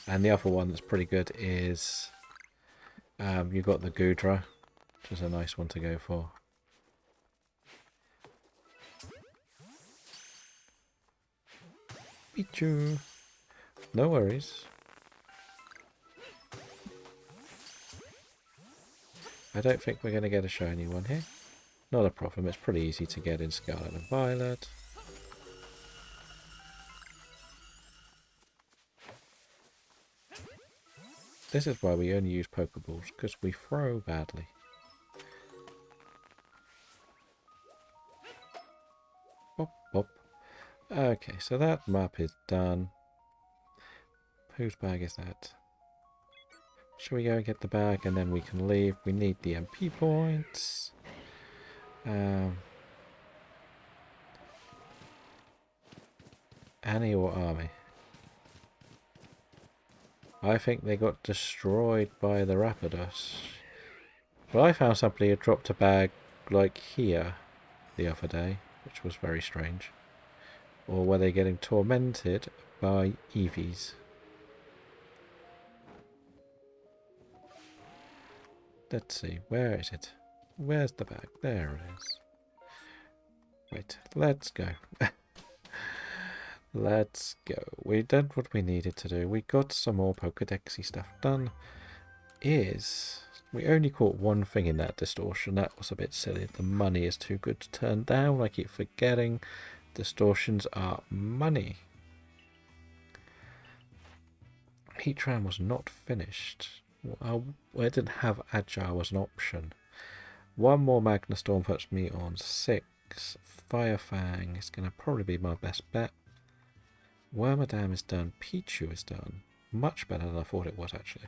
[SPEAKER 1] And the other one that's pretty good is you've got the Goodra, which is a nice one to go for. Pichu. No worries. I don't think we're going to get a shiny one here. Not a problem, it's pretty easy to get in Scarlet and Violet. This is why we only use Pokeballs, because we throw badly. Bop, bop. Okay, so that map is done. Whose bag is that? Shall we go and get the bag and then we can leave? We need the MP points. Annie or Army? I think they got destroyed by the Rapidos. Well, I found somebody had dropped a bag like here the other day, which was very strange. Or were they getting tormented by Eevees? Let's see, where is it? Where's the bag? There it is. Wait, let's go. Let's go. We did what we needed to do. We got some more Pokedexy stuff done. We only caught one thing in that distortion. That was a bit silly. The money is too good to turn down. I keep forgetting distortions are money. Heatran was not finished. I didn't have Agile as an option. One more Magnastorm puts me on 6. Firefang is going to probably be my best bet. Wormadam is done. Pichu is done. Much better than I thought it was, actually.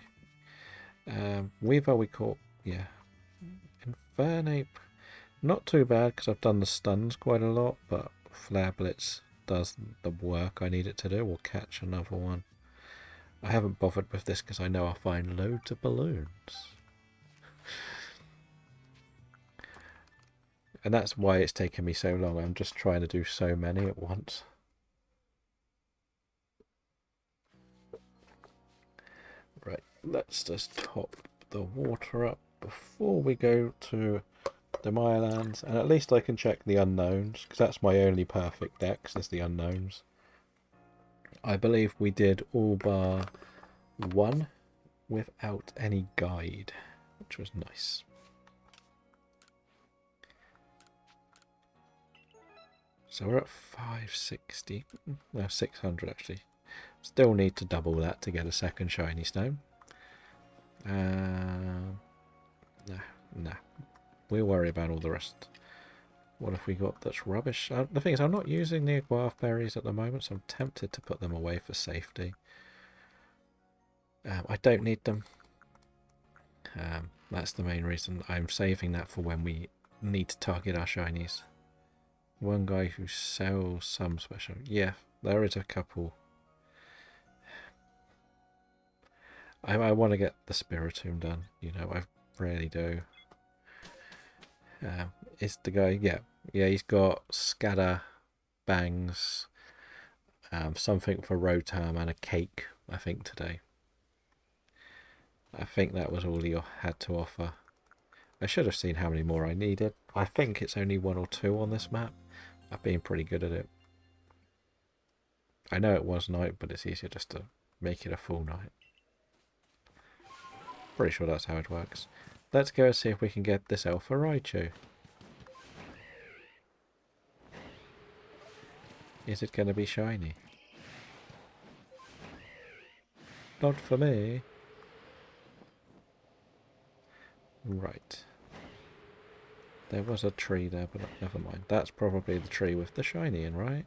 [SPEAKER 1] Weaver we caught, yeah. Infernape, not too bad because I've done the stuns quite a lot, but Flare Blitz does the work I need it to do. We'll catch another one. I haven't bothered with this because I know I'll find loads of balloons. And that's why it's taken me so long. I'm just trying to do so many at once. Right, let's just top the water up before we go to the Mirelands. And at least I can check the unknowns, because that's my only perfect dex, is the unknowns. I believe we did all bar one without any guide, which was nice. So we're at 560, no 600 actually. Still need to double that to get a second shiny stone. Nah. We'll worry about all the rest. What have we got that's rubbish? The thing is, I'm not using the Aguarth berries at the moment, so I'm tempted to put them away for safety. I don't need them. That's the main reason. I'm saving that for when we need to target our shinies. One guy who sells some special. Yeah, there is a couple. I want to get the Spiritomb done. You know, I really do. Is the guy? Yeah, he's got scatter, bangs, something for Rotom and a cake, I think, today. I think that was all he had to offer. I should have seen how many more I needed. I think it's only 1 or 2 on this map. I've been pretty good at it. I know it was night, but it's easier just to make it a full night. Pretty sure that's how it works. Let's go and see if we can get this Alpha Raichu. Is it going to be shiny? Not for me. Right. There was a tree there, but never mind. That's probably the tree with the shiny in, right?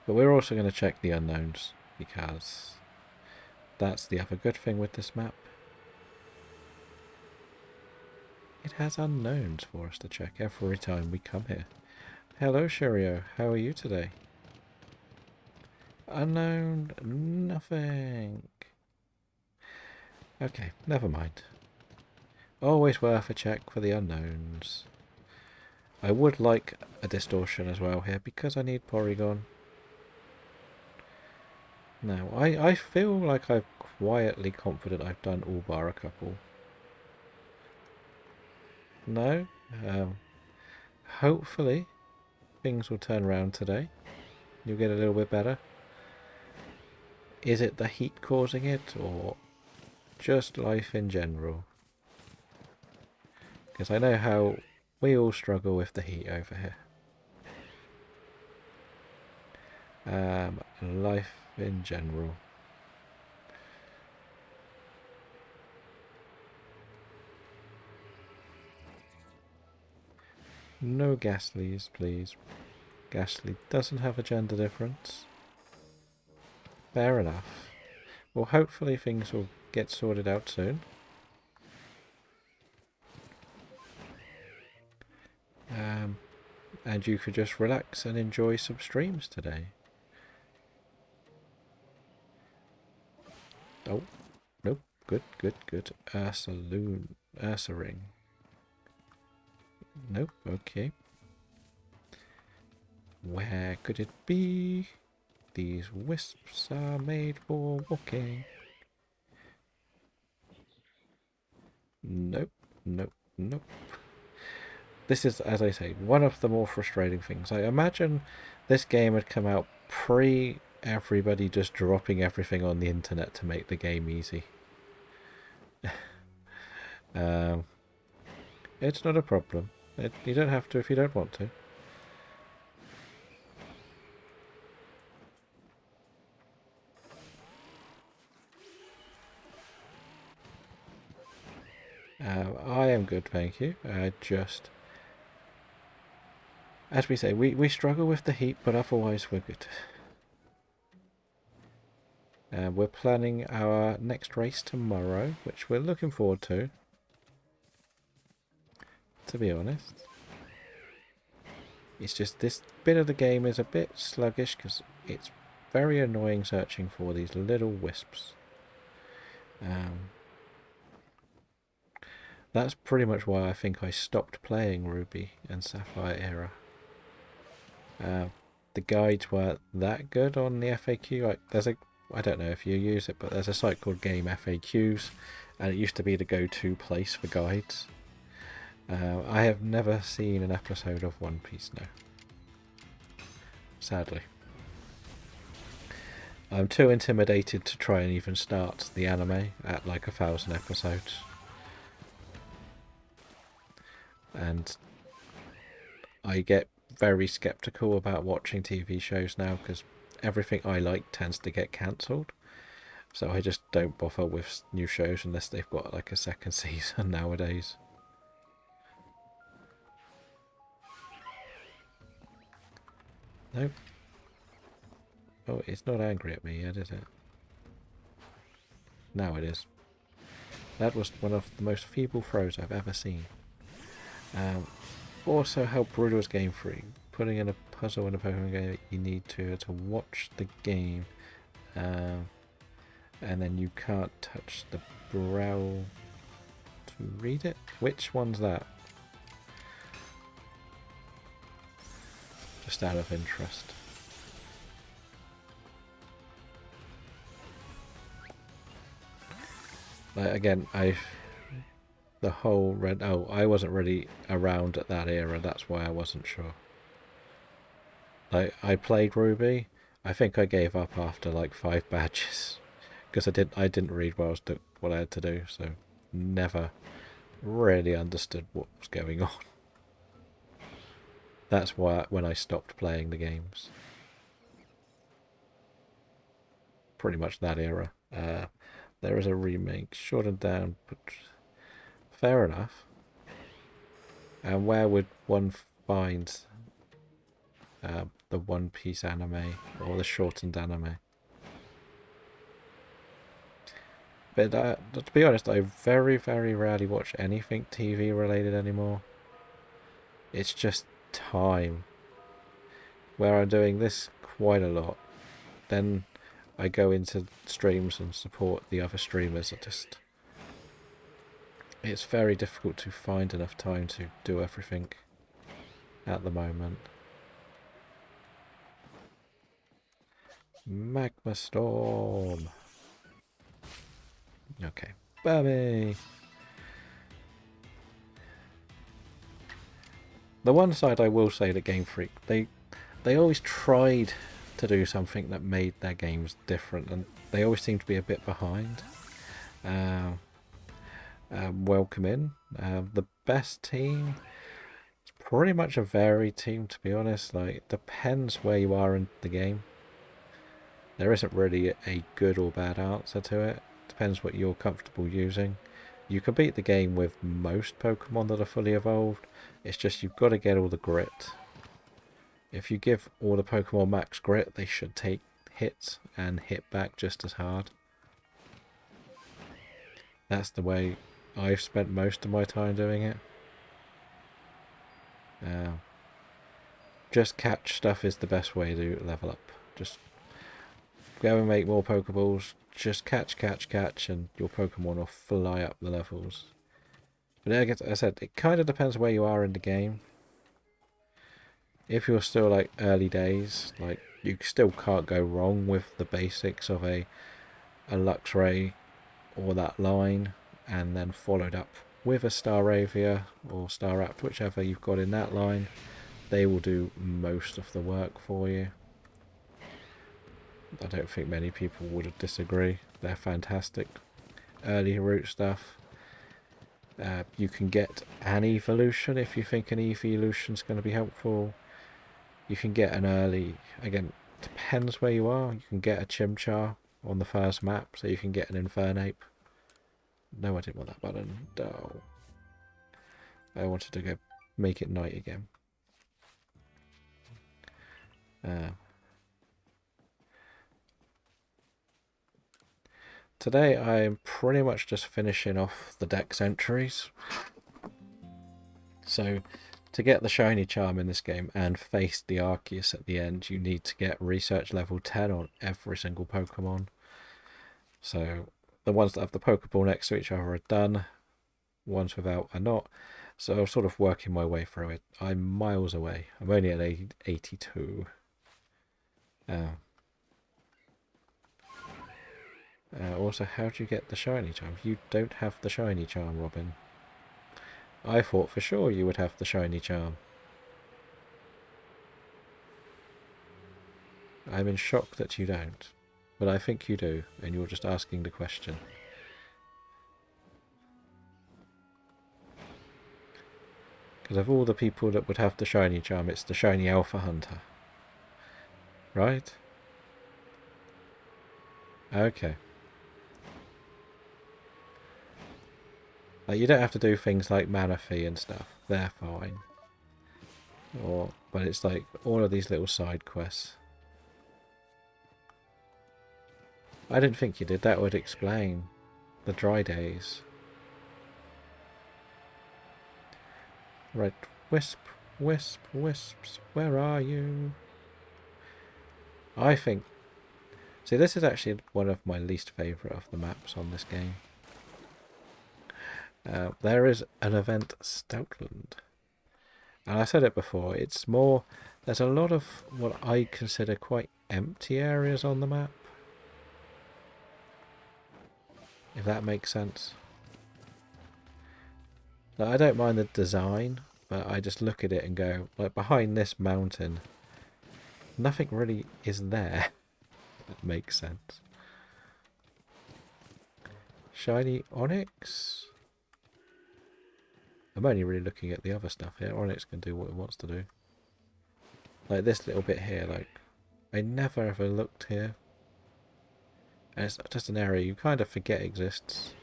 [SPEAKER 1] But we're also going to check the unknowns, because that's the other good thing with this map. It has unknowns for us to check every time we come here. Hello, Shirio. How are you today? Unknown, nothing. Okay, never mind. Always worth a check for the unknowns. I would like a distortion as well here because I need Porygon. Now, I feel like I'm quietly confident I've done all bar a couple. No? Hopefully things will turn around today. You'll get a little bit better. Is it the heat causing it, or just life in general? Because I know how we all struggle with the heat over here. Life in general. No Ghastlies, please. Ghastly doesn't have a gender difference. Fair enough. Well, hopefully things will get sorted out soon. And you could just relax and enjoy some streams today. Oh, nope. Good, good, good. Ursa ring. Nope, okay. Where could it be? These wisps are made for walking. Nope, nope, nope. This is, as I say, one of the more frustrating things. I imagine this game had come out pre everybody just dropping everything on the internet to make the game easy. It's not a problem. You don't have to if you don't want to. I am good, thank you. As we say, we struggle with the heat, but otherwise we're good. We're planning our next race tomorrow, which we're looking forward to be honest. It's just this bit of the game is a bit sluggish because it's very annoying searching for these little wisps. That's pretty much why I think I stopped playing Ruby and Sapphire era. The guides weren't that good on the FAQ. I don't know if you use it, but there's a site called Game FAQs, and it used to be the go-to place for guides. I have never seen an episode of One Piece now. Sadly. I'm too intimidated to try and even start the anime at like 1,000 episodes. And I get very skeptical about watching TV shows now because everything I like tends to get cancelled. So I just don't bother with new shows unless they've got like a second season nowadays. Nope. Oh, it's not angry at me yet, is it? Now it is. That was one of the most feeble throws I've ever seen. Also, how brutal is Game Freak. Putting in a puzzle in a Pokemon game, you need to watch the game, and then you can't touch the brow to read it. Which one's that? Just out of interest. Again, the whole red... Oh, I wasn't really around at that era, that's why I wasn't sure. I played Ruby. I think I gave up after like 5 badges. Because I didn't read what I had to do, so never really understood what was going on. That's why when I stopped playing the games. Pretty much that era. There is a remake, shortened down, but fair enough. And where would one find the One Piece anime or the shortened anime? But to be honest, I very, very rarely watch anything TV related anymore. It's just time. Where I'm doing this quite a lot. Then I go into streams and support the other streamers. It's very difficult to find enough time to do everything at the moment. Magma Storm. Okay. Bammy. The one side I will say to Game Freak, they always tried to do something that made their games different, and they always seem to be a bit behind. Welcome in. The best team, it's pretty much a varied team, to be honest. Like, it depends where you are in the game. There isn't really a good or bad answer to it. Depends what you're comfortable using. You can beat the game with most Pokemon that are fully evolved. It's just you've got to get all the grit. If you give all the Pokemon max grit, they should take hits and hit back just as hard. That's the way I've spent most of my time doing it. Just catch stuff is the best way to level up. Just go and make more Pokeballs. Just catch, and your Pokemon will fly up the levels. But like I said, it kind of depends where you are in the game. If you're still like early days, like you still can't go wrong with the basics of a Luxray or that line, and then followed up with a Staravia or Staraptor, whichever you've got in that line. They will do most of the work for you. I don't think many people would disagree. They're fantastic. Early route stuff. You can get an evolution if you think an evolution is going to be helpful. You can get an early, again, depends where you are. You can get a Chimchar on the first map, so you can get an Infernape. No, I didn't want that button. No. I wanted to go make it night again. Today I'm pretty much just finishing off the Dex entries. So to get the shiny charm in this game and face the Arceus at the end, you need to get research level 10 on every single Pokemon. So the ones that have the Pokeball next to each other are done. Ones without are not. So I'm sort of working my way through it. I'm miles away. I'm only at 82. Also, how do you get the shiny charm? You don't have the shiny charm, Robin. I thought for sure you would have the shiny charm. I'm in shock that you don't. But I think you do, and you're just asking the question. Because of all the people that would have the shiny charm, it's the shiny alpha hunter. Right? Okay. Like, you don't have to do things like Manaphy and stuff. They're fine. But it's like all of these little side quests. I didn't think you did. That would explain the dry days. Right, Wisp, Wisp, Wisps, where are you? I think... See, this is actually one of my least favourite of the maps on this game. There is an event, Stoutland. And I said it before, it's more... There's a lot of what I consider quite empty areas on the map. If that makes sense. Now, I don't mind the design, but I just look at it and go, like, behind this mountain, nothing really is there. That makes sense. Shiny Onyx. I'm only really looking at the other stuff here. Onyx can do what it wants to do. Like this little bit here, like, I never ever looked here. And it's just an area you kind of forget exists.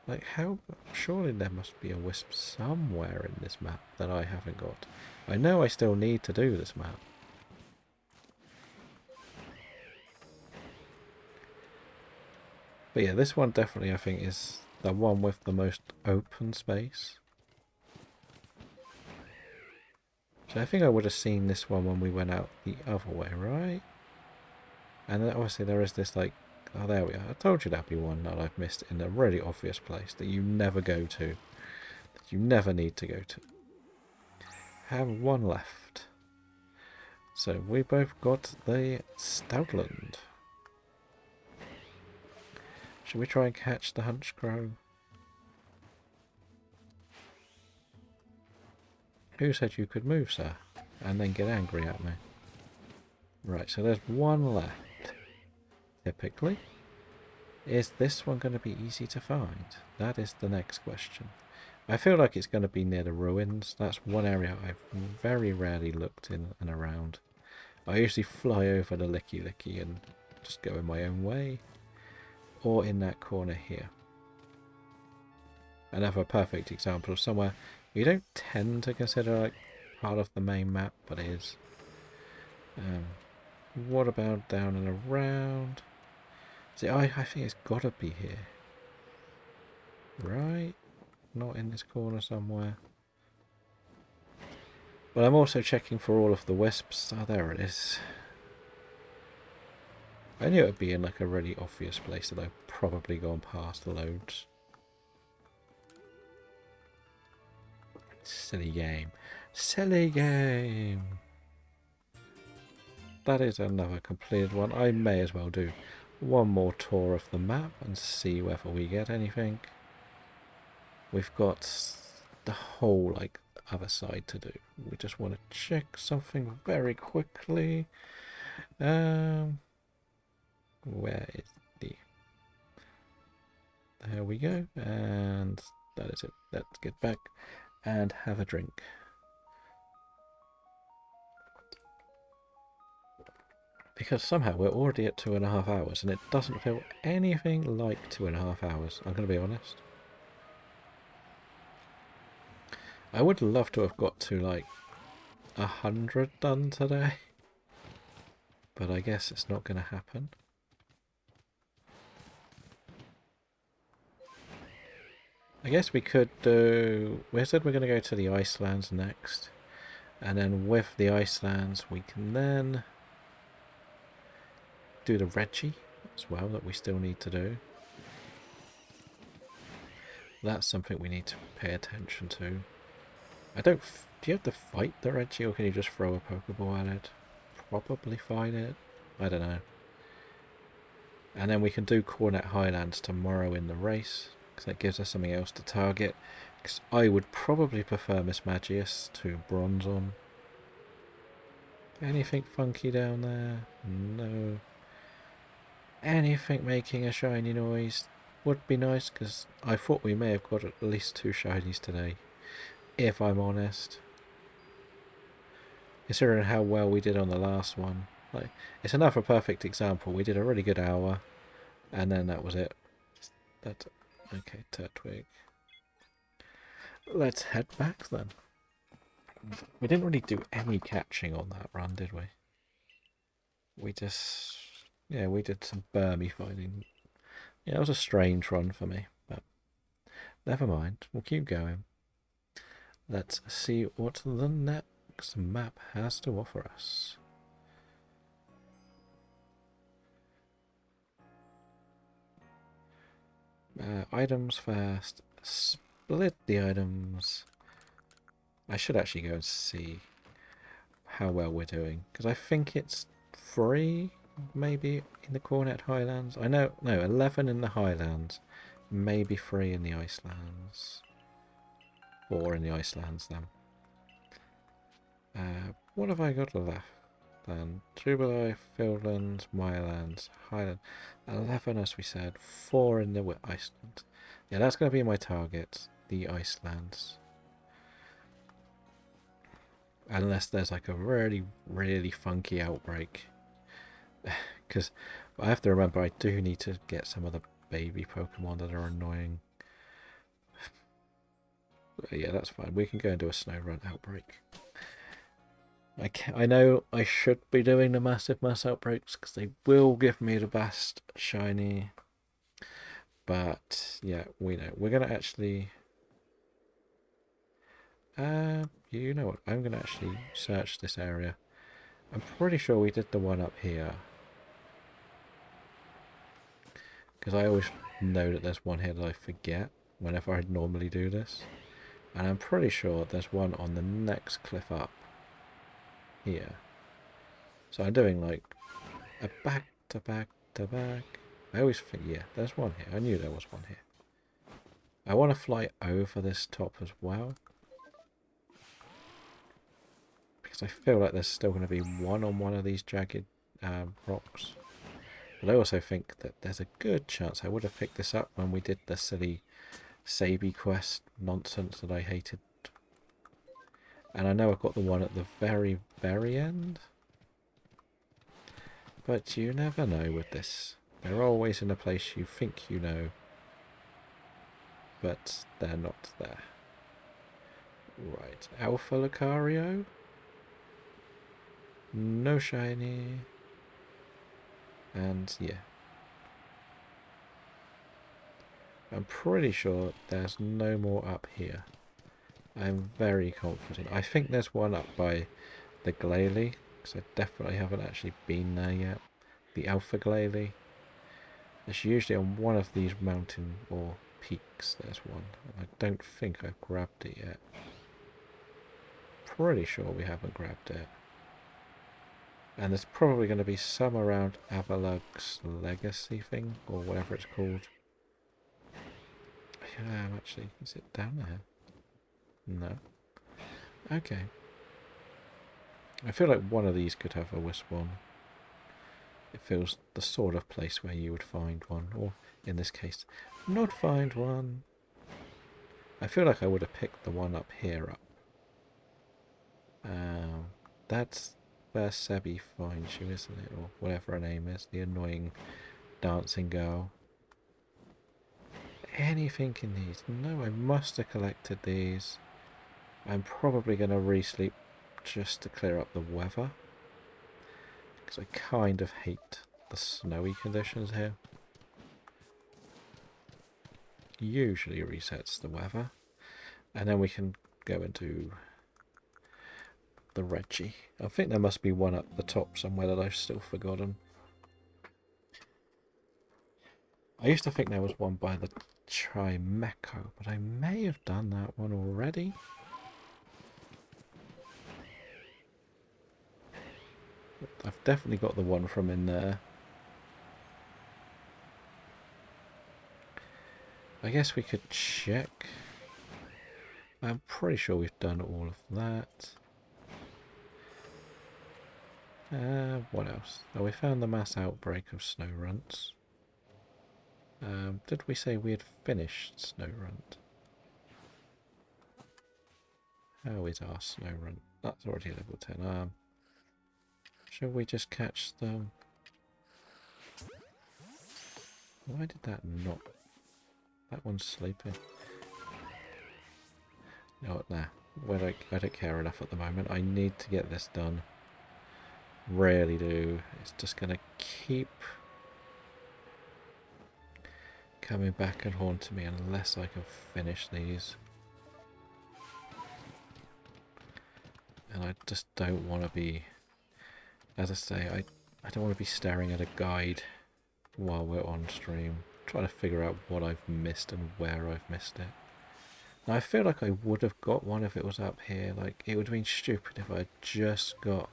[SPEAKER 1] Like, how... Surely there must be a Wisp somewhere in this map that I haven't got. I know I still need to do this map. But yeah, this one definitely, I think, is the one with the most open space. So I think I would have seen this one when we went out the other way, right? And then obviously there is this, like... Oh, there we are. I told you that'd be one that I've missed in a really obvious place that you never go to. That you never need to go to. Have one left. So we both got the Stoutland. Should we try and catch the Hunchcrow? Who said you could move, sir? And then get angry at me. Right, so there's one left. Typically. Is this one going to be easy to find? That is the next question. I feel like it's going to be near the ruins. That's one area I've very rarely looked in and around. I usually fly over the Licky Licky and just go in my own way. or in that corner here. Another perfect example of somewhere you don't tend to consider like part of the main map, but it is. What about down and around? See, I think it's got to be here. Right? Not in this corner somewhere. But I'm also checking for all of the wisps. Oh, there it is. I knew it would be in like a really obvious place that I've probably gone past loads. Silly game. Silly game. That is another completed one. I may as well do one more tour of the map and see whether we get anything. We've got the whole like other side to do. We just want to check something very quickly. Where is the... There we go. And that is it. Let's get back and have a drink. Because somehow we're already at 2.5 hours and it doesn't feel anything like 2.5 hours, I'm going to be honest. I would love to have got to like 100 done today, but I guess it's not going to happen. I guess we could do... We said we're going to go to the Icelands next, and then with the Icelands we can then do the Reggie as well that we still need to do. That's something we need to pay attention to. I don't... Do you have to fight the Reggie or can you just throw a Pokeball at it? Probably fight it. I don't know. And then we can do Cornet Highlands tomorrow in the race, because that gives us something else to target. Because I would probably prefer Miss Magius to Bronzong. Anything funky down there? No. Anything making a shiny noise would be nice, because I thought we may have got at least 2 shinies today, if I'm honest. Considering how well we did on the last one. Like, it's another perfect example. We did a really good hour, and then that was it. That's okay, Turtwig. Let's head back then. We didn't really do any catching on that run, did we? We just... Yeah, we did some Burmy finding. Yeah, it was a strange run for me, but never mind. We'll keep going. Let's see what the next map has to offer us. Items first. Split the items. I should actually go and see how well we're doing, because I think it's free, maybe, in the Cornet Highlands. I know, no, 11 in the Highlands, maybe free in the Icelands. 4 in the Icelands, then. What have I got left, then? Jubilee, Fieldlands, Mylands, Highland. 11, as we said. 4 in the Iceland. Yeah, that's going to be my target, the Icelands. Unless there's like a really, really funky outbreak. Because I have to remember I do need to get some of the baby Pokemon that are annoying. But yeah, that's fine. We can go and do a snow run outbreak. I know I should be doing the massive mass outbreaks because they will give me the best shiny. But yeah, we know. We're going to actually... you know what? I'm going to actually search this area. I'm pretty sure we did the one up here. Because I always know that there's one here that I forget whenever I normally do this. And I'm pretty sure there's one on the next cliff up. Here. So I'm doing like a back to back to back. I always think, yeah, there's one here. I knew there was one here. I want to fly over this top as well. Because I feel like there's still going to be one on one of these jagged rocks. But I also think that there's a good chance I would have picked this up when we did the silly Sabi quest nonsense that I hated. And I know I've got the one at the very, very end. But you never know with this. They're always in a place you think you know, but they're not there. Right, Alpha Lucario. No shiny. And yeah. I'm pretty sure there's no more up here. I'm very confident. I think there's one up by the Glalie, because I definitely haven't actually been there yet. The Alpha Glalie. It's usually on one of these mountain or peaks. There's one. I don't think I've grabbed it yet. Pretty sure we haven't grabbed it. And there's probably going to be some around Avalug's Legacy thing, or whatever it's called. Yeah, actually, is it down there? No. Okay. I feel like one of these could have a Wisp-on. It feels the sort of place where you would find one, or in this case, not find one. I feel like I would have picked the one up here up. That's where Sebi finds you, isn't it? Or whatever her name is, the annoying dancing girl. Anything in these? No, I must have collected these. I'm probably going to re-sleep just to clear up the weather. Because I kind of hate the snowy conditions here. Usually resets the weather. And then we can go into the Reggie. I think there must be one up the top somewhere that I've still forgotten. I used to think there was one by the Trimeco, but I may have done that one already. I've definitely got the one from in there. I guess we could check. I'm pretty sure we've done all of that. What else? Oh, we found the mass outbreak of snow runts. Did we say we had finished snow runt? How is our snow runt? That's already level 10. Shall we just catch them? Why did that not? That one's sleeping. No, nah. I don't care enough at the moment. I need to get this done. Really do. It's just going to keep coming back and haunting me unless I can finish these. And I just don't want to be, as I say, I don't want to be staring at a guide while we're on stream, trying to figure out what I've missed and where I've missed it. Now, I feel like I would have got one if it was up here. Like, it would have been stupid if I just got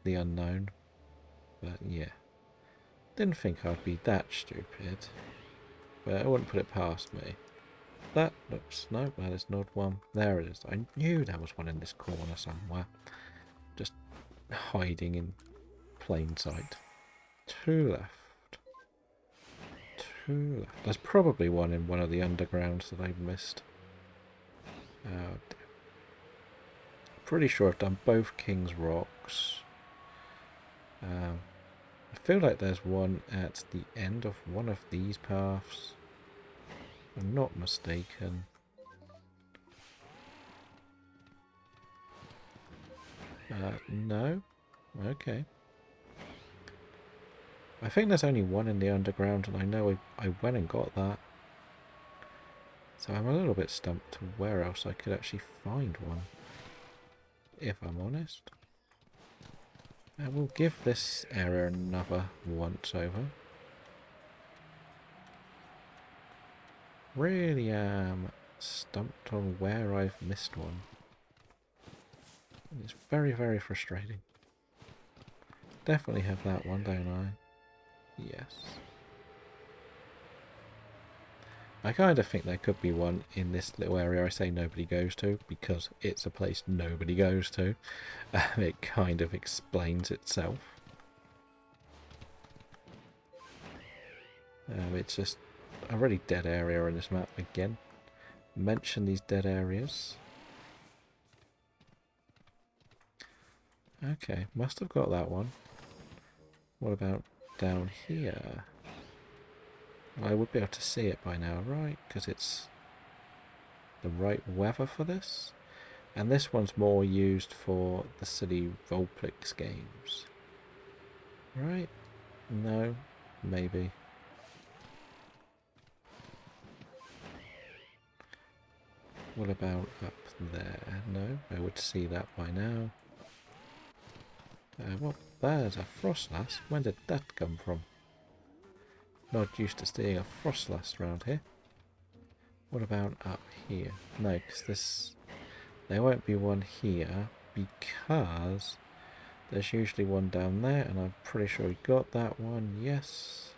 [SPEAKER 1] the unknown. But yeah, didn't think I'd be that stupid, but I wouldn't put it past me. That looks, no, that is not one. There it is. I knew there was one in this corner somewhere, just hiding in plain sight. Two left. Two left. There's probably one in one of the undergrounds that I've missed. Oh dear. Pretty sure I've done both King's Rocks. I feel like there's one at the end of one of these paths. If I'm not mistaken. No? Okay. I think there's only one in the underground, and I know I went and got that. So I'm a little bit stumped to where else I could actually find one. If I'm honest. I will give this area another once over. Really am stumped on where I've missed one. It's very, very frustrating. Definitely have that one, don't I? Yes. I kind of think there could be one in this little area I say nobody goes to, because it's a place nobody goes to. It kind of explains itself. It's just a really dead area in this map again. Mention these dead areas. Okay, must have got that one. What about down here. I would be able to see it by now, right? Because it's the right weather for this. And this one's more used for the silly Vulpix games. Right? No? Maybe. What about up there? No? I would see that by now. Well, there's a Frostlass. When did that come from? Not used to seeing a Frostlass around here. What about up here? No, because this... There won't be one here, because there's usually one down there, and I'm pretty sure we got that one. Yes.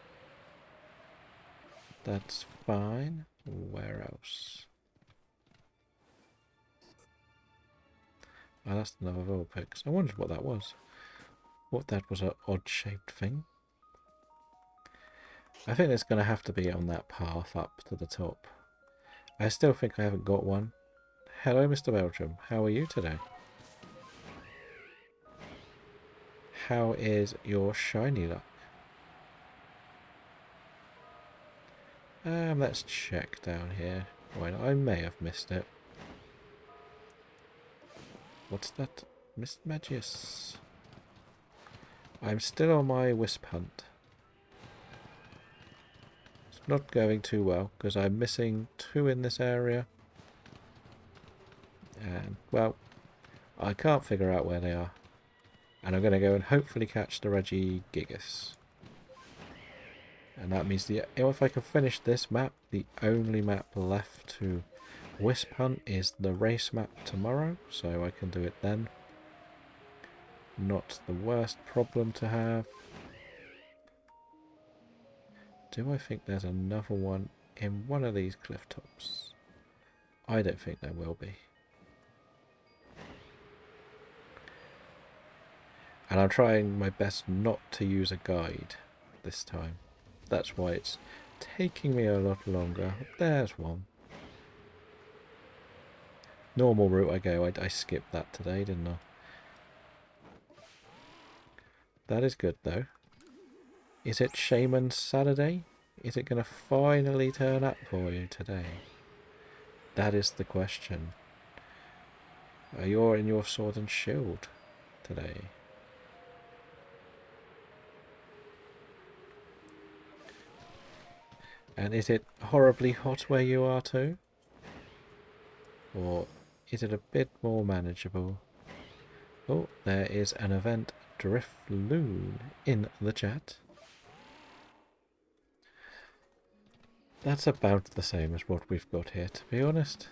[SPEAKER 1] That's fine. Where else? Oh, that's another Vulpix. I wondered what that was. What that was, an odd-shaped thing. I think it's going to have to be on that path up to the top. I still think I haven't got one. Hello, Mr. Belgium. How are you today? How is your shiny luck? Let's check down here. Why not? I may have missed it. What's that? Mist Magius. I'm still on my wisp hunt. It's not going too well because I'm missing 2 in this area. And, well, I can't figure out where they are. And I'm going to go and hopefully catch the Regigigas. And that means if I can finish this map, the only map left to wisp hunt is the race map tomorrow. So I can do it then. Not the worst problem to have. Do I think there's another one in one of these cliff tops? I don't think there will be. And I'm trying my best not to use a guide this time. That's why it's taking me a lot longer. There's one. Normal route I go. I skipped that today, didn't I? That is good, though. Is it Shaman Saturday? Is it going to finally turn up for you today? That is the question. Are you in your sword and shield today? And is it horribly hot where you are too? Or is it a bit more manageable? Oh, there is an event Drifloon in the chat. That's about the same as what we've got here, to be honest.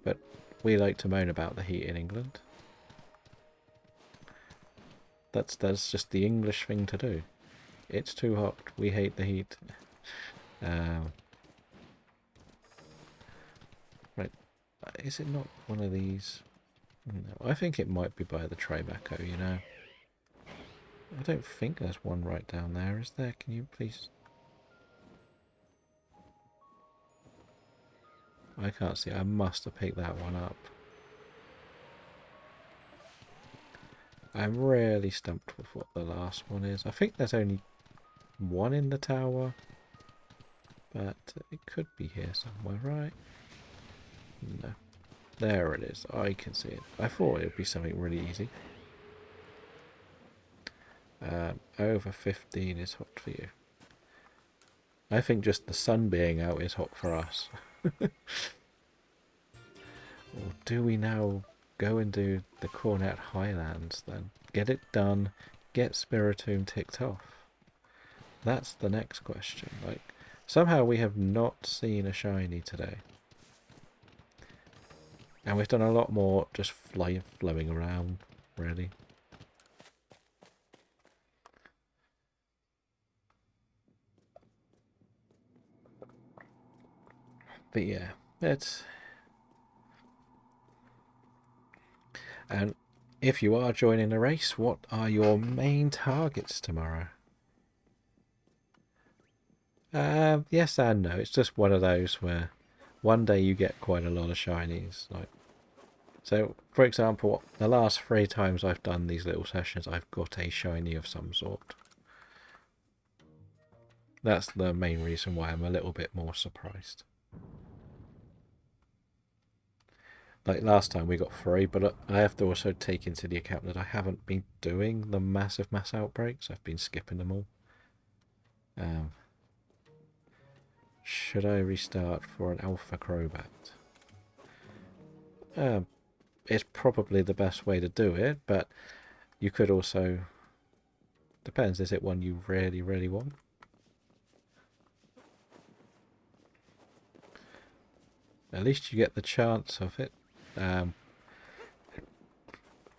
[SPEAKER 1] But we like to moan about the heat in England. That's just the English thing to do. It's too hot. We hate the heat. Right. Is it not one of these? No, I think it might be by the Tribeco, you know. I don't think there's one right down there, is there? Can you please... I can't see. I must have picked that one up. I'm really stumped with what the last one is. I think there's only one in the tower. But it could be here somewhere, right? No. There it is. I can see it. I thought it would be something really easy. Over 15 is hot for you. I think just the sun being out is hot for us. Or do we now go and do the Cornet Highlands then? Get it done. Get Spiritomb ticked off. That's the next question. Like, somehow we have not seen a shiny today. And we've done a lot more just flowing around, really. But yeah, it's... And if you are joining the race, what are your main targets tomorrow? Yes and no. It's just one of those where one day you get quite a lot of shinies. Like, so, for example, the last 3 times I've done these little sessions, I've got a shiny of some sort. That's the main reason why I'm a little bit more surprised. Like last time we got 3, but I have to also take into the account that I haven't been doing the massive mass outbreaks. I've been skipping them all. Should I restart for an Alpha Crobat? It's probably the best way to do it, but you could also... Depends, is it one you really, really want? At least you get the chance of it.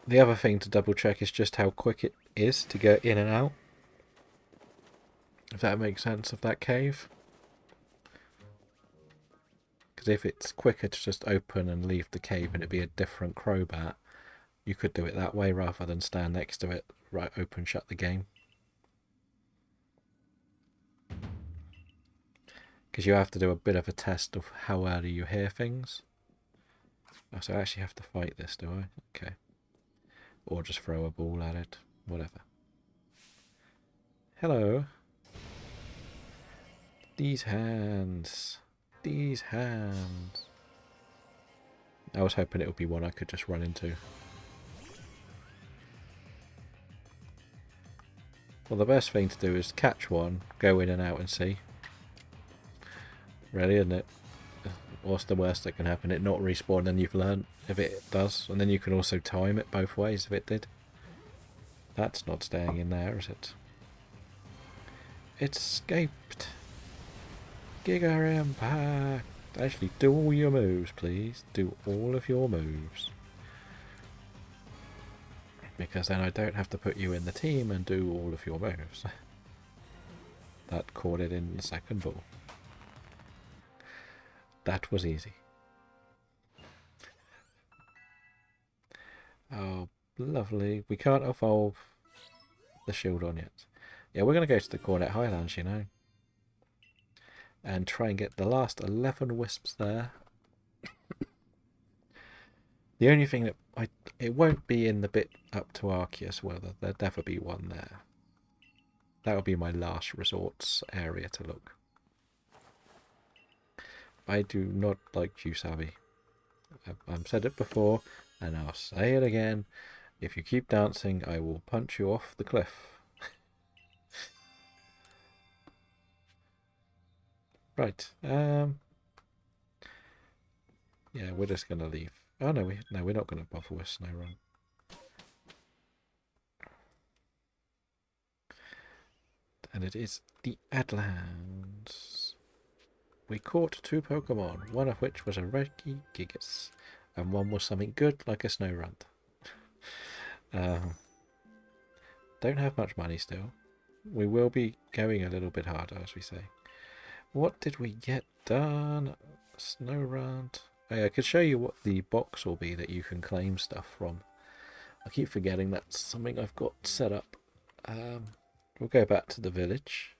[SPEAKER 1] The other thing to double check is just how quick it is to go in and out. If that makes sense, of that cave. Because if it's quicker to just open and leave the cave and it'd be a different Crobat, you could do it that way rather than stand next to it, right, open, shut the game. Because you have to do a bit of a test of how early you hear things. Oh, so I actually have to fight this, do I? Okay. Or just throw a ball at it. Whatever. Hello. These hands. These hands. I was hoping it would be one I could just run into. Well, the best thing to do is catch one, go in and out and see. Really, isn't it? What's the worst that can happen? It not respawn and you've learned if it does. And then you can also time it both ways if it did. That's not staying in there, is it? It escaped. Giga Impact. Actually, do all your moves, please. Do all of your moves. Because then I don't have to put you in the team and do all of your moves. That caught it in the second ball. That was easy. Oh, lovely. We can't evolve the shield on yet. Yeah, we're going to go to the Cornet Highlands, you know. And try and get the last 11 wisps there. The only thing that it won't be in the bit up to Arceus, well, there'll never be one there. That'll be my last resorts area to look. I do not like you, Savvy. I've said it before, and I'll say it again. If you keep dancing, I will punch you off the cliff. Right. Yeah, we're just gonna leave. Oh no, we're not gonna bother with Snowrun. And it is the Adlands. We caught 2 Pokemon, one of which was a Regigigas, and one was something good like a Snorunt. Don't have much money still. We will be going a little bit harder, as we say. What did we get done? Snorunt. Oh, I could show you what the box will be that you can claim stuff from. I keep forgetting that's something I've got set up. We'll go back to the village.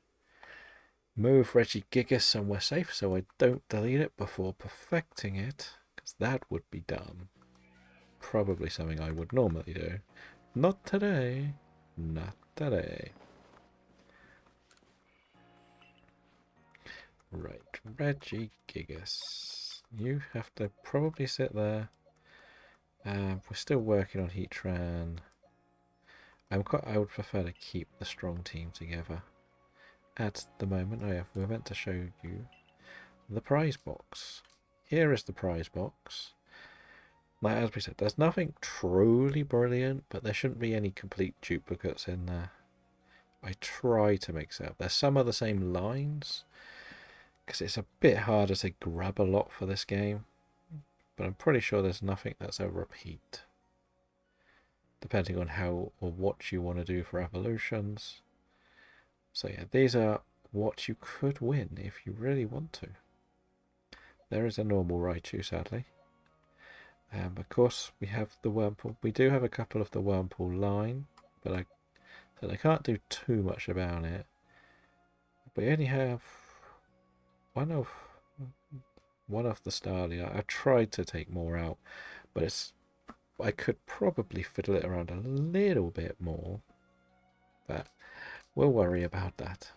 [SPEAKER 1] Move Regigigas somewhere safe so I don't delete it before perfecting it, because that would be dumb. Probably something I would normally do. Not today. Not today. Right, Regigigas. You have to probably sit there. We're still working on Heatran. I would prefer to keep the strong team together. At the moment, we're meant to show you the prize box. Here is the prize box. Now, as we said, there's nothing truly brilliant, but there shouldn't be any complete duplicates in there. I try to mix it up. There's some of the same lines, because it's a bit harder to grab a lot for this game. But I'm pretty sure there's nothing that's a repeat. Depending on how or what you want to do for evolutions. So yeah, these are what you could win if you really want to. There is a normal Raichu, sadly. Of course, we have the Wurmple. We do have a couple of the Wurmple line, but I can't do too much about it. We only have one of the Starly. I tried to take more out, but I could probably fiddle it around a little bit more, but we'll worry about that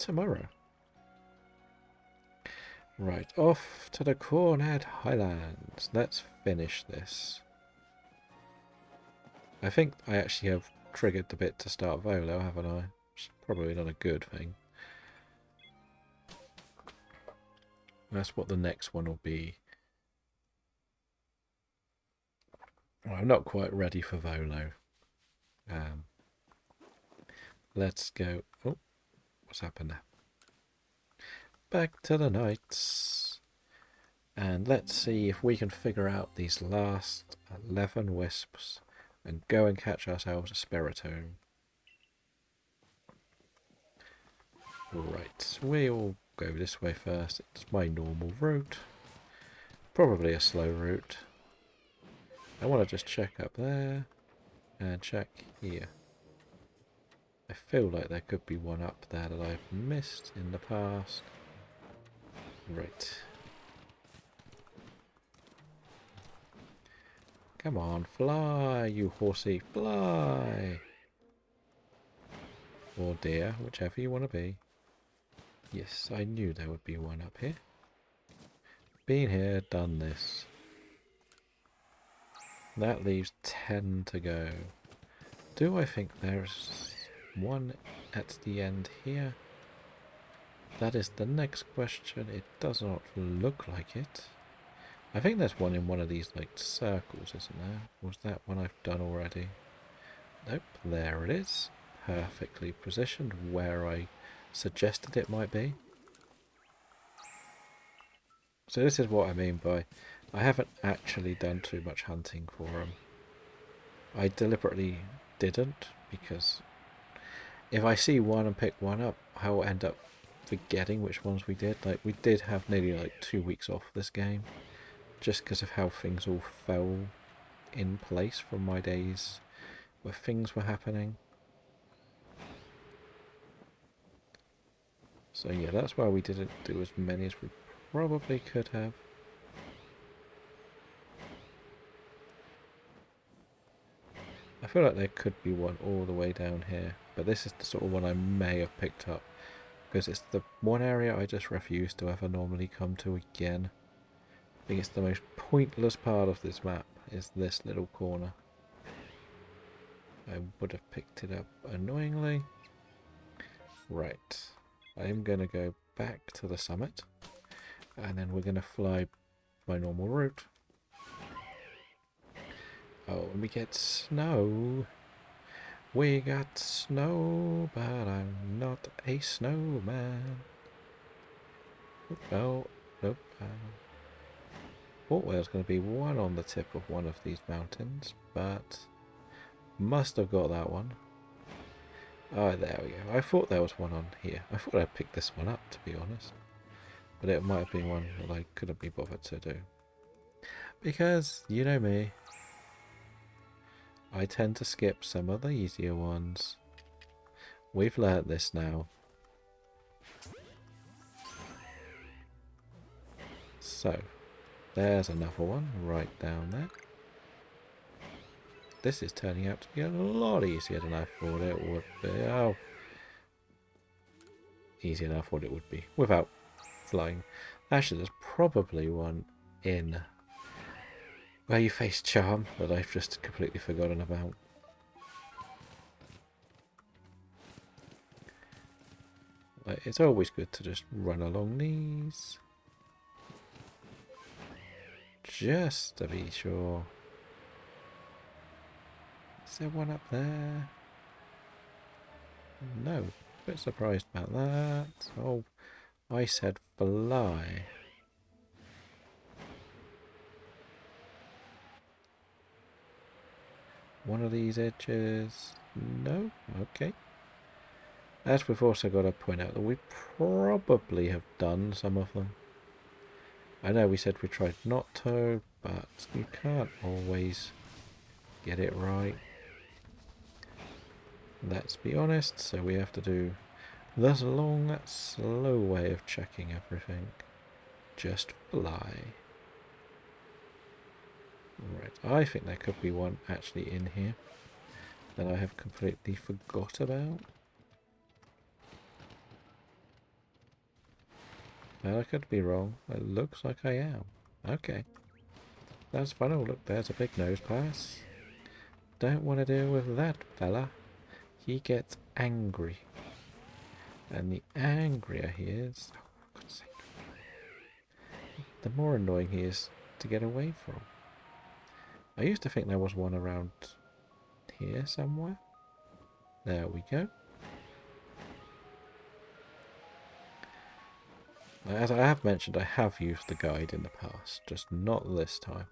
[SPEAKER 1] tomorrow. Right, off to the Cornhead Highlands. Let's finish this. I think I actually have triggered the bit to start Volo, haven't I? It's probably not a good thing. That's what the next one will be. Well, I'm not quite ready for Volo. Let's go. Oh, what's happened now? Back to the Knights. And let's see if we can figure out these last 11 wisps and go and catch ourselves a Spiritomb. Right, we'll go this way first. It's my normal route. Probably a slow route. I want to just check up there and check here. I feel like there could be one up there that I've missed in the past. Right. Come on, fly, you horsey, fly! Or deer, whichever you want to be. Yes, I knew there would be one up here. Been here, done this. That leaves 10 to go. Do I think there's one at the end here? That is the next question. It does not look like it. I think there's one in one of these like circles, isn't there? Was that one I've done already? Nope, there it is. Perfectly positioned where I suggested it might be. So this is what I mean by I haven't actually done too much hunting for them. I deliberately didn't because if I see one and pick one up, I'll end up forgetting which ones we did. Like we did have nearly like 2 weeks off this game just because of how things all fell in place from my days where things were happening. So yeah, that's why we didn't do as many as we probably could have. I feel like there could be one all the way down here, but this is the sort of one I may have picked up because it's the one area I just refuse to ever normally come to again. I think it's the most pointless part of this map, is this little corner. I would have picked it up annoyingly. Right, I am going to go back to the summit, and then we're going to fly my normal route. Oh, and we get snow. We got snow, but I'm not a snowman. Oh, nope. Thought there was going to be one on the tip of one of these mountains, but must have got that one. Oh, there we go. I thought there was one on here. I thought I'd pick this one up, to be honest. But it might have been one that I couldn't be bothered to do. Because, you know me, I tend to skip some of the easier ones. We've learnt this now. So, there's another one right down there. This is turning out to be a lot easier than I thought it would be. Oh. Easier than I thought it would be. Without flying. Actually, there's probably one in where you face Charm that I've just completely forgotten about. It's always good to just run along these. Just to be sure. Is there one up there? No. A bit surprised about that. Oh, I said fly. One of these edges. No? Okay. As we've also got to point out that we probably have done some of them. I know we said we tried not to, but you can't always get it right. Let's be honest, so we have to do this long, slow way of checking everything. Just fly. Right, I think there could be one actually in here that I have completely forgot about. Well, I could be wrong. It looks like I am. Okay. That's fun. Oh, look, there's a big nose pass. Don't want to deal with that fella. He gets angry. And the angrier he is, oh, for God's sake, the more annoying he is to get away from. I used to think there was one around here somewhere. There we go. As I have mentioned, I have used the guide in the past, just not this time.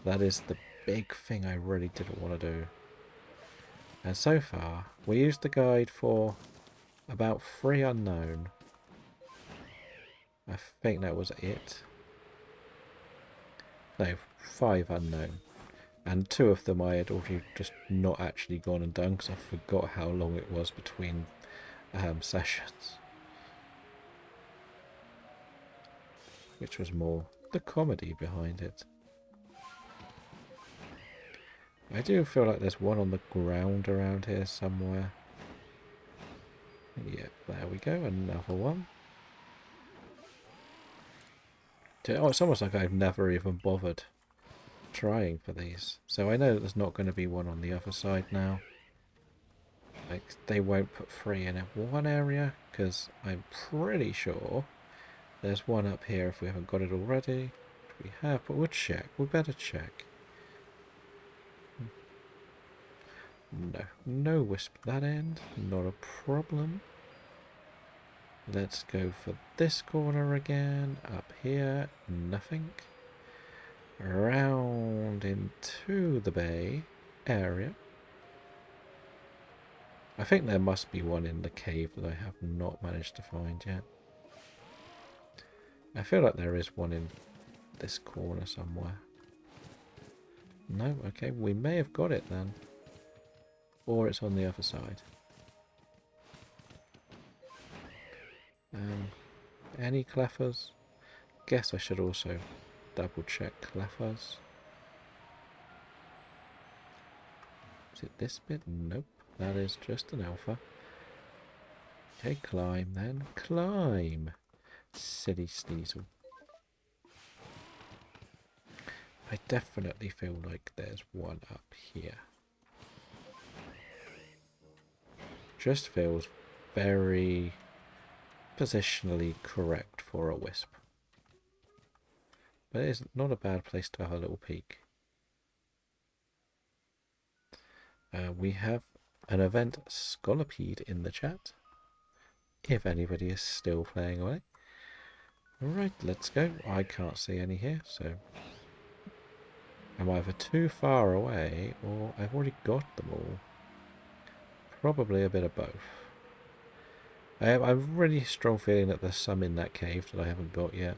[SPEAKER 1] That is the big thing I really didn't want to do. And so far, we used the guide for about 3 unknown. I think that was it. No, 5 unknown. And 2 of them I had already just not actually gone and done because I forgot how long it was between sessions. Which was more the comedy behind it. I do feel like there's one on the ground around here somewhere. Yep, there we go, another one. Oh, it's almost like I've never even bothered trying for these. So I know that there's not going to be one on the other side now. Like, they won't put 3 in one area, because I'm pretty sure there's one up here if we haven't got it already. We have, but we'll check. We better check. No. No wisp that end. Not a problem. Let's go for this corner again. Up here. Nothing. Around into the bay area. I think there must be one in the cave that I have not managed to find yet. I feel like there is one in this corner somewhere. No? Okay, we may have got it then. Or it's on the other side. Any cleffers? Guess I should also double check cleffers. Is it this bit? Nope. That is just an alpha. Okay, climb then. Climb! Silly Sneasel. I definitely feel like there's one up here. Just feels very positionally correct for a wisp. But it is not a bad place to have a little peek. We have an event Scolipede in the chat. If anybody is still playing away. Alright, let's go. I can't see any here, so I'm either too far away or I've already got them all. Probably a bit of both. I have a really strong feeling that there's some in that cave that I haven't got yet.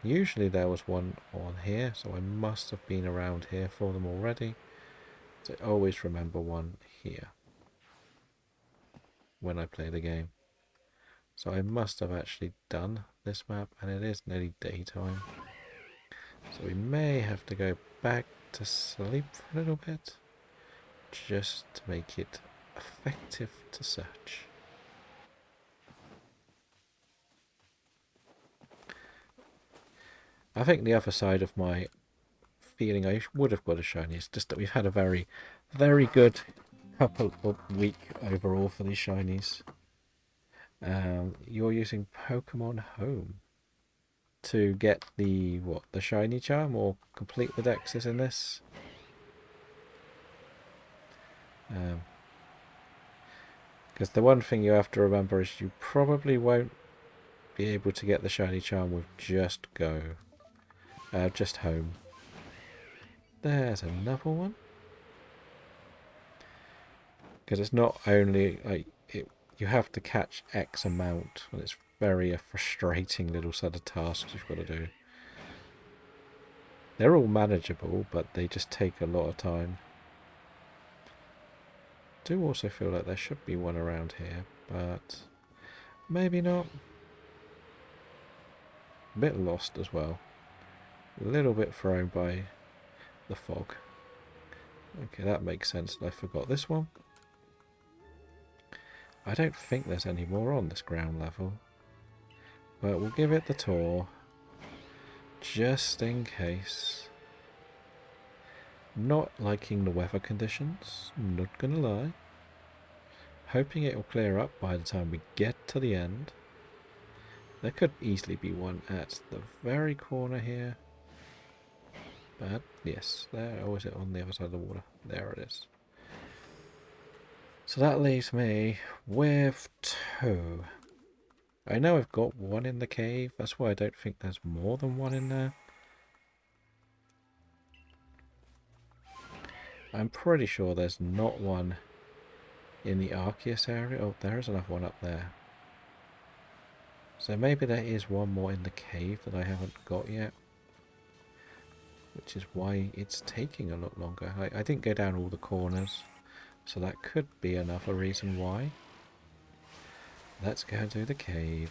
[SPEAKER 1] Usually there was one on here, so I must have been around here for them already. So I always remember one here when I play the game. So I must have actually done this map, and it is nearly daytime. So we may have to go back to sleep for a little bit, just to make it effective to search. I think the other side of my feeling I would have got a shiny is just that we've had a very, very good couple of week overall for these shinies. You're using Pokemon Home to get the shiny charm or complete the dexes in this. Because the one thing you have to remember is you probably won't be able to get the shiny charm with just just Home. There's another one. Because it's not only like you have to catch X amount, and it's very a frustrating little set of tasks you've got to do. They're all manageable, but they just take a lot of time. I do also feel like there should be one around here, but maybe not. A bit lost as well. A little bit thrown by the fog. Okay, that makes sense. I forgot this one. I don't think there's any more on this ground level. But we'll give it the tour. Just in case. Not liking the weather conditions, not gonna lie. Hoping it will clear up by the time we get to the end. There could easily be one at the very corner here. But yes, there. Or is it on the other side of the water? There it is. So that leaves me with 2. I know I've got one in the cave. That's why I don't think there's more than one in there. I'm pretty sure there's not one in the Arceus area. Oh, there is another one up there. So maybe there is one more in the cave that I haven't got yet. Which is why it's taking a lot longer. I didn't go down all the corners. So that could be another reason why. Let's go do the cave.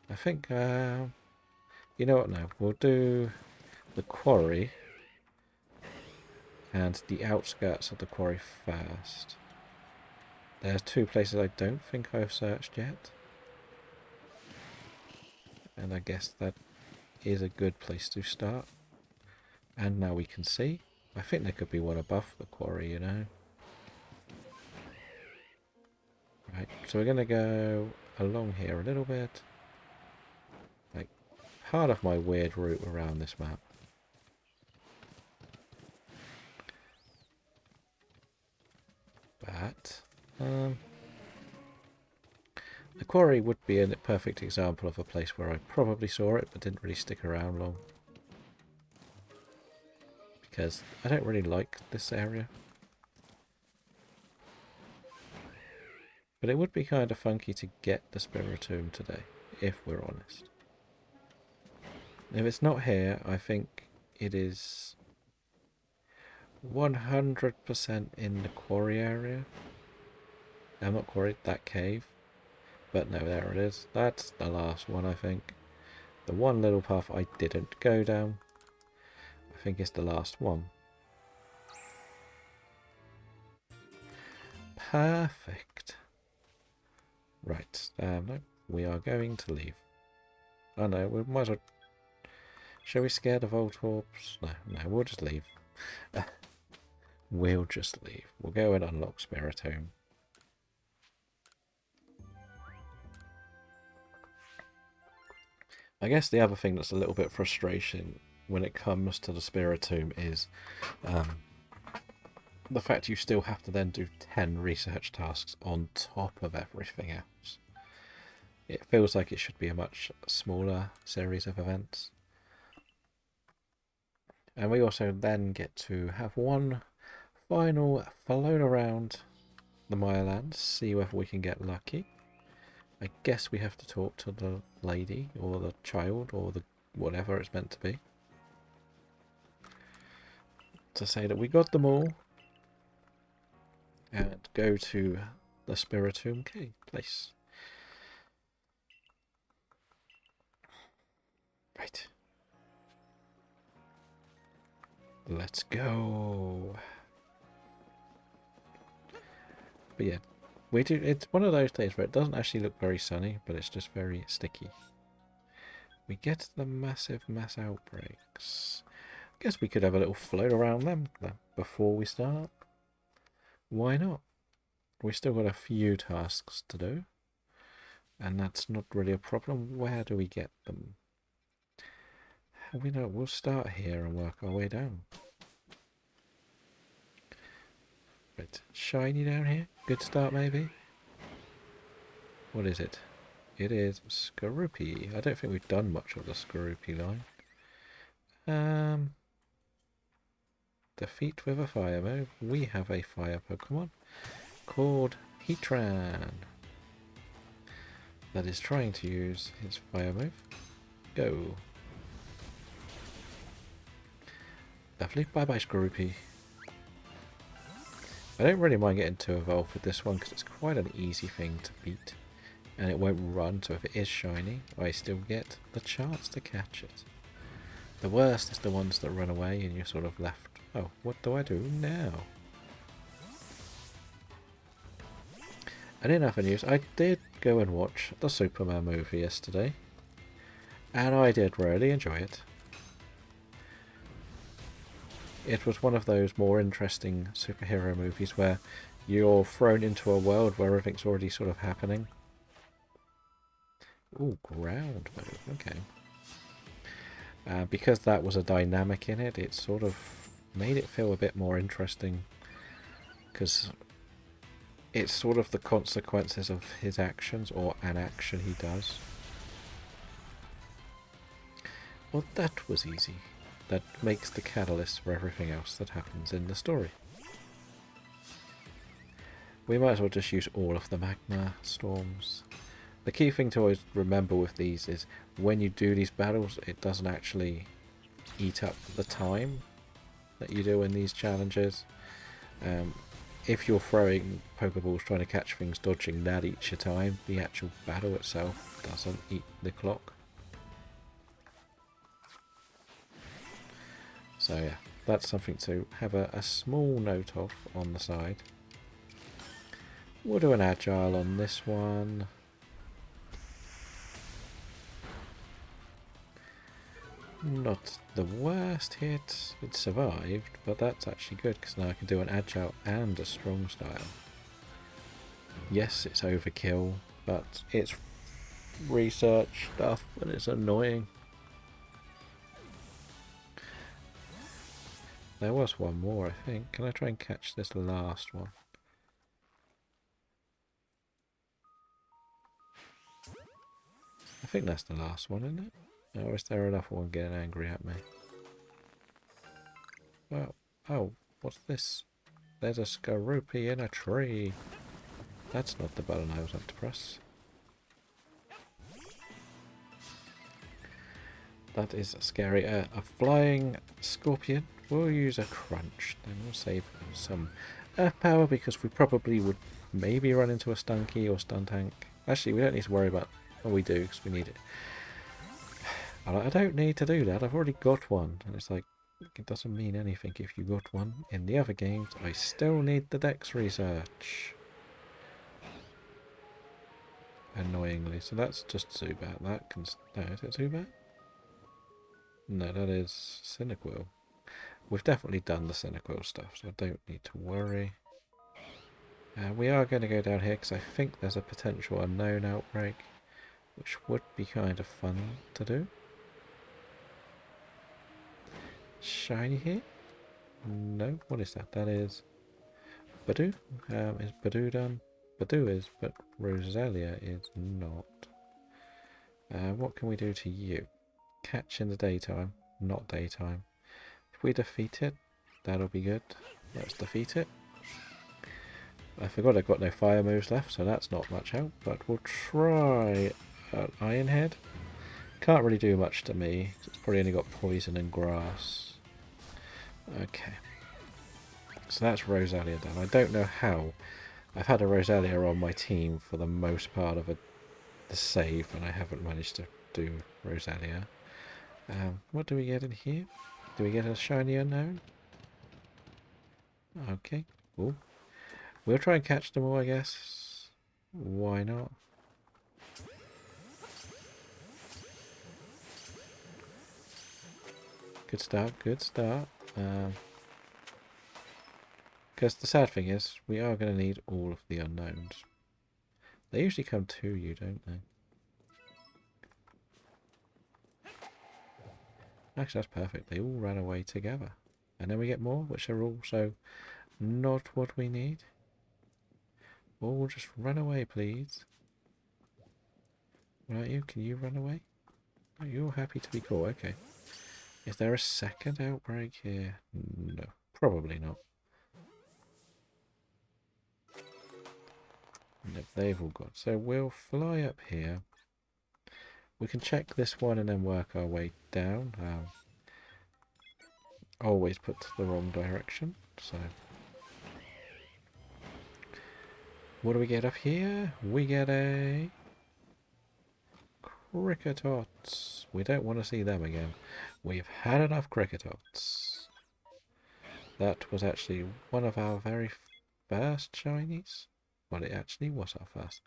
[SPEAKER 1] I think, you know what now? We'll do the quarry and the outskirts of the quarry first. There's 2 places I don't think I've searched yet. And I guess that is a good place to start. And now we can see. I think there could be one above the quarry, you know. Right, so we're going to go along here a little bit. Like, part of my weird route around this map. But, the quarry would be a perfect example of a place where I probably saw it, but didn't really stick around long. Because I don't really like this area. But it would be kind of funky to get the Spiritomb today, if we're honest. If it's not here, I think it is 100% in the quarry area. I'm not quarried, that cave. But no, there it is. That's the last one, I think. The one little path I didn't go down, I think it's the last one. Perfect. Right, no, we are going to leave. Oh no, we might as well... Shall we scare the Voltorbs? No, we'll just leave. We'll just leave. We'll go and unlock Spiritomb. I guess the other thing that's a little bit frustrating when it comes to the Spiritomb is the fact you still have to then do 10 research tasks on top of everything else. It feels like it should be a much smaller series of events. And we also then get to have one final float around the Mayaland, see whether we can get lucky. I guess we have to talk to the lady, or the child, or the whatever it's meant to be, to say that we got them all, and go to the Spiritomb Cave place. Right. Let's go. But yeah, we do. It's one of those days where it doesn't actually look very sunny, but it's just very sticky. We get to the massive mass outbreaks. I guess we could have a little float around them before we start. Why not? We've still got a few tasks to do, and that's not really a problem. Where do we get them? We know. We'll start here and work our way down. Right, shiny down here. Good start, maybe. What is it? It is Skorupi. I don't think we've done much of the Skorupi line. Defeat with a fire move. We have a fire Pokemon called Heatran that is trying to use his fire move. Go. Lovely. Bye-bye, Skorupi. I don't really mind getting to evolve with this one because it's quite an easy thing to beat. And it won't run, so if it is shiny, I still get the chance to catch it. The worst is the ones that run away and you're sort of left. Oh, what do I do now? And in other news, I did go and watch the Superman movie yesterday. And I did really enjoy it. It was one of those more interesting superhero movies where you're thrown into a world where everything's already sort of happening. Ooh, ground move, okay. Because that was a dynamic in it, it sort of made it feel a bit more interesting. Because it's sort of the consequences of his actions, or an action he does. Well, that was easy. That makes the catalyst for everything else that happens in the story. We might as well just use all of the magma storms. The key thing to always remember with these is when you do these battles, it doesn't actually eat up the time that you do in these challenges. If you're throwing Pokeballs, trying to catch things, dodging, that eats your time. The actual battle itself doesn't eat the clock. So yeah, that's something to have a small note of on the side. We'll do an agile on this one. Not the worst hit. It survived, but that's actually good because now I can do an agile and a strong style. Yes, it's overkill, but it's research stuff and it's annoying. There was one more, I think. Can I try and catch this last one? I think that's the last one, isn't it? Or is there another one getting angry at me? Well, oh, what's this? There's a Skorupi in a tree. That's not the button I was up to press. That is scary. A flying scorpion. We'll use a crunch. Then we'll save some earth power because we probably would maybe run into a Stunky or Stun Tank. Actually, we don't need to worry about... Oh, we do because we need it. I don't need to do that. I've already got one. And it's like, it doesn't mean anything if you got one. In the other games, I still need the Dex research. Annoyingly. So that's just Zubat. That can... No, is it Zubat? No, that is Cyndaquil. We've definitely done the Cyndaquil stuff, so I don't need to worry. We are going to go down here because I think there's a potential unknown outbreak, which would be kind of fun to do. Shiny here? No, what is that? That is Badoo. Is Badoo done? Badoo is, but Roselia is not. What can we do to you? Catch in the daytime, not daytime. If we defeat it, that'll be good. Let's defeat it. I forgot I've got no fire moves left, so that's not much help, but we'll try Iron Head. Can't really do much to me. It's probably only got poison and grass. Okay. So that's Roselia done. I don't know how. I've had a Roselia on my team for the most part of the save, and I haven't managed to do Roselia. What do we get in here? Do we get a shiny unknown? Okay. Ooh. We'll try and catch them all, I guess. Why not? Good start, good start. Because the sad thing is, we are going to need all of the unknowns. They usually come to you, don't they? Actually, that's perfect. They all ran away together. And then we get more, which are also not what we need. All just run away, please. Right, you? Can you run away? Oh, you're happy to be caught. Okay. Is there a second outbreak here? No, probably not. No, they've all got. So we'll fly up here. We can check this one and then work our way down. Always put the wrong direction. So what do we get up here? We get a Cricketots. We don't want to see them again. We've had enough Cricketots. That was actually one of our very first shinies. Well, it actually was our first.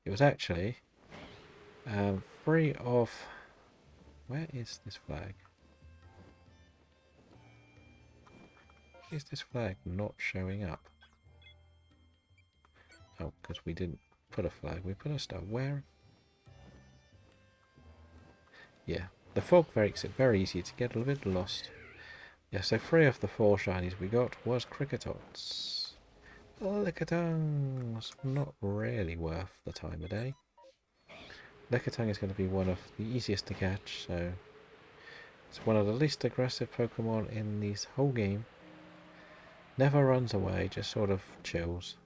[SPEAKER 1] It was actually free of... Where is this flag? Is this flag not showing up? Oh, because we didn't put a flag. We put a star. Where? Yeah. The fog makes it very easy to get a little bit lost. Yeah, so 3 of the 4 shinies we got was Cricketots. Lickitungs! Not really worth the time of day. Lickitung is going to be one of the easiest to catch, so it's one of the least aggressive Pokemon in this whole game. Never runs away, just sort of chills.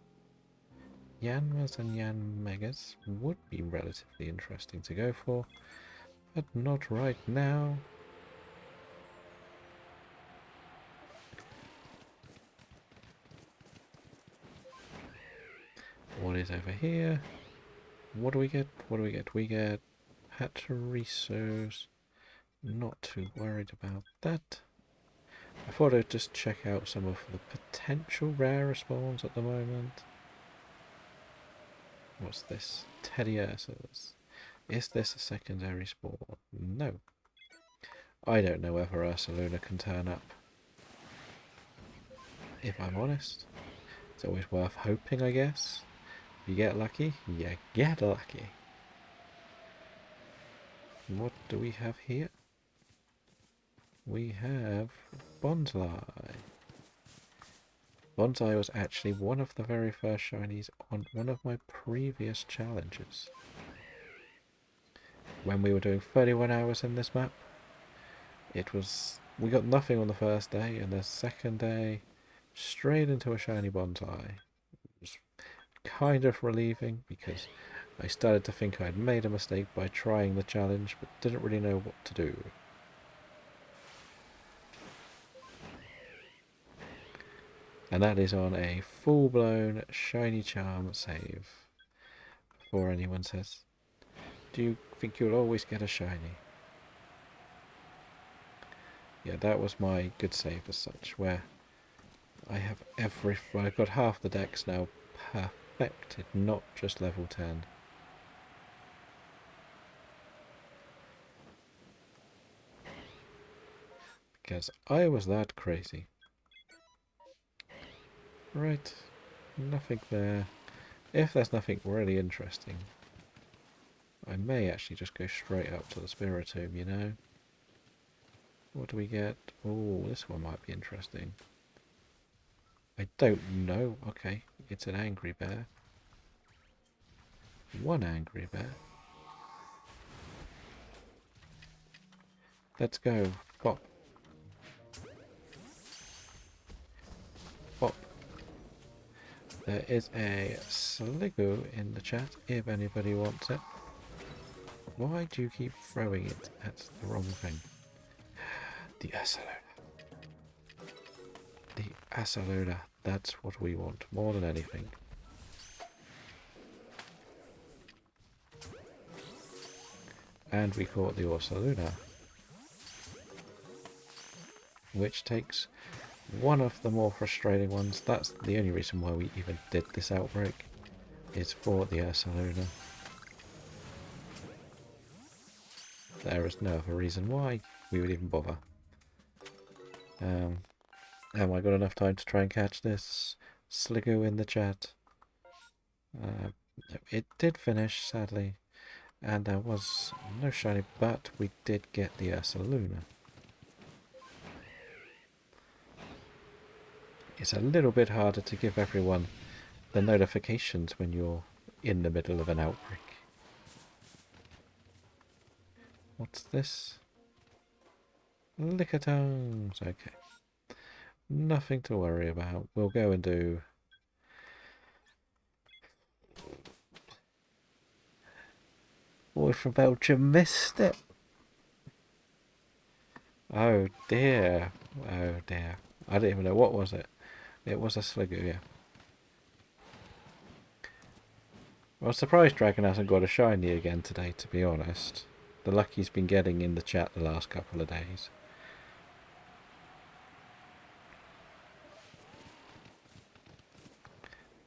[SPEAKER 1] Yanmas and Yanmegas would be relatively interesting to go for, but not right now. What is over here? What do we get? What do we get? We get Hatterisos. Not too worried about that. I thought I'd just check out some of the potential rare spawns at the moment. What's this? Teddiursus. Is this a secondary spawn? No. I don't know whether Ursaluna can turn up. If I'm honest. It's always worth hoping, I guess. If you get lucky, you get lucky. What do we have here? We have Bonsai. Bonsai was actually one of the very first shinies on one of my previous challenges. When we were doing 31 hours in this map, we got nothing on the first day, and the second day, straight into a shiny Bonsai. It was kind of relieving, because I started to think I'd made a mistake by trying the challenge, but didn't really know what to do. And that is on a full-blown shiny charm save. Before anyone says, do you think you'll always get a shiny? Yeah, that was my good save as such, where I have I've got half the decks now perfected, not just level 10. Because I was that crazy. Right, nothing there. If there's nothing really interesting, I may actually just go straight up to the Spiritomb, you know? What do we get? Oh, this one might be interesting. I don't know. Okay, it's an angry bear. One angry bear. Let's go. Pop. Pop. There is a Sliggoo in the chat, if anybody wants it. Why do you keep throwing it at the wrong thing? The Ursaluna. The Ursaluna. That's what we want, more than anything. And we caught the Ursaluna, which takes one of the more frustrating ones. That's the only reason why we even did this outbreak, is for the Ursaluna. There is no other reason why we would even bother. Have I got enough time to try and catch this Sliggoo in the chat? It did finish, sadly, and there was no shiny, but we did get the Ursaluna. It's a little bit harder to give everyone the notifications when you're in the middle of an outbreak. What's this? Lickitungs. Okay. Nothing to worry about. We'll go and do... Boy from Belgium missed it. Oh dear. Oh dear. I didn't even know. What was it? It was a Sliggoo, yeah. I was surprised Dragon hasn't got a shiny again today, to be honest. The luck he's been getting in the chat the last couple of days.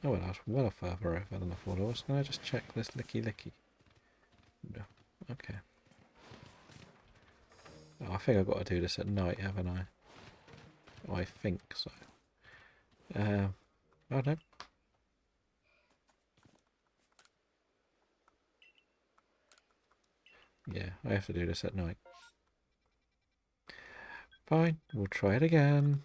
[SPEAKER 1] Oh well, I was well further over than I thought I was. Can I just check this licky licky? No. Okay. Oh, I think I've got to do this at night, haven't I? Oh, I think so. Oh no. Yeah, I have to do this at night. Fine, we'll try it again.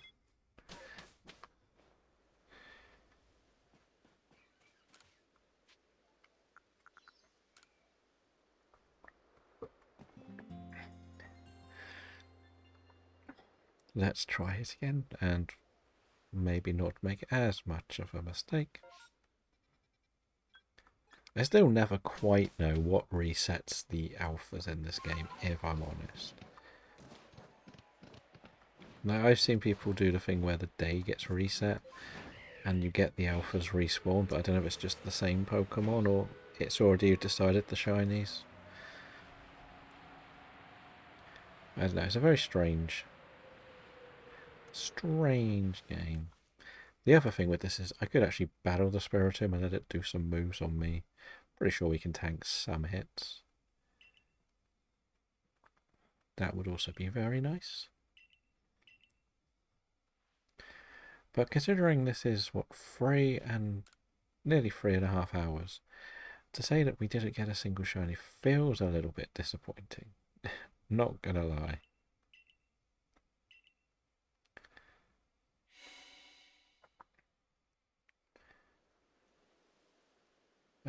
[SPEAKER 1] Let's try it again and maybe not make as much of a mistake. I still never quite know what resets the alphas in this game, if I'm honest. Now, I've seen people do the thing where the day gets reset and you get the alphas respawn, but I don't know if it's just the same Pokemon or it's already decided the shinies. I don't know, it's a very strange game. The other thing with this is I could actually battle the Spiritomb and let it do some moves on me. Pretty sure we can tank some hits. That would also be very nice. But considering this is, what, nearly 3.5 hours, to say that we didn't get a single shiny feels a little bit disappointing. Not gonna lie.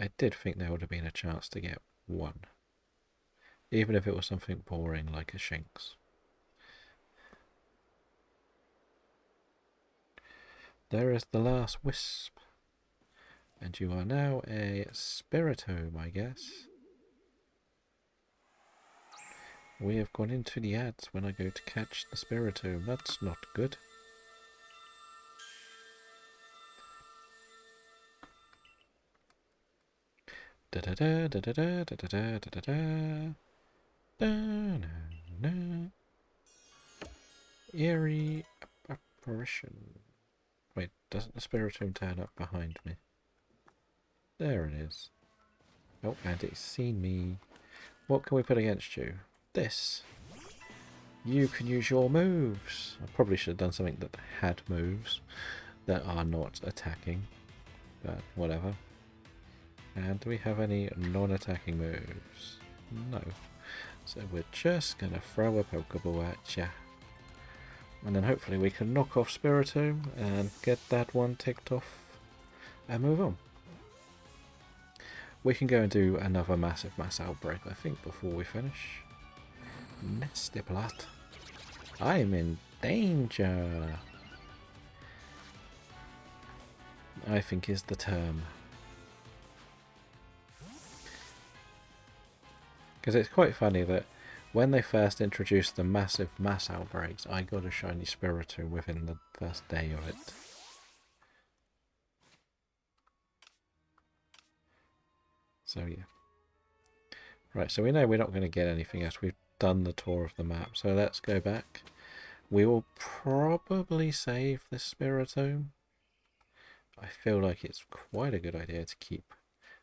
[SPEAKER 1] I did think there would have been a chance to get one. Even if it was something boring like a Shinx. There is the last wisp. And you are now a Spiritomb, I guess. We have gone into the ads when I go to catch the Spiritomb. That's not good. Da da da da da da da da da da da da da. Eerie apparition. Wait, doesn't the Spiritomb turn up behind me? There it is. Oh, and it's seen me. What can we put against you? This. You can use your moves. I probably should have done something that had moves that are not attacking, but whatever. And do we have any non-attacking moves? No. So we're just going to throw a Pokeball at ya. And then hopefully we can knock off Spiritomb and get that one ticked off and move on. We can go and do another massive mass outbreak, I think, before we finish. Nestiblat. I'm in danger, I think is the term. Because it's quite funny that when they first introduced the massive mass outbreaks, I got a shiny Spiritomb within the first day of it. So yeah. Right, so we know we're not going to get anything else. We've done the tour of the map, so let's go back. We will probably save the Spiritomb. I feel like it's quite a good idea to keep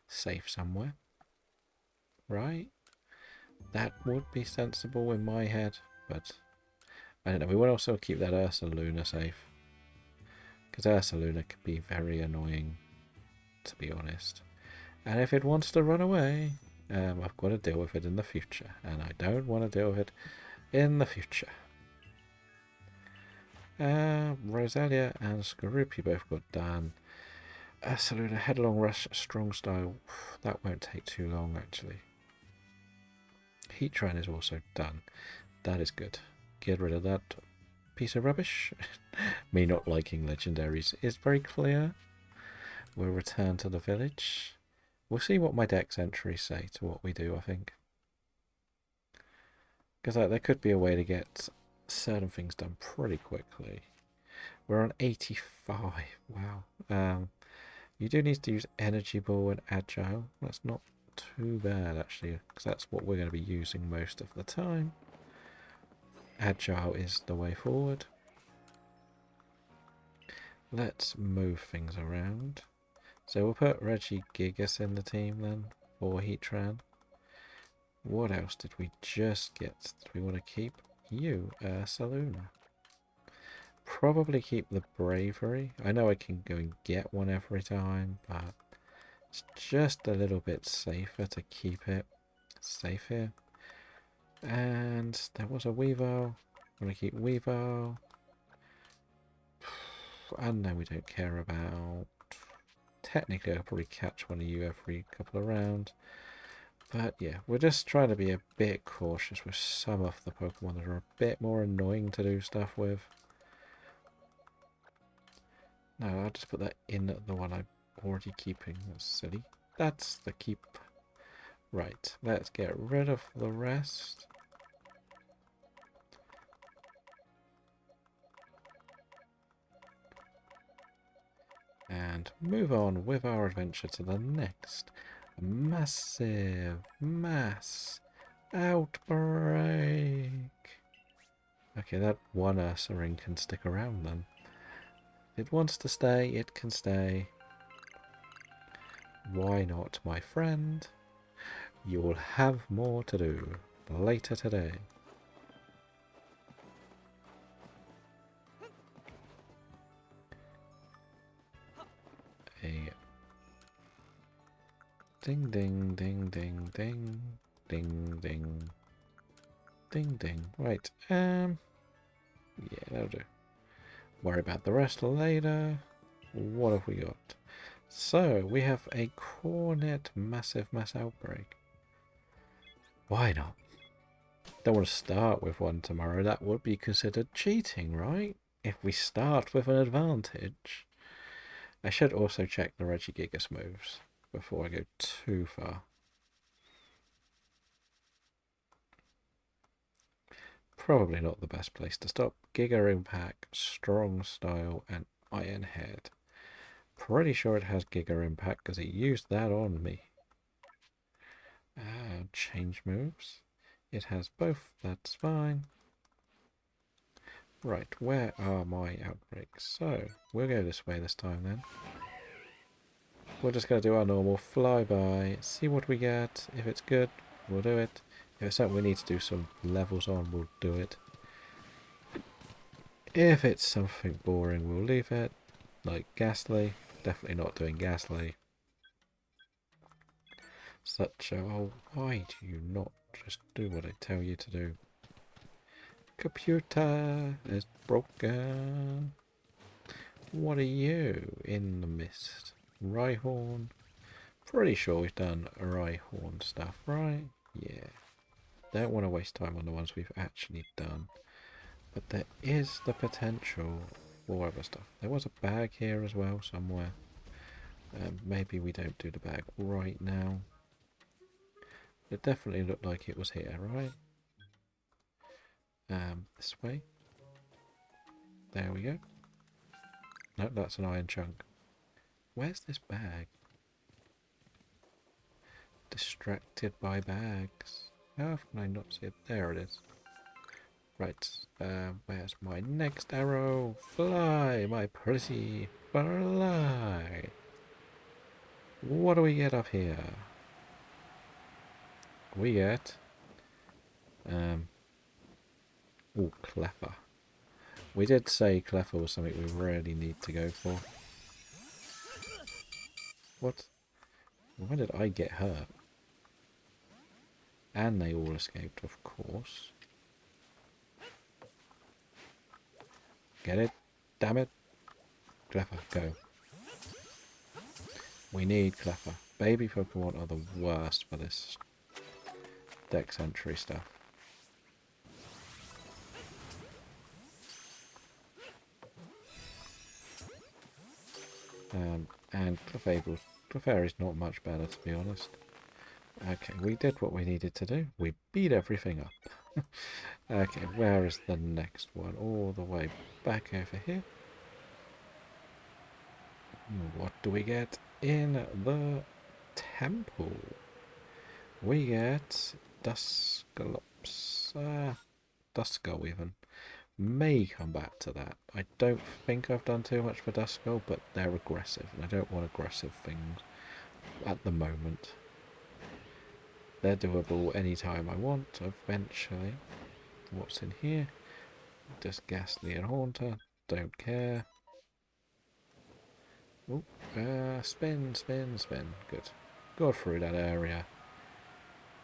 [SPEAKER 1] safe somewhere. Right? That would be sensible in my head, but I don't know. We will also keep that Ursaluna safe. Because Ursaluna can be very annoying, to be honest. And if it wants to run away, I've got to deal with it in the future. And I don't want to deal with it in the future. Rosalia and Skorupi both got done. Ursaluna, Headlong Rush, Strong Style. That won't take too long, actually. Heatran is also done. That is good. Get rid of that piece of rubbish. Me not liking legendaries is very clear. We'll return to the village. We'll see what my dex entries say to what we do, I think. Because there could be a way to get certain things done pretty quickly. We're on 85. Wow. You do need to use Energy Ball and Agile. That's not too bad, actually, because that's what we're going to be using most of the time. Agile is the way forward. Let's move things around. So we'll put Regigigas in the team then for Heatran. What else did we just get? Do we want to keep you, Saluna? Probably keep the Bravery. I know I can go and get one every time, but it's just a little bit safer to keep it safe here. And there was a Weavile. Want to keep Weavile. I know we don't care about. Technically, I'll probably catch one of you every couple of rounds. But yeah, we're just trying to be a bit cautious with some of the Pokemon that are a bit more annoying to do stuff with. No, I'll just put that in the one I'm already keeping. That's silly. That's the keep. Right, let's get rid of the rest. And move on with our adventure to the next massive mass outbreak. Okay, that one Ursaring can stick around then. If it wants to stay, it can stay. Why not, my friend? You'll have more to do later today. A ding ding ding ding ding ding ding ding ding. Right, yeah, that'll do. Worry about the rest later. What have we got? So we have a Cornet massive mass outbreak. Why not? Don't want to start with one tomorrow. That would be considered cheating, right? If we start with an advantage. I should also check the Regigigas moves before I go too far. Probably not the best place to stop. Giga Impact, Strong Style, and Iron Head. Pretty sure it has Giga Impact because it used that on me. Change moves. It has both. That's fine. Right, where are my outbreaks? So, we'll go this way this time then. We're just going to do our normal flyby, see what we get. If it's good, we'll do it. If it's something we need to do some levels on, we'll do it. If it's something boring, we'll leave it. Like Ghastly, definitely not doing Ghastly. Such a... Oh, why do you not just do what I tell you to do? Computer is broken. What are you in the mist? Rhyhorn. Pretty sure we've done Rhyhorn stuff, right? Yeah. Don't want to waste time on the ones we've actually done. But there is the potential for other stuff. There was a bag here as well somewhere. Maybe we don't do the bag right now. It definitely looked like it was here, right? This way. There we go. No, that's an iron chunk. Where's this bag? Distracted by bags. How can I not see it? There it is. Right, where's my next arrow? Fly, my pretty fly. What do we get up here? We get... ooh, Cleffer. We did say Cleffer was something we really need to go for. What? When did I get hurt? And they all escaped, of course. Get it? Damn it. Cleffer, go. We need Cleffer. Baby Pokemon are the worst for this Dex entry stuff. And Clefairy's not much better, to be honest. Okay, we did what we needed to do. We beat everything up. Okay, where is the next one? All the way back over here. What do we get in the temple? We get Duskull even. May come back to that. I don't think I've done too much for Duskull, but they're aggressive, and I don't want aggressive things at the moment. They're doable anytime I want, eventually. What's in here? Just Ghastly and Haunter. Don't care. Oh, spin, spin, spin. Good. Go through that area.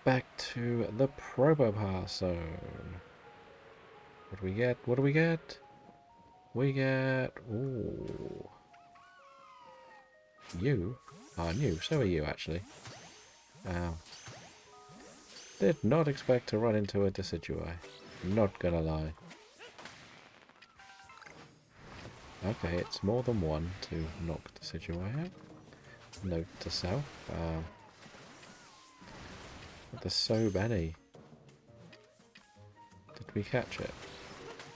[SPEAKER 1] Back to the Probopass zone. What do we get? What do we get? We get... Ooh. You are new. So are you, actually. Did not expect to run into a Decidueye. Not gonna lie. Okay, it's more than one to knock Decidueye out. Note to self. There's so many. Did we catch it?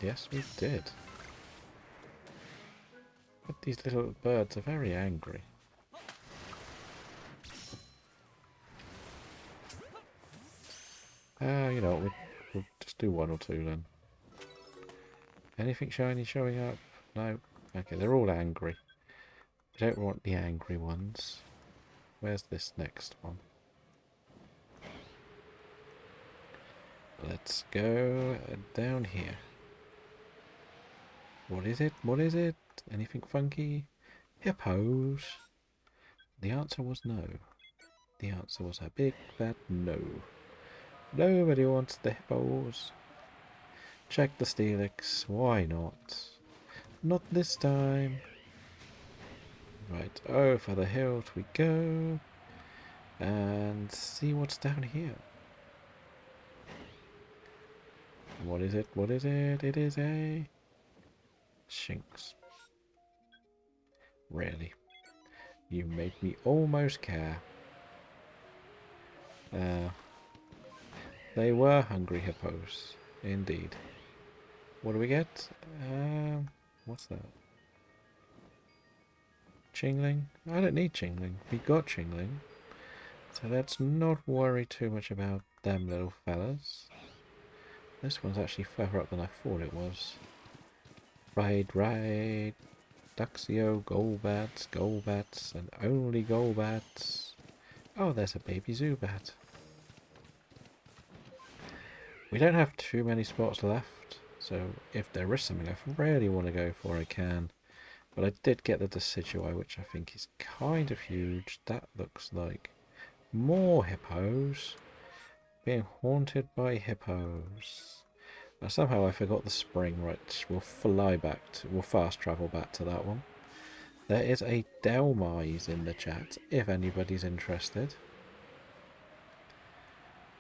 [SPEAKER 1] Yes, we did. But these little birds are very angry. You know what, we'll just do one or two then. Anything shiny showing up? No? Okay, they're all angry. I don't want the angry ones. Where's this next one? Let's go down here. What is it? What is it? Anything funky? Hippos? The answer was no. The answer was a big fat no. Nobody wants the hippos. Check the Steelix. Why not? Not this time. Right, over the hills we go. And see what's down here. What is it? What is it? It is a... Shinx. Really? You made me almost care. They were hungry hippos. Indeed. What do we get? What's that? Chingling? I don't need Chingling. We got Chingling. So let's not worry too much about them little fellas. This one's actually further up than I thought it was. Right, right. Duxio, Golbats, Golbats, and only Golbats. Oh, there's a baby Zubat. We don't have too many spots left, so if there is something I really want to go for, I can. But I did get the Decidueye, which I think is kind of huge. That looks like more hippos. Being haunted by hippos. Now somehow I forgot the spring, right? We'll we'll fast travel back to that one. There is a Delmise in the chat, if anybody's interested.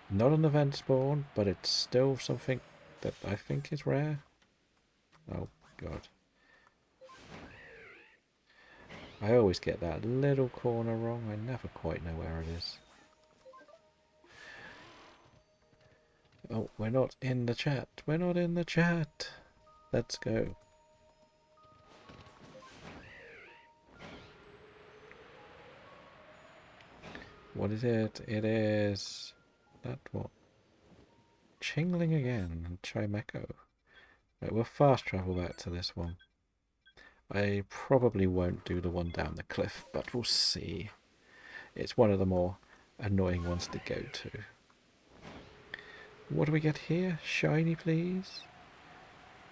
[SPEAKER 1] Not an event spawn, but it's still something that I think is rare. Oh, God. I always get that little corner wrong. I never quite know where it is. Oh, we're not in the chat. We're not in the chat. Let's go. What is it? It is... that what? Chingling again and Chimecho. Right, we'll fast travel back to this one. I probably won't do the one down the cliff, but we'll see. It's one of the more annoying ones to go to. What do we get here? Shiny, please?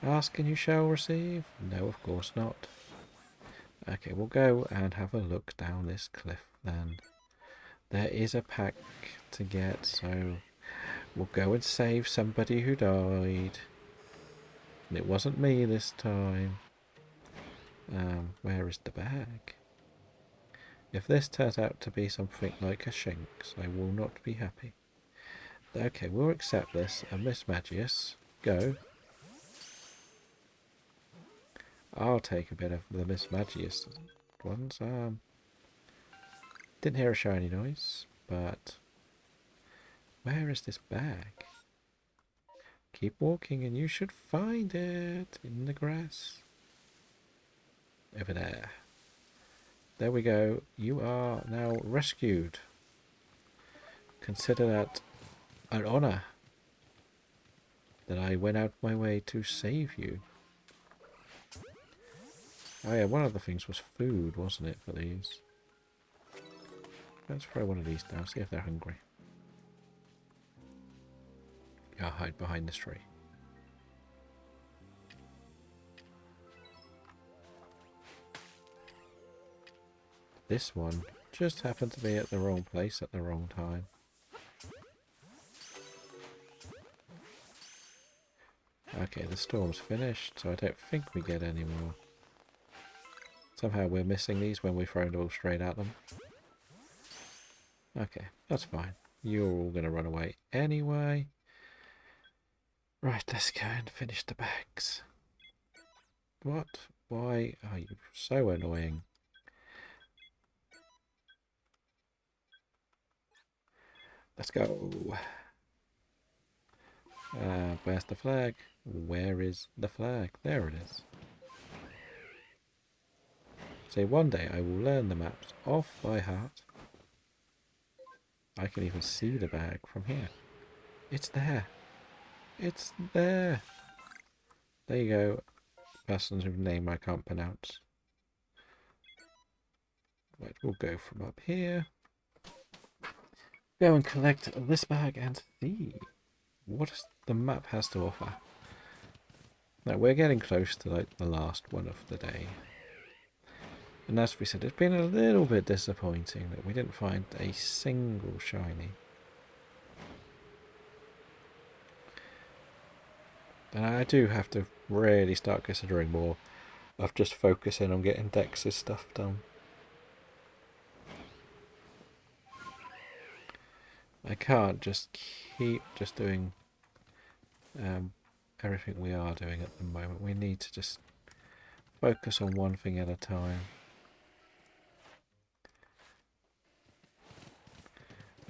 [SPEAKER 1] Ask and you shall receive? No, of course not. Okay, we'll go and have a look down this cliff then. There is a pack to get, so we'll go and save somebody who died. And it wasn't me this time. Where is the bag? If this turns out to be something like a Shinx, I will not be happy. Okay, we'll accept this. And Miss Magius, go. I'll take a bit of the Miss Magius ones. Didn't hear a shiny noise, but where is this bag? Keep walking and you should find it in the grass. Over there. There we go. You are now rescued. Consider that an honour. that I went out my way to save you. Oh yeah, one of the things was food, wasn't it, for these? Let's throw one of these down, see if they're hungry. I'll hide behind this tree. This one just happened to be at the wrong place at the wrong time. Okay, the storm's finished, so I don't think we get any more. Somehow we're missing these when we throw them all straight at them. Okay, that's fine. You're all going to run away anyway. Right, let's go and finish the bags. What? Why are you so annoying? Let's go. Where's the flag? Where is the flag? There it is. So one day I will learn the maps off by heart. I can even see the bag from here. It's there. It's there. There you go. Person whose name I can't pronounce. Right, we'll go from up here. Go and collect this bag and see what the map has to offer. Now we're getting close to like the last one of the day. And as we said, it's been a little bit disappointing that we didn't find a single shiny. And I do have to really start considering more of just focusing on getting Dex's stuff done. I can't just keep just doing everything we are doing at the moment. We need to just focus on one thing at a time.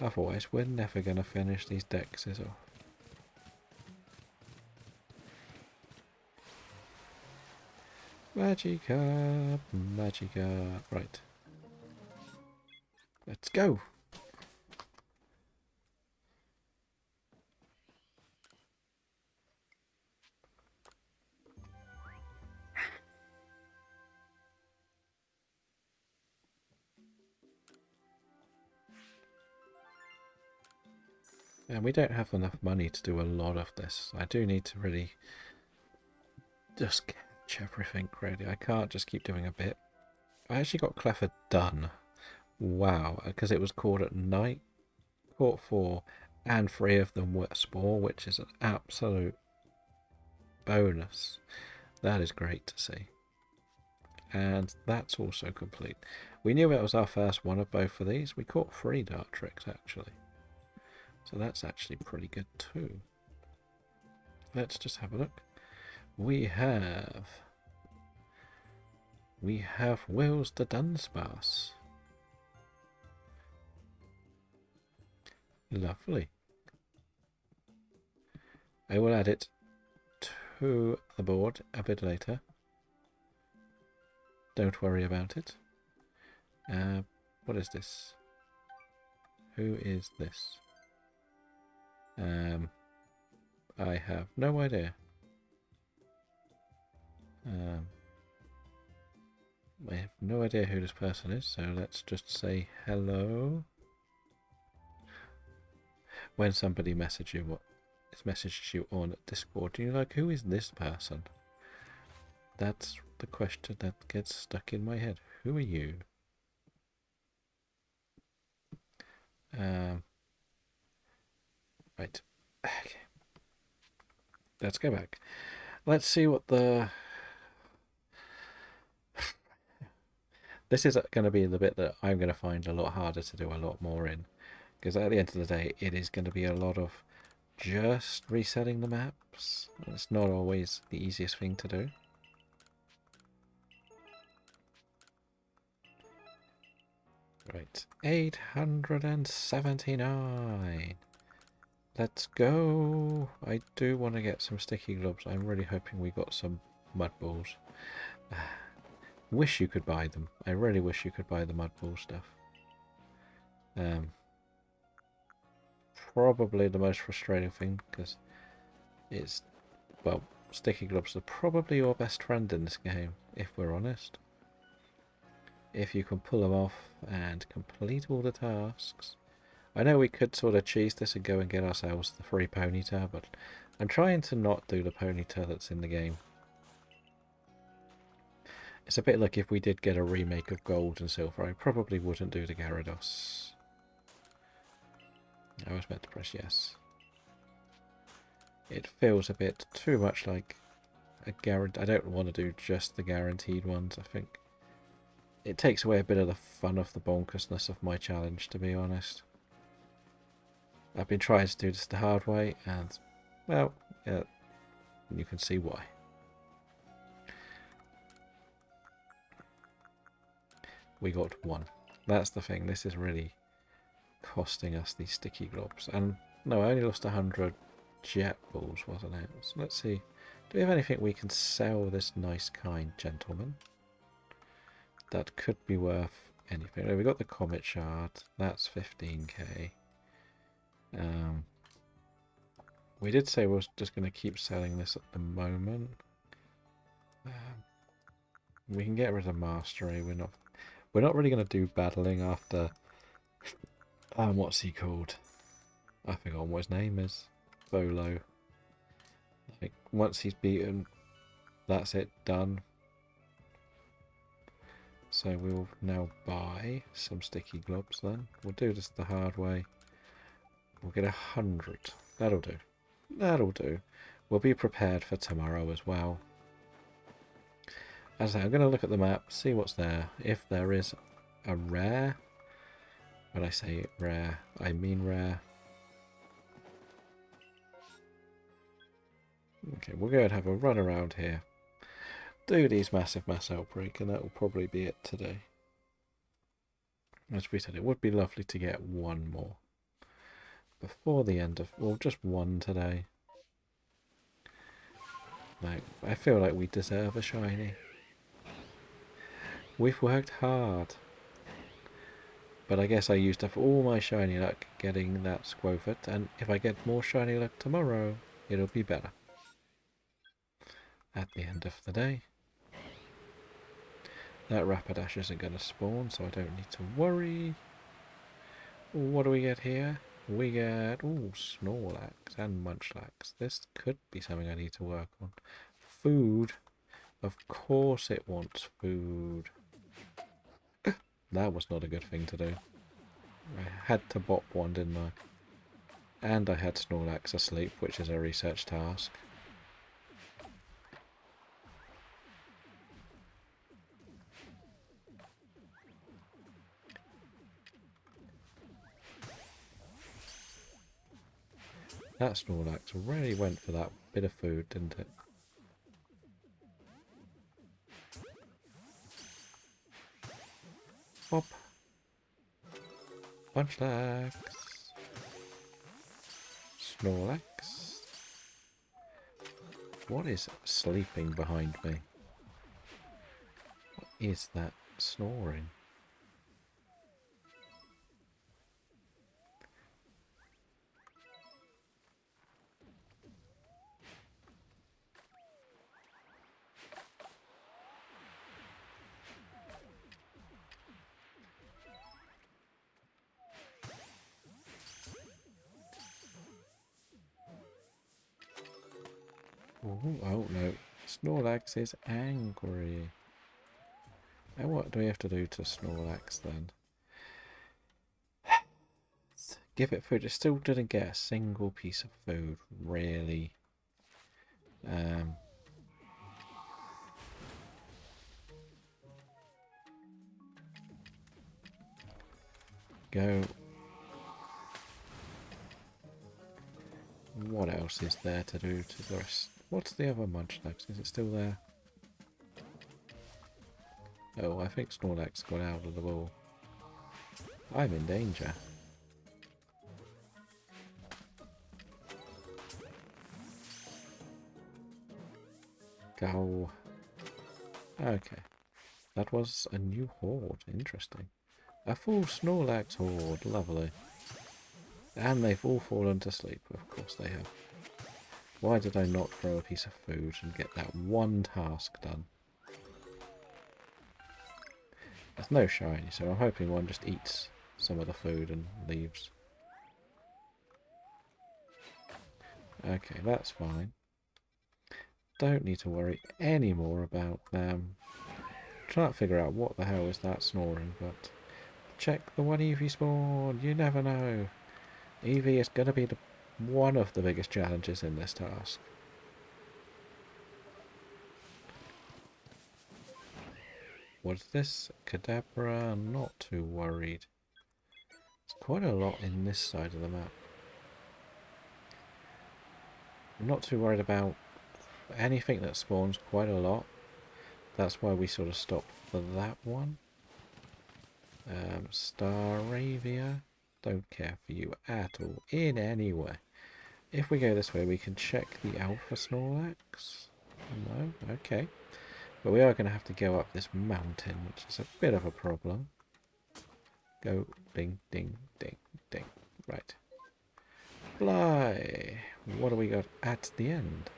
[SPEAKER 1] Otherwise, we're never going to finish these Dexes off. Magikarp, Magikarp. Right. Let's go. And we don't have enough money to do a lot of this. I do need to really just catch everything ready. I can't just keep doing a bit. I actually got Cleffa done. Wow, because it was caught at night. Caught 4 and 3 of them were Spore, which is an absolute bonus. That is great to see. And that's also complete. We knew it was our first one of both of these. We caught 3 Dartrix actually. So that's actually pretty good too. Let's just have a look. We have Wills the Dunsparce. Lovely. I will add it to the board a bit later. Don't worry about it. What is this? Who is this? I have no idea. I have no idea who this person is, so let's just say hello. When somebody messages you on Discord, you're like, who is this person? That's the question that gets stuck in my head. Who are you? Right. Okay. Let's go back. Let's see what the... This is going to be the bit that I'm going to find a lot harder to do a lot more in. Because at the end of the day, it is going to be a lot of just resetting the maps. It's not always the easiest thing to do. Right, 879. Let's go. I do want to get some sticky gloves. I'm really hoping we got some mud balls. Wish you could buy them. I really wish you could buy the mud ball stuff. Probably the most frustrating thing, because It's, well, sticky globs are probably your best friend in this game, if we're honest. If you can pull them off and complete all the tasks. I know we could sort of cheese this and go and get ourselves the free ponytail, but I'm trying to not do the ponytail that's in the game. It's a bit like if we did get a remake of Gold and Silver, I probably wouldn't do the Gyarados. I was meant to press yes. It feels a bit too much like a guarantee. I don't want to do just the guaranteed ones. I think it takes away a bit of the fun of the bonkersness of my challenge, to be honest. I've been trying to do this the hard way, and, well, yeah, you can see why. We got one. That's the thing. This is really costing us these sticky globs. And, no, I only lost 100 jet balls, wasn't it? So let's see. Do we have anything we can sell this nice, kind gentleman? That could be worth anything. Oh, we got the Comet Shard. That's 15k. We did say we're just going to keep selling this at the moment. We can get rid of Mastery. We're not really going to do battling after. What's he called? I forgot what his name is. Bolo. Like, once he's beaten, that's it, done. So we'll now buy some sticky globs then. We'll do this the hard way. We'll get 100. That'll do. That'll do. We'll be prepared for tomorrow as well. As I say, I'm going to look at the map, see what's there. If there is a rare, when I say rare, I mean rare. Okay, we'll go and have a run around here. Do these massive mass outbreak, and that will probably be it today. As we said, it would be lovely to get one more before the end of, well, just one today. Like, I feel like we deserve a shiny. We've worked hard. But I guess I used up all my shiny luck getting that Squofert, and if I get more shiny luck tomorrow, it'll be better. At the end of the day. That Rapidash isn't going to spawn, so I don't need to worry. What do we get here? We get, ooh, Snorlax and Munchlax. This could be something I need to work on. Food. Of course it wants food. That was not a good thing to do. I had to bop one, didn't I? And I had Snorlax asleep, which is a research task. That Snorlax really went for that bit of food, didn't it? Hop. Munchlax. Snorlax. What is sleeping behind me? What is that snoring? Ooh, oh no, Snorlax is angry. Now what do we have to do to Snorlax then? Give it food. It still didn't get a single piece of food, really. Go. What else is there to do to the rest? What's the other Munchlax? Is it still there? Oh, I think Snorlax got out of the ball. I'm in danger. Go. Okay. That was a new horde. Interesting. A full Snorlax horde. Lovely. And they've all fallen to sleep. Of course they have. Why did I not throw a piece of food and get that one task done? There's no shiny, so I'm hoping one just eats some of the food and leaves. Okay, that's fine. Don't need to worry any more about them. Trying to figure out what the hell is that snoring, but check the one Eevee spawn. You never know. Eevee is going to be one of the biggest challenges in this task. What's this? Kadabra, not too worried. There's quite a lot in this side of the map. I'm not too worried about anything that spawns quite a lot. That's why we sort of stopped for that one. Staravia. Don't care for you at all, in any way. If we go this way, we can check the Alpha Snorlax. No? Okay. But we are going to have to go up this mountain, which is a bit of a problem. Go ding, ding, ding, ding. Right. Fly! What do we got at the end?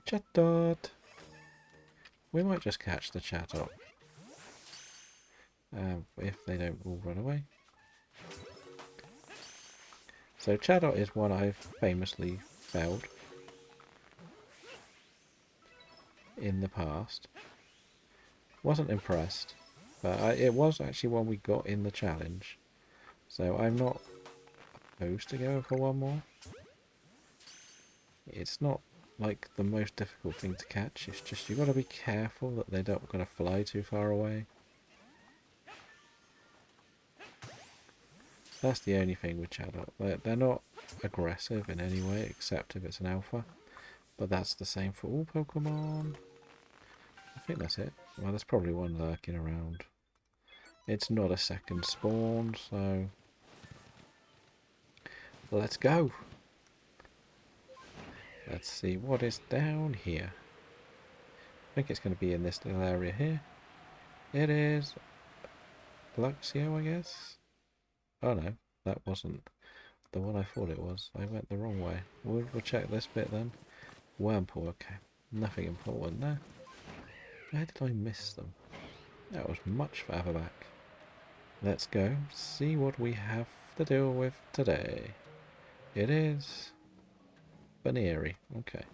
[SPEAKER 1] Chatot! We might just catch the Chatot. If they don't all run away. So Chatot is one I've famously failed in the past. Wasn't impressed, but it was actually one we got in the challenge. So I'm not opposed to going for one more. It's not like the most difficult thing to catch. It's just you've got to be careful that they're not going to fly too far away. That's the only thing with Chatot. They're not aggressive in any way, except if it's an alpha. But that's the same for all Pokemon. I think that's it. Well, there's probably one lurking around. It's not a second spawn, so... let's go! Let's see what is down here. I think it's going to be in this little area here. It is... Luxio, I guess? Oh no, that wasn't the one I thought it was. I went the wrong way. We'll check this bit then. Wormpool, okay. Nothing important there. Where did I miss them? That was much further back. Let's go see what we have to deal with today. It is... Baneri, okay.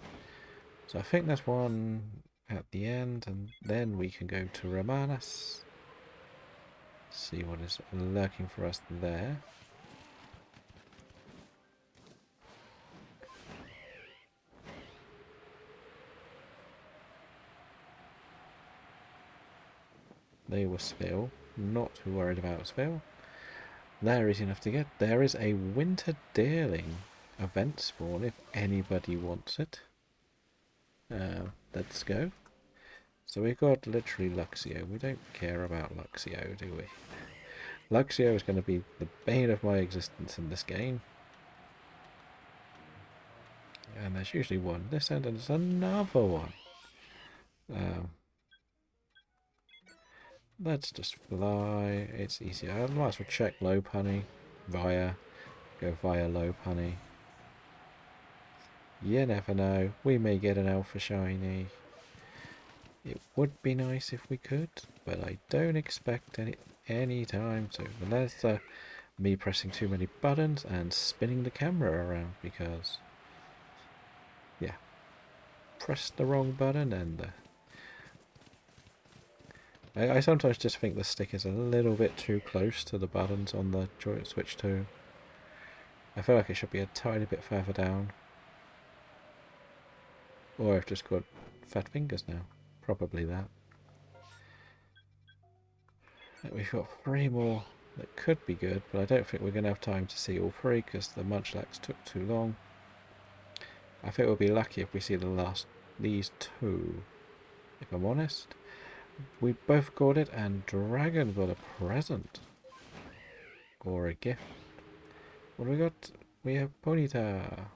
[SPEAKER 1] So I think there's one at the end, and then we can go to Romanus. See what is lurking for us there. They were Spill. Not too worried about Spill. They're easy enough to get. There is a Winter Deerling event spawn if anybody wants it. Let's go. So we've got literally Luxio. We don't care about Luxio, do we? Luxio is going to be the bane of my existence in this game. And there's usually one this end and there's another one. Let's just fly. It's easier. I might as well check Lopunny via. Go via Lopunny. You never know. We may get an Alpha Shiny. It would be nice if we could, but I don't expect any time soon. Unless me pressing too many buttons and spinning the camera around because, yeah, pressed the wrong button and I sometimes just think the stick is a little bit too close to the buttons on the joy switch 2. I feel like it should be a tiny bit further down. Or I've just got fat fingers now. Probably that. We've got 3 more that could be good, but I don't think we're going to have time to see all 3 because the Munchlax took too long. I think we'll be lucky if we see these 2, if I'm honest. We both got it and Dragon got a present. Or a gift. What do we got? We have Ponyta.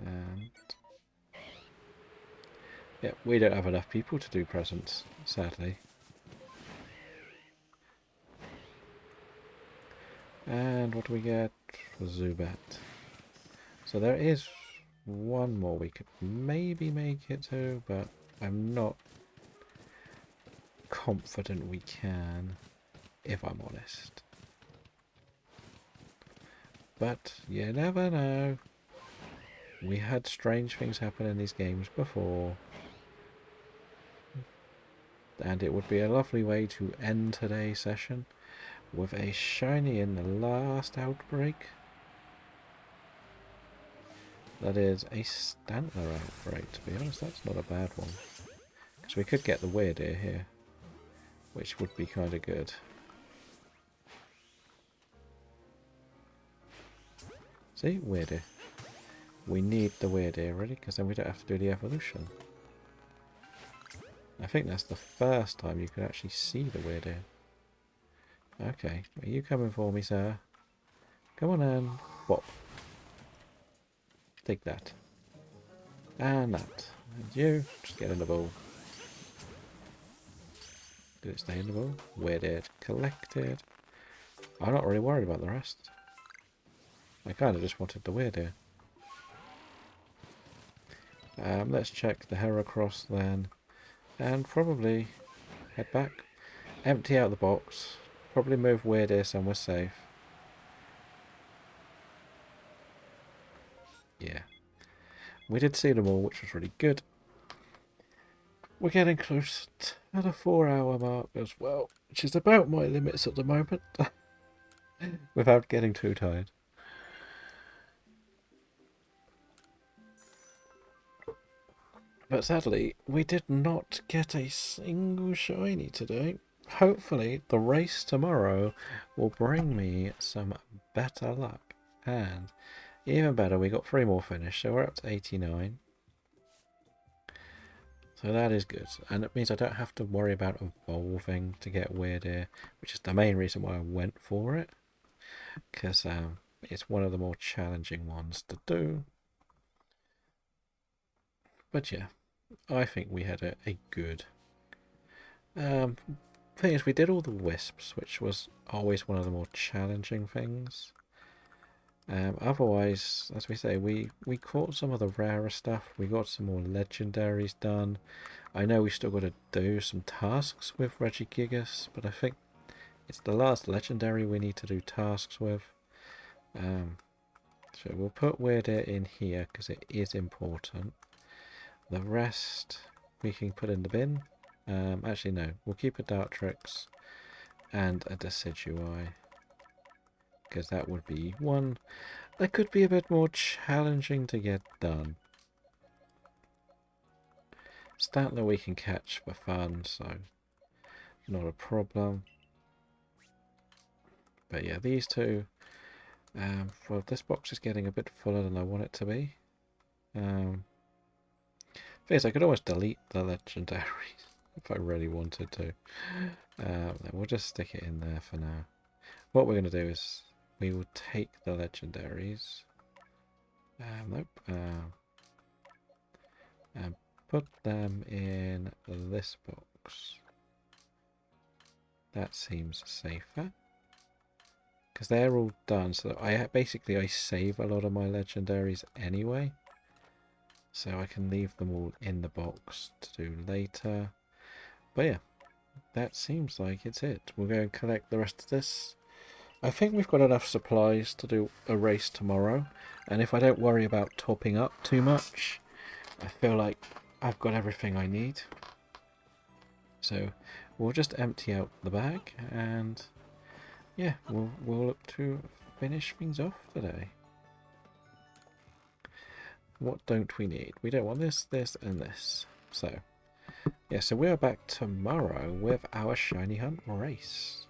[SPEAKER 1] And... yeah, we don't have enough people to do presents, sadly. And what do we get for Zubat? So there is one more we could maybe make it to, but I'm not confident we can, if I'm honest. But you never know. We had strange things happen in these games before. And it would be a lovely way to end today's session with a shiny in the last outbreak. That is a Stantler outbreak, to be honest. That's not a bad one. Because we could get the weird ear here, which would be kind of good. See? Weird ear. We need the weird ear, really, because then we don't have to do the evolution. I think that's the first time you can actually see the weird ear. Okay, are you coming for me, sir? Come on in. Bop. Take that. And that. And you, just get in the ball. Did it stay in the ball? Weird ear collected. I'm not really worried about the rest. I kind of just wanted the weird ear. Let's check the Heracross then. And probably head back. Empty out the box. Probably move weird ear somewhere safe. Yeah. We did see them all, which was really good. We're getting close to the 4-hour mark as well, which is about my limits at the moment. Without getting too tired. But sadly, we did not get a single shiny today. Hopefully, the race tomorrow will bring me some better luck. And even better, we got 3 more finished, so we're up to 89. So that is good. And it means I don't have to worry about evolving to get weird ear, which is the main reason why I went for it. Because it's one of the more challenging ones to do. But yeah, I think we had a good... thing is, we did all the wisps, which was always one of the more challenging things. Otherwise, as we say, we caught some of the rarer stuff. We got some more legendaries done. I know we still got to do some tasks with Regigigas, but I think it's the last legendary we need to do tasks with. So we'll put Weird Ear in here because it is important. The rest we can put in the bin. Actually, no. We'll keep a Dartrix and a Decidueye. Because that would be one that could be a bit more challenging to get done. Stantler we can catch for fun, so not a problem. But yeah, these two... well, this box is getting a bit fuller than I want it to be. First, I could always delete the legendaries if I really wanted to. We'll just stick it in there for now. What we're going to do is we will take the legendaries. Nope. And put them in this box. That seems safer. Because they're all done, so I save a lot of my legendaries anyway. So I can leave them all in the box to do later. But yeah, that seems like it's it. We'll go and collect the rest of this. I think we've got enough supplies to do a race tomorrow. And if I don't worry about topping up too much, I feel like I've got everything I need. So we'll just empty out the bag and yeah, we'll look to finish things off today. What don't we need? We don't want this, this, and this. So, yeah, so we are back tomorrow with our shiny hunt race.